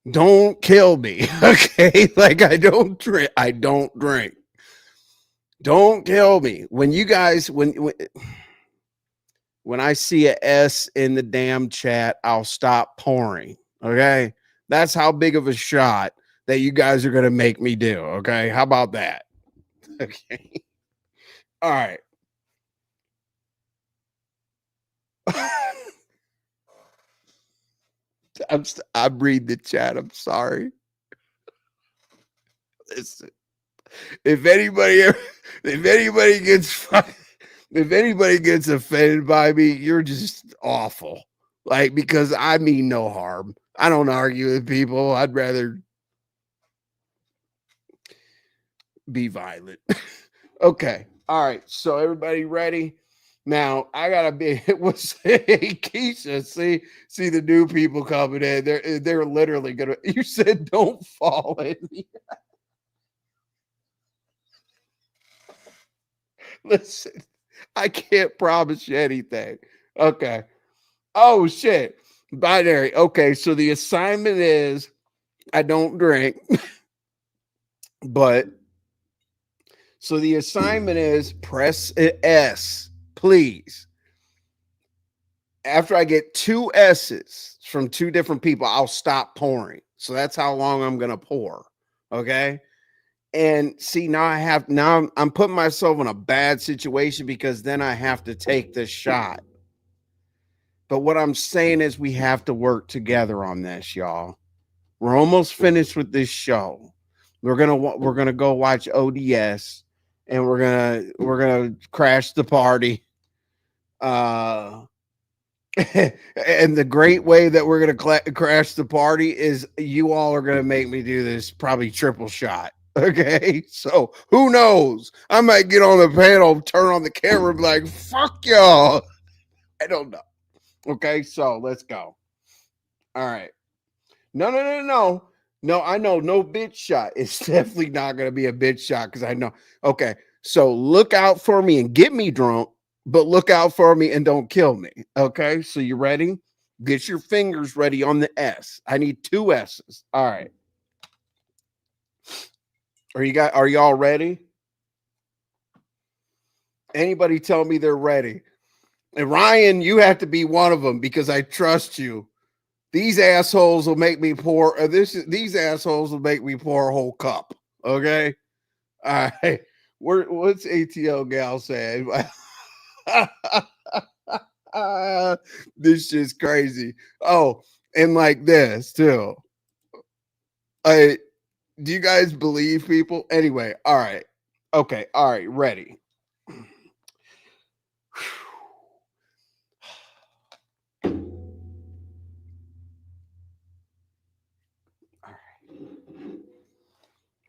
Don't kill me. Okay. Like I don't drink. I don't drink. Don't kill me. When you guys when I see a S in the damn chat, I'll stop pouring. Okay. That's how big of a shot that you guys are going to make me do. Okay. How about that? Okay. All right. I'm reading the chat. I'm sorry. Listen, if anybody if anybody gets if anybody gets offended by me, you're just awful. Like because I mean no harm. I don't argue with people. I'd rather be violent. Okay. All right. So everybody ready? Now I gotta be. It was Keisha. See the new people coming in. They're literally gonna. You said don't fall in. Listen, I can't promise you anything. Okay. Oh shit. Binary. Okay. So the assignment is I don't drink, but so the assignment is press S, please. After I get two S's from two different people, I'll stop pouring. So that's how long I'm gonna pour. Okay. And see, now I'm putting myself in a bad situation because then I have to take this shot. But what I'm saying is we have to work together on this, y'all. We're almost finished with this show. We're gonna go watch ODS, and we're gonna crash the party. Uh, and the great way that we're gonna crash the party is you all are gonna make me do this probably triple shot. Okay, so who knows? I might get on the panel, turn on the camera, and be like, "Fuck y'all." I don't know. Okay, so let's go. All right. No, I know no bitch shot. It's definitely not going to be a bitch shot because I know. Okay. So look out for me and get me drunk, but look out for me and don't kill me. Okay. So you ready? Get your fingers ready on the S. I need two S's. All right. Are y'all ready? Anybody tell me they're ready? And Ryan, you have to be one of them because I trust you. These assholes will make me pour. These assholes will make me pour a whole cup. Okay. All right. What's ATL gal saying? This shit's crazy. Oh, and like this too. I Do you guys believe people? Anyway, all right. Okay, all right, ready.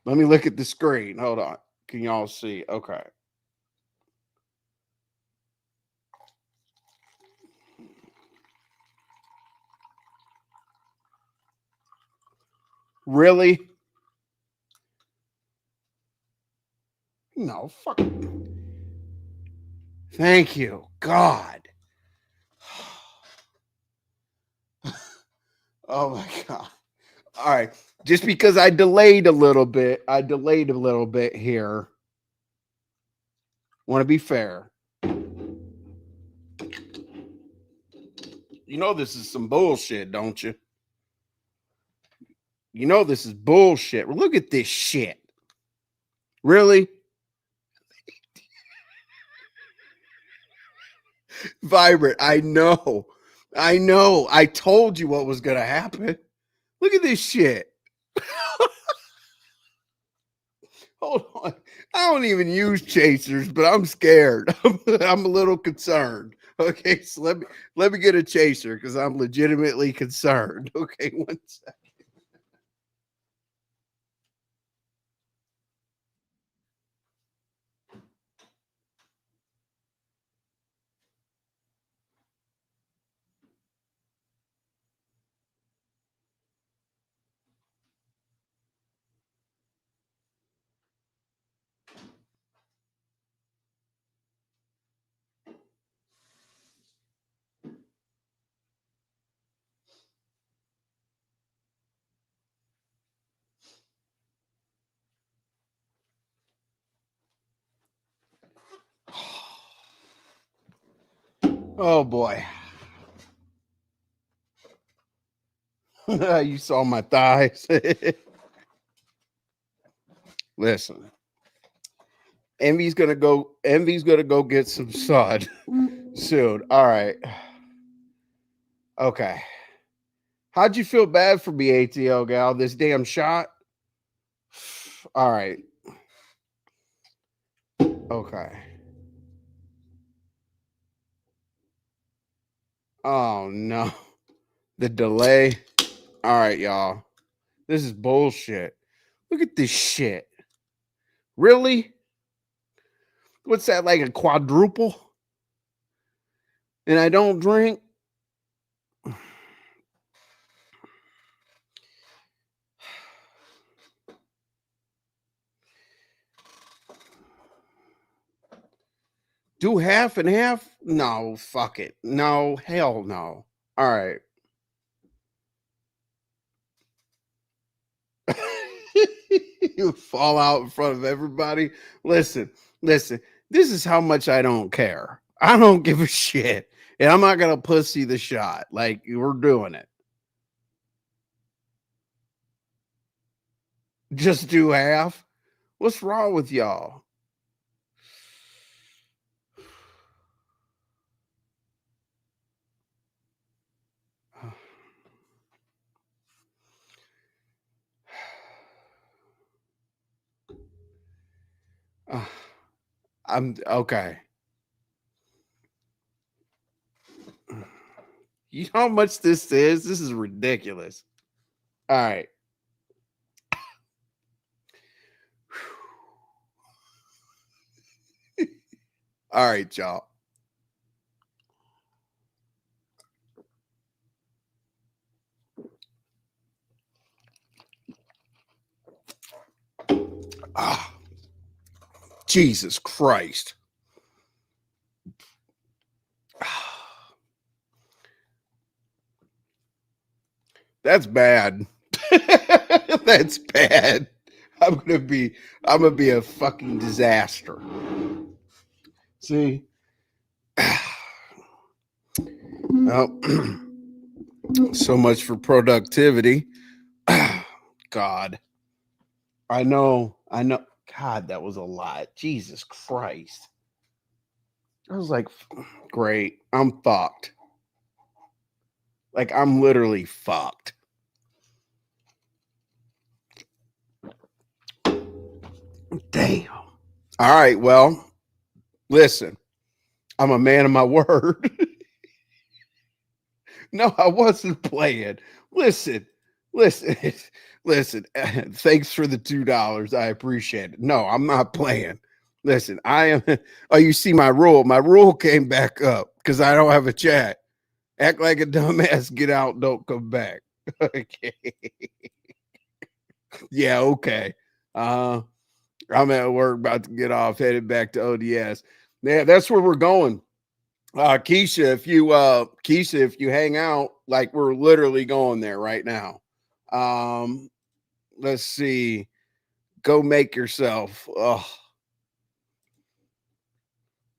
Let me look at the screen. Hold on. Can y'all see? Okay. Really? No, fuck. Thank you, God. Oh my God. All right. Just because I delayed a little bit here. Want to be fair. You know this is some bullshit, don't you? You know this is bullshit. Look at this shit. Really? Vibrant. I know. I know. I told you what was going to happen. Look at this shit. Hold on. I don't even use chasers, but I'm scared. I'm a little concerned. Okay, so let me get a chaser because I'm legitimately concerned. Okay, one second. Oh boy. You saw my thighs. Listen. Envy's gonna go get some sun soon. All right. Okay. How'd you feel bad for me, ATL gal? This damn shot? All right. Okay. Oh no. The delay. All right, y'all. This is bullshit. Look at this shit. Really? What's that, like a quadruple? And I don't drink? Do half and half? No, fuck it. No, hell no. All right. You fall out in front of everybody. Listen. This is how much I don't care. I don't give a shit. And I'm not gonna pussy the shot. Like, we're doing it. Just do half. What's wrong with y'all? I'm okay. You know how much this is? This is ridiculous. All right. All right, y'all. Ah, Jesus Christ. That's bad. That's bad. I'm gonna be a fucking disaster. See? Well, so much for productivity. God. I know. God, that was a lot. Jesus Christ. I was like, great. I'm fucked. Like, I'm literally fucked. Damn. All right. Well, listen, I'm a man of my word. No, I wasn't playing. Listen, listen, listen. Thanks for the $2. I appreciate it. No, I'm not playing. Listen, I am. Oh, you see my rule. My rule came back up because I don't have a chat. Act like a dumbass. Get out. Don't come back. Okay. Yeah, okay. I'm at work, about to get off, headed back to ODS. Yeah, that's where we're going. Keisha, if you hang out, like we're literally going there right now. Let's see. Go make yourself. Oh,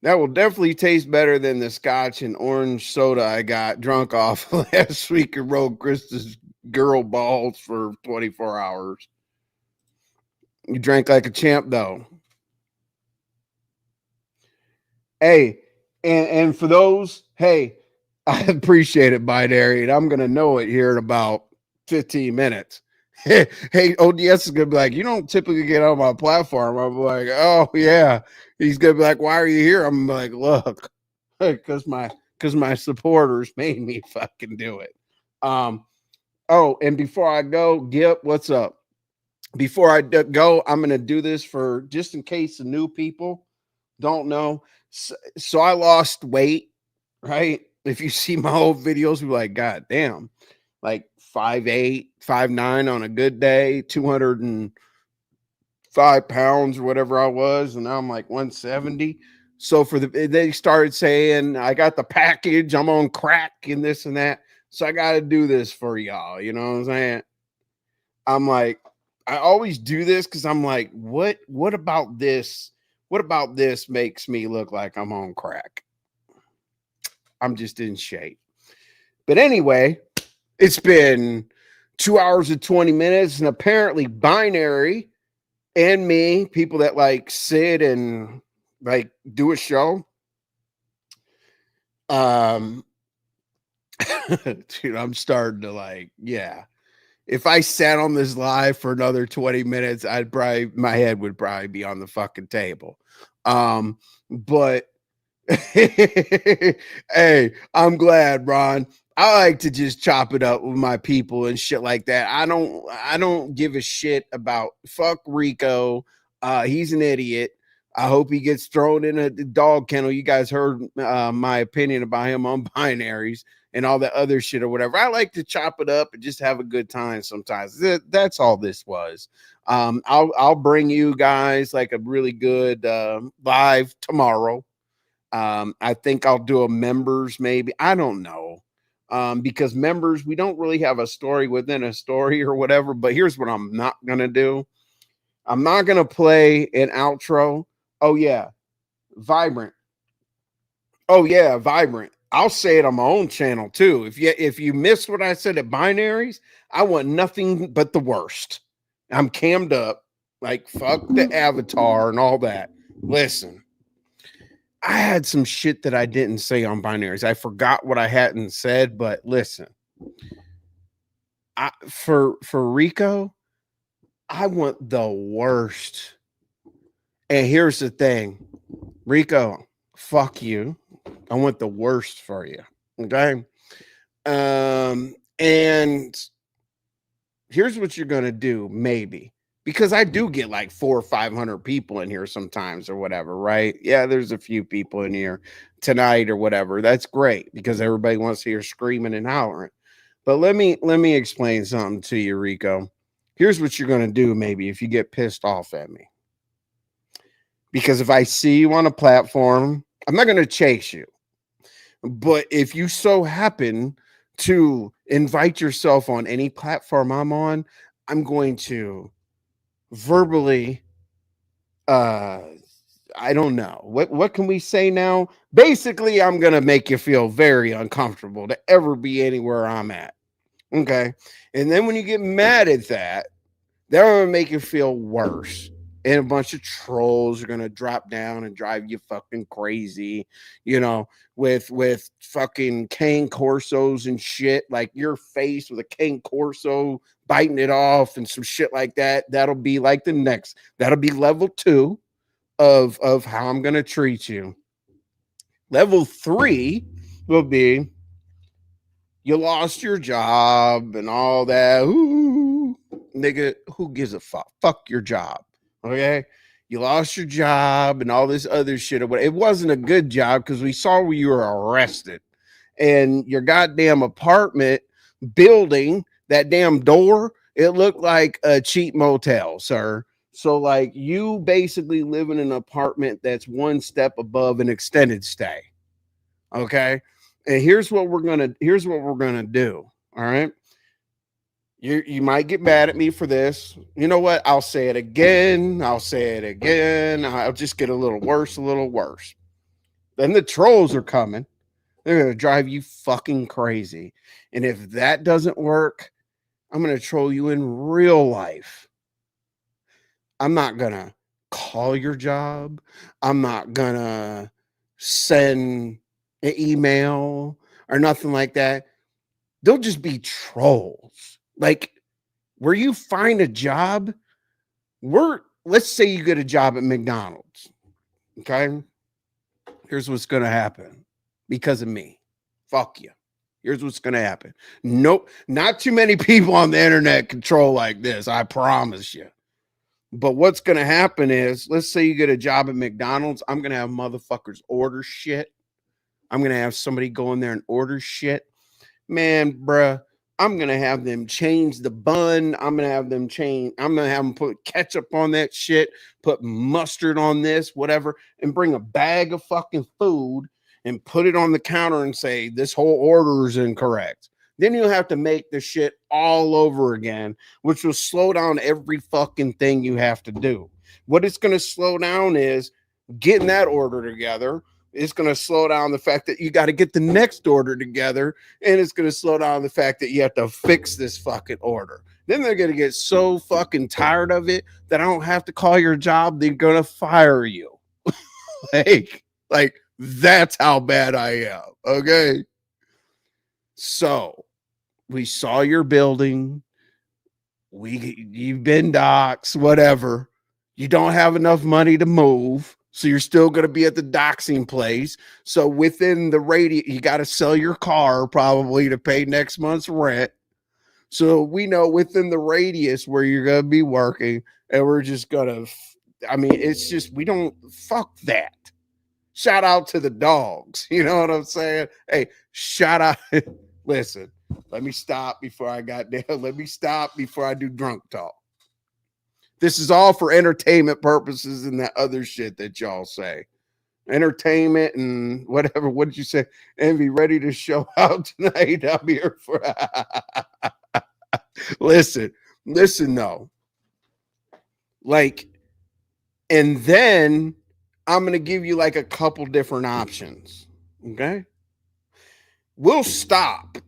that will definitely taste better than the scotch and orange soda I got drunk off last week and rode Krista's girl balls for 24 hours. You drank like a champ, though. Hey, and for those, hey, I appreciate it, binary, and I'm gonna know it here in about 15 minutes. Hey, ODS is gonna be like, you don't typically get on my platform. I'm like, oh yeah. He's gonna be like, why are you here? I'm like, look, because my supporters made me fucking do it. Oh, and before I go, Gip, what's up? Before I go, I'm gonna do this for just in case the new people don't know. So I lost weight, right? If you see my old videos, you're like, God damn, like 5'8", 5'9" on a good day, 205 pounds or whatever I was, and now I'm like 170. So they started saying I got the package, I'm on crack and this and that. So I got to do this for y'all. You know what I'm saying? I'm like, I always do this because I'm like, what about this? What about this makes me look like I'm on crack? I'm just in shape. But anyway, it's been 2 hours and 20 minutes, and apparently binary and me, people that like sit and like do a show. Dude, I'm starting to like, yeah. If I sat on this live for another 20 minutes, my head would probably be on the fucking table. But hey, I'm glad, Ron. I like to just chop it up with my people and shit like that. I don't give a shit about fuck Rico. He's an idiot. I hope he gets thrown in a dog kennel. You guys heard my opinion about him on binaries and all that other shit or whatever. I like to chop it up and just have a good time sometimes. That's all this was. I'll bring you guys like a really good live tomorrow. I think I'll do a members maybe. I don't know. Because members, we don't really have a story within a story or whatever. But here's what I'm not going to do. I'm not going to play an outro. Oh, yeah. Vibrant. Oh, yeah. Vibrant. I'll say it on my own channel, too. If you missed what I said at binaries, I want nothing but the worst. I'm cammed up. Like, fuck the avatar and all that. Listen. I had some shit that I didn't say on binaries. I forgot what I hadn't said, but listen. For Rico, I want the worst. And here's the thing. Rico, fuck you. I want the worst for you. Okay? And here's what you're gonna do, maybe. Because I do get like 400 or 500 people in here sometimes or whatever, right? Yeah, there's a few people in here tonight or whatever. That's great because everybody wants to hear screaming and hollering. But let me explain something to you, Rico. Here's what you're going to do maybe if you get pissed off at me. Because if I see you on a platform, I'm not going to chase you. But if you so happen to invite yourself on any platform I'm on, I'm going to verbally I don't know. What can we say now? Basically, I'm going to make you feel very uncomfortable to ever be anywhere I'm at. Okay? And then when you get mad at that, they're going to make you feel worse. And a bunch of trolls are going to drop down and drive you fucking crazy, with fucking cane corsos and shit, like your face with a cane corso biting it off and some shit like that. That'll be like that'll be level 2 of how I'm going to treat you. Level 3 will be you lost your job and all that. Ooh, nigga, who gives a fuck? Fuck your job. Okay. You lost your job and all this other shit. It wasn't a good job because we saw where you were arrested and your goddamn apartment building, that damn door It looked like a cheap motel, sir. So like you basically live in an apartment that's one step above an extended stay. Okay. And here's what we're gonna do. All right. You might get mad at me for this. You know what? I'll say it again. I'll say it again. I'll just get a little worse, a little worse. Then the trolls are coming. They're gonna drive you fucking crazy. And if that doesn't work, I'm gonna troll you in real life. I'm not gonna call your job. I'm not gonna send an email or nothing like that. They'll just be trolls. Like where you find a job, let's say you get a job at McDonald's. Okay. Here's what's gonna happen because of me. Fuck you. Here's what's gonna happen. Nope, not too many people on the internet control like this, I promise you. But what's going to happen is, let's say you get a job at McDonald's. I'm going to have motherfuckers order shit. I'm going to have somebody go in there and order shit. Man, bruh, I'm going to have them change the bun. I'm going to have them put ketchup on that shit, put mustard on this, whatever, and bring a bag of fucking food and put it on the counter and say, this whole order is incorrect. Then you'll have to make the shit all over again, which will slow down every fucking thing you have to do. What it's going to slow down is getting that order together. It's going to slow down the fact that you got to get the next order together. And it's going to slow down the fact that you have to fix this fucking order. Then they're going to get so fucking tired of it that I don't have to call your job. They're going to fire you. like that's how bad I am. Okay. So we saw your building. You've been docs, whatever. You don't have enough money to move. So you're still going to be at the doxing place. So within the radius, you got to sell your car probably to pay next month's rent. So we know within the radius where you're going to be working, and we're just going to, it's just, we don't, fuck that. Shout out to the dogs. You know what I'm saying? Hey, shout out. Listen, let me stop before I do drunk talk. This is all for entertainment purposes and that other shit that y'all say. Entertainment and whatever. What did you say? Envy, ready to show out tonight? I'm here for listen though. Like, and then I'm going to give you like a couple different options. Okay. We'll stop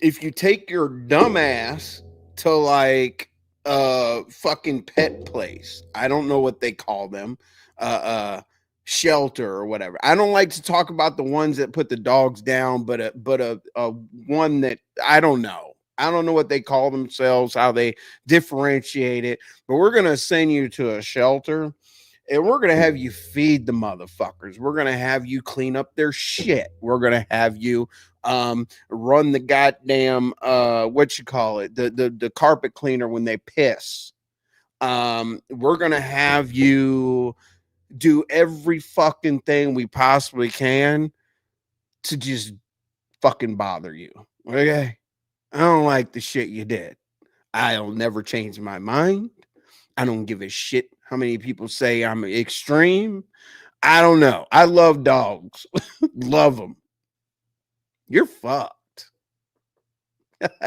if you take your dumb ass to like a fucking pet place. I don't know what they call them. Shelter or whatever. I don't like to talk about the ones that put the dogs down, but a one that I don't know. I don't know what they call themselves, how they differentiate it, but we're going to send you to a shelter and we're going to have you feed the motherfuckers. We're going to have you clean up their shit. We're going to have you run the goddamn the carpet cleaner when they piss. We're going to have you do every fucking thing we possibly can to just fucking bother you. Okay? I don't like the shit you did. I'll never change my mind. I don't give a shit how many people say I'm extreme. I don't know. I love dogs. Love them. You're fucked.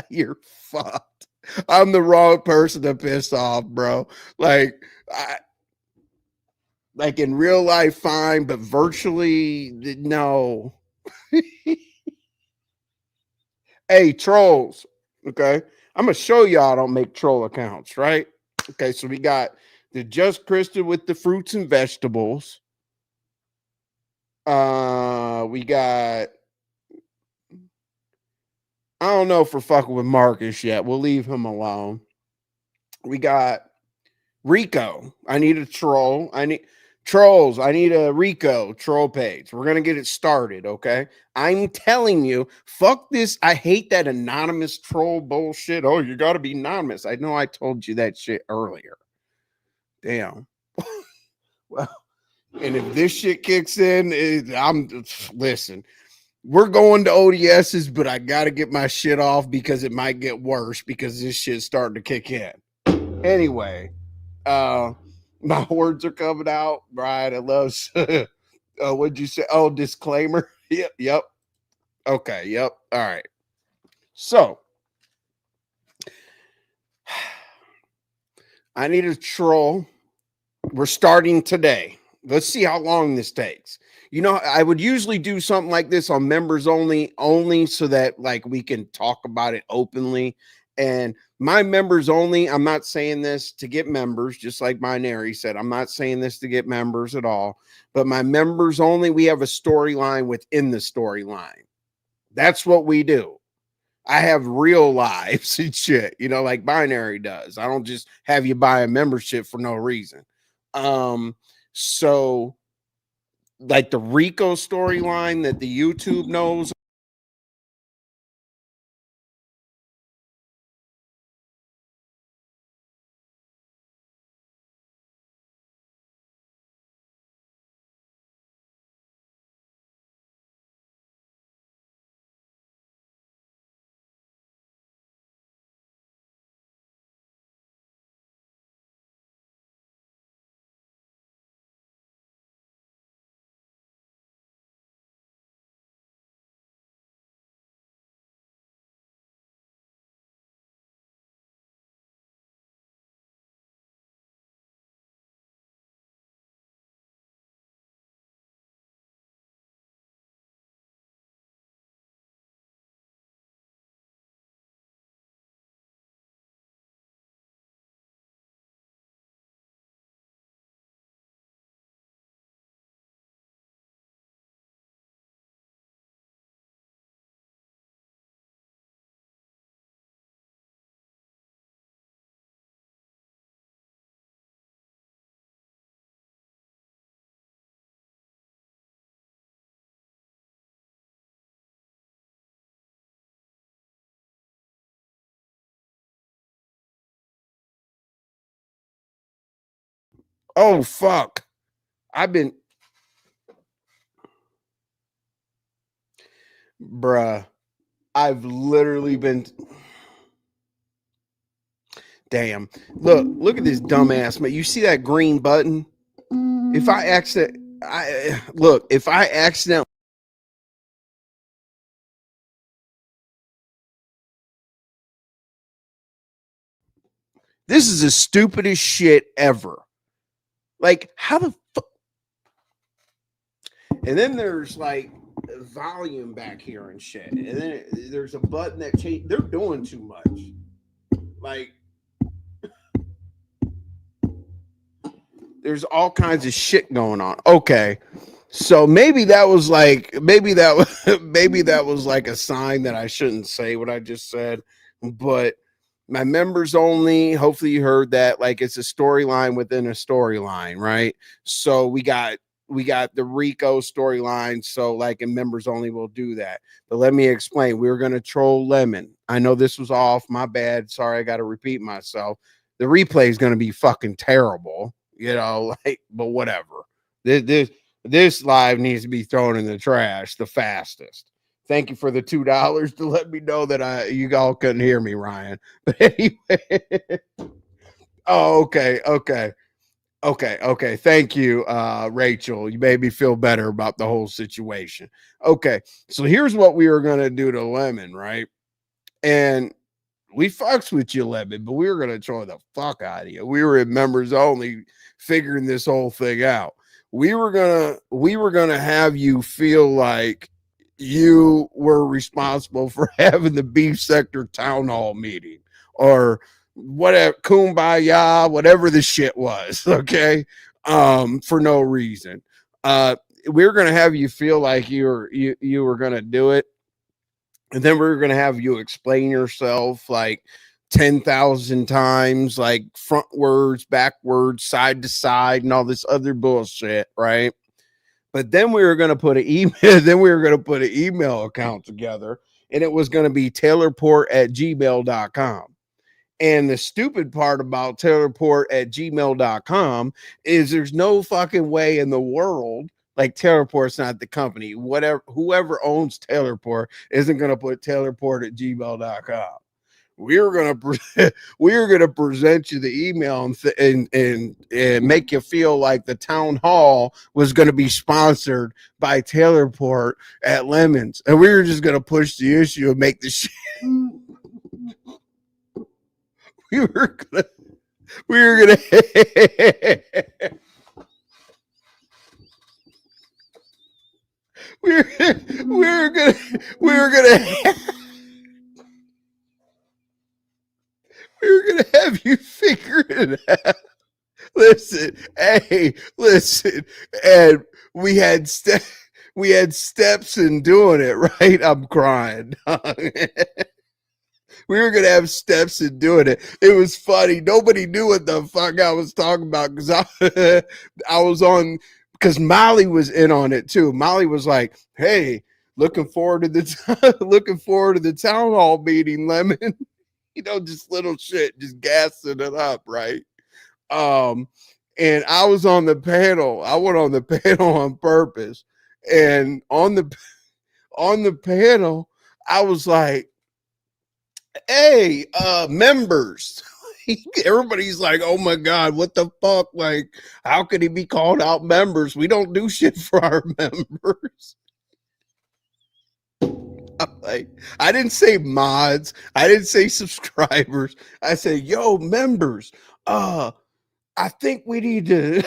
You're fucked. I'm the wrong person to piss off, bro. Like in real life, fine, but virtually, no. Hey, trolls. Okay. I'm going to show y'all I don't make troll accounts, right? Okay. So we got the Just Krista with the fruits and vegetables. We got, I don't know if we're fucking with Marcus yet. We'll leave him alone. We got Rico. I need a troll. I need a Rico troll page. We're going to get it started, okay? I'm telling you, fuck this. I hate that anonymous troll bullshit. Oh, you got to be anonymous. I know I told you that shit earlier. Damn. Well, and if this shit kicks in, listen, we're going to ODSs, but I got to get my shit off because it might get worse because this shit's starting to kick in. Anyway, my words are coming out. Brian, I love. What'd you say? Oh, disclaimer. Yep. Okay. Yep. All right. So I need a troll. We're starting today. Let's see how long this takes. You know, I would usually do something like this on members only so that like we can talk about it openly. And my members only, I'm not saying this to get members, just like Binary said. I'm not saying this to get members at all. But my members only, we have a storyline within the storyline. That's what we do. I have real lives and shit, you know, like Binary does. I don't just have you buy a membership for no reason. So like the Rico storyline that the YouTube knows. Oh fuck. I've been bruh. I've literally been damn. Look at this dumbass man. You see that green button? If I accident this is the stupidest shit ever. Like, how the fuck? And then there's like volume back here and shit. And then there's a button that change. They're doing too much. Like, there's all kinds of shit going on. Okay. So maybe that was like maybe that was like a sign that I shouldn't say what I just said. But my members only, hopefully you heard that, like it's a storyline within a storyline, right? So we got the Rico storyline, so like in members only we'll do that. But let me explain. We were going to troll Lemon. I know this was off, my bad, sorry, I got to repeat myself. The replay is going to be fucking terrible, you know, like, but whatever. This live needs to be thrown in the trash the fastest. Thank you for the $2 to let me know that you all couldn't hear me, Ryan. But anyway, oh, okay. Thank you, Rachel. You made me feel better about the whole situation. Okay, so here's what we were gonna do to Lemon, right? And we fucks with you, Lemon, but we were gonna throw the fuck out of you. We were in members only, figuring this whole thing out. We were gonna have you feel like you were responsible for having the beef sector town hall meeting or whatever, kumbaya, whatever the shit was, okay? For no reason. We were gonna have you feel like you were gonna do it, and then we were gonna have you explain yourself like 10,000 times, like frontwards, backwards, side to side, and all this other bullshit, right? But then we were going to put an email, then we were going to put an email account together, and it was going to be taylorport@gmail.com. And the stupid part about taylorport@gmail.com is there's no fucking way in the world Like Taylorport's not the company. Whatever, whoever owns Taylorport isn't going to put taylorport@gmail.com. We're gonna present you the email and make you feel like the town hall was gonna be sponsored by Taylorport at Lemons, and we were just gonna push the issue and make the shit. we were gonna we were gonna we were gonna we were gonna we were gonna have you figure it out. Listen, hey, listen, and we had steps in doing it, right? I'm crying. We were gonna have steps in doing it. It was funny. Nobody knew what the fuck I was talking about because I was on because Molly was in on it too. Molly was like, "Hey, looking forward to looking forward to the town hall meeting, Lemon." Just little shit, just gassing it up, right? Um, and I was on the panel. I went on the panel on purpose, and on the panel, I was like, "Hey, members." Everybody's like, "Oh my god, what the fuck? Like, how could he be called out members? We don't do shit for our members." I'm like, I didn't say mods. I didn't say subscribers. I said, "Yo, members. I think we need to."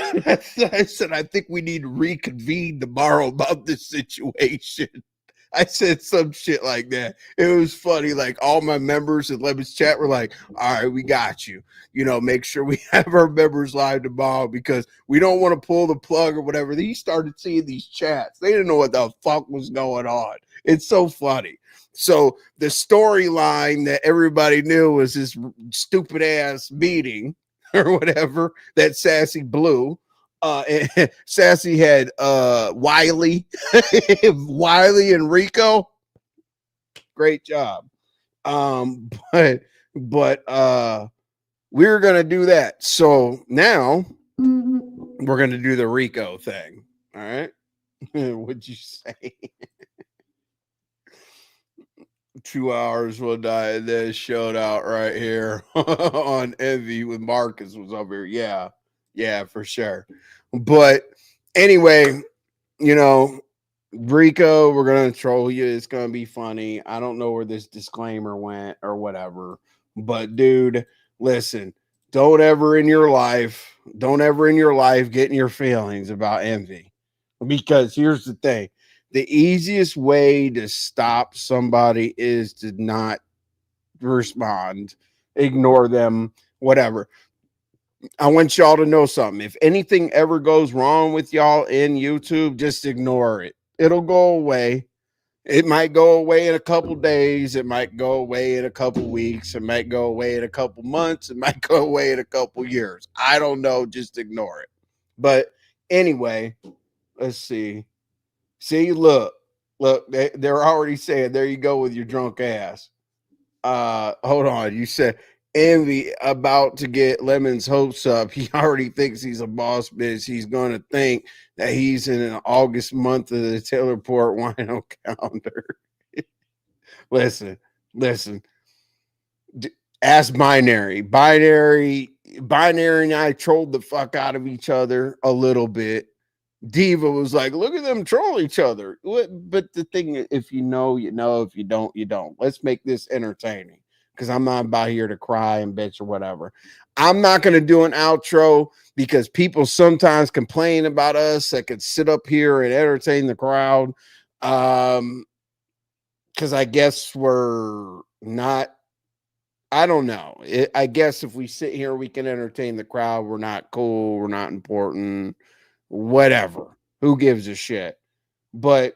I said, "I think we need to reconvene tomorrow about this situation." I said some shit like that. It was funny. Like all my members in Lemon's chat were like, "All right, we got you. Make sure we have our members live tomorrow because we don't want to pull the plug or whatever." He started seeing these chats. They didn't know what the fuck was going on. It's so funny. So the storyline that everybody knew was this stupid ass meeting or whatever that Sassy blew. Sassy had Wiley, Wiley and Rico. Great job. But we were gonna do that. So now we're gonna do the Rico thing. All right. What'd you say? 2 hours will die, and then showed out right here on Envy with Marcus was over here. Yeah, for sure. But anyway, Rico, we're gonna troll you. It's gonna be funny. I don't know where this disclaimer went or whatever. But dude, listen, don't ever in your life get in your feelings about Envy. Because here's the thing. The easiest way to stop somebody is to not respond, ignore them, whatever. I want y'all to know something. If anything ever goes wrong with y'all in YouTube, just ignore it. It'll go away. It might go away in a couple days. It might go away in a couple weeks. It might go away in a couple months. It might go away in a couple years. I don't know. Just ignore it. But anyway, let's see. See, look, they're already saying, there you go with your drunk ass. Hold on. You said Envy about to get Lemon's hopes up. He already thinks he's a boss bitch. He's going to think that he's in an August month of the Taylorport wino calendar. listen. Ask Binary and I trolled the fuck out of each other a little bit. Diva was like, "Look at them troll each other." But the thing, if you know, you know. If you don't, you don't. Let's make this entertaining because I'm not about here to cry and bitch or whatever. I'm not going to do an outro because people sometimes complain about us that could sit up here and entertain the crowd. Because I guess we're not. I don't know. I guess if we sit here, we can entertain the crowd. We're not cool. We're not important. Whatever. Who gives a shit? But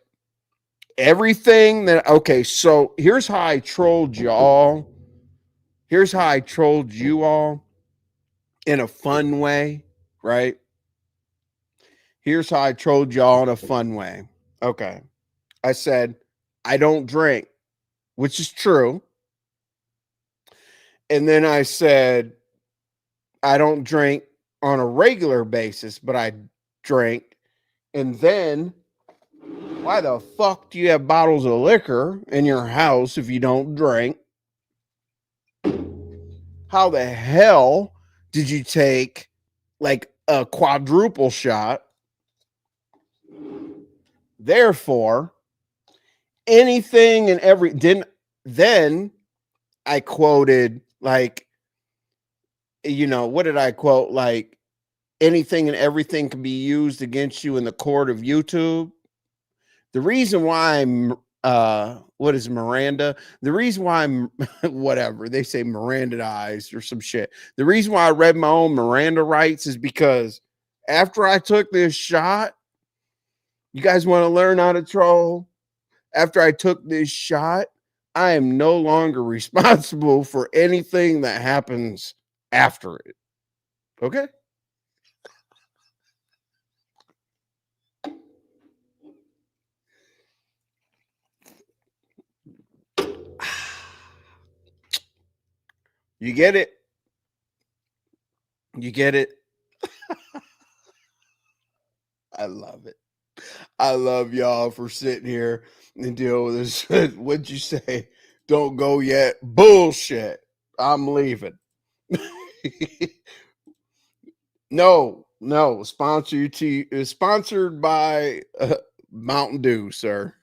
everything that so here's how I trolled y'all. Here's how I trolled you all in a fun way, right? Here's how I trolled y'all in a fun way. Okay. I said, I don't drink, which is true. And then I said, I don't drink on a regular basis, but I drink And then, why the fuck do you have bottles of liquor in your house if you don't drink? How the hell did you take like a quadruple shot? Therefore, anything and every didn't then I quoted like, you know, what did I quote? Like, anything and everything can be used against you in the court of YouTube. The reason why I'm what is Miranda? The reason why I'm whatever they say Mirandized or some shit. The reason why I read my own Miranda rights is because after I took this shot, you guys want to learn how to troll? After I took this shot, I am no longer responsible for anything that happens after it. Okay? You get it? You get it? I love it. I love y'all for sitting here and deal with this. What'd you say? Don't go yet. Bullshit. I'm leaving. No. Sponsored by Mountain Dew, sir.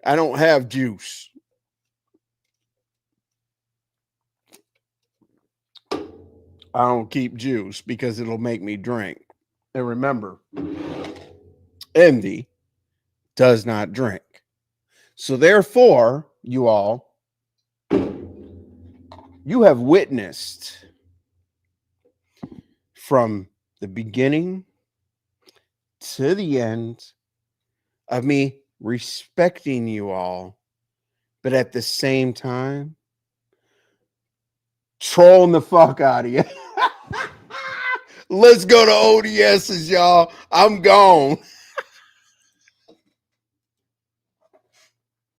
I don't have juice. I don't keep juice because it'll make me drink. And remember, envy does not drink. So therefore, you all, you have witnessed from the beginning to the end of me respecting you all, but at the same time, trolling the fuck out of you. Let's go to ODS's, y'all. I'm gone.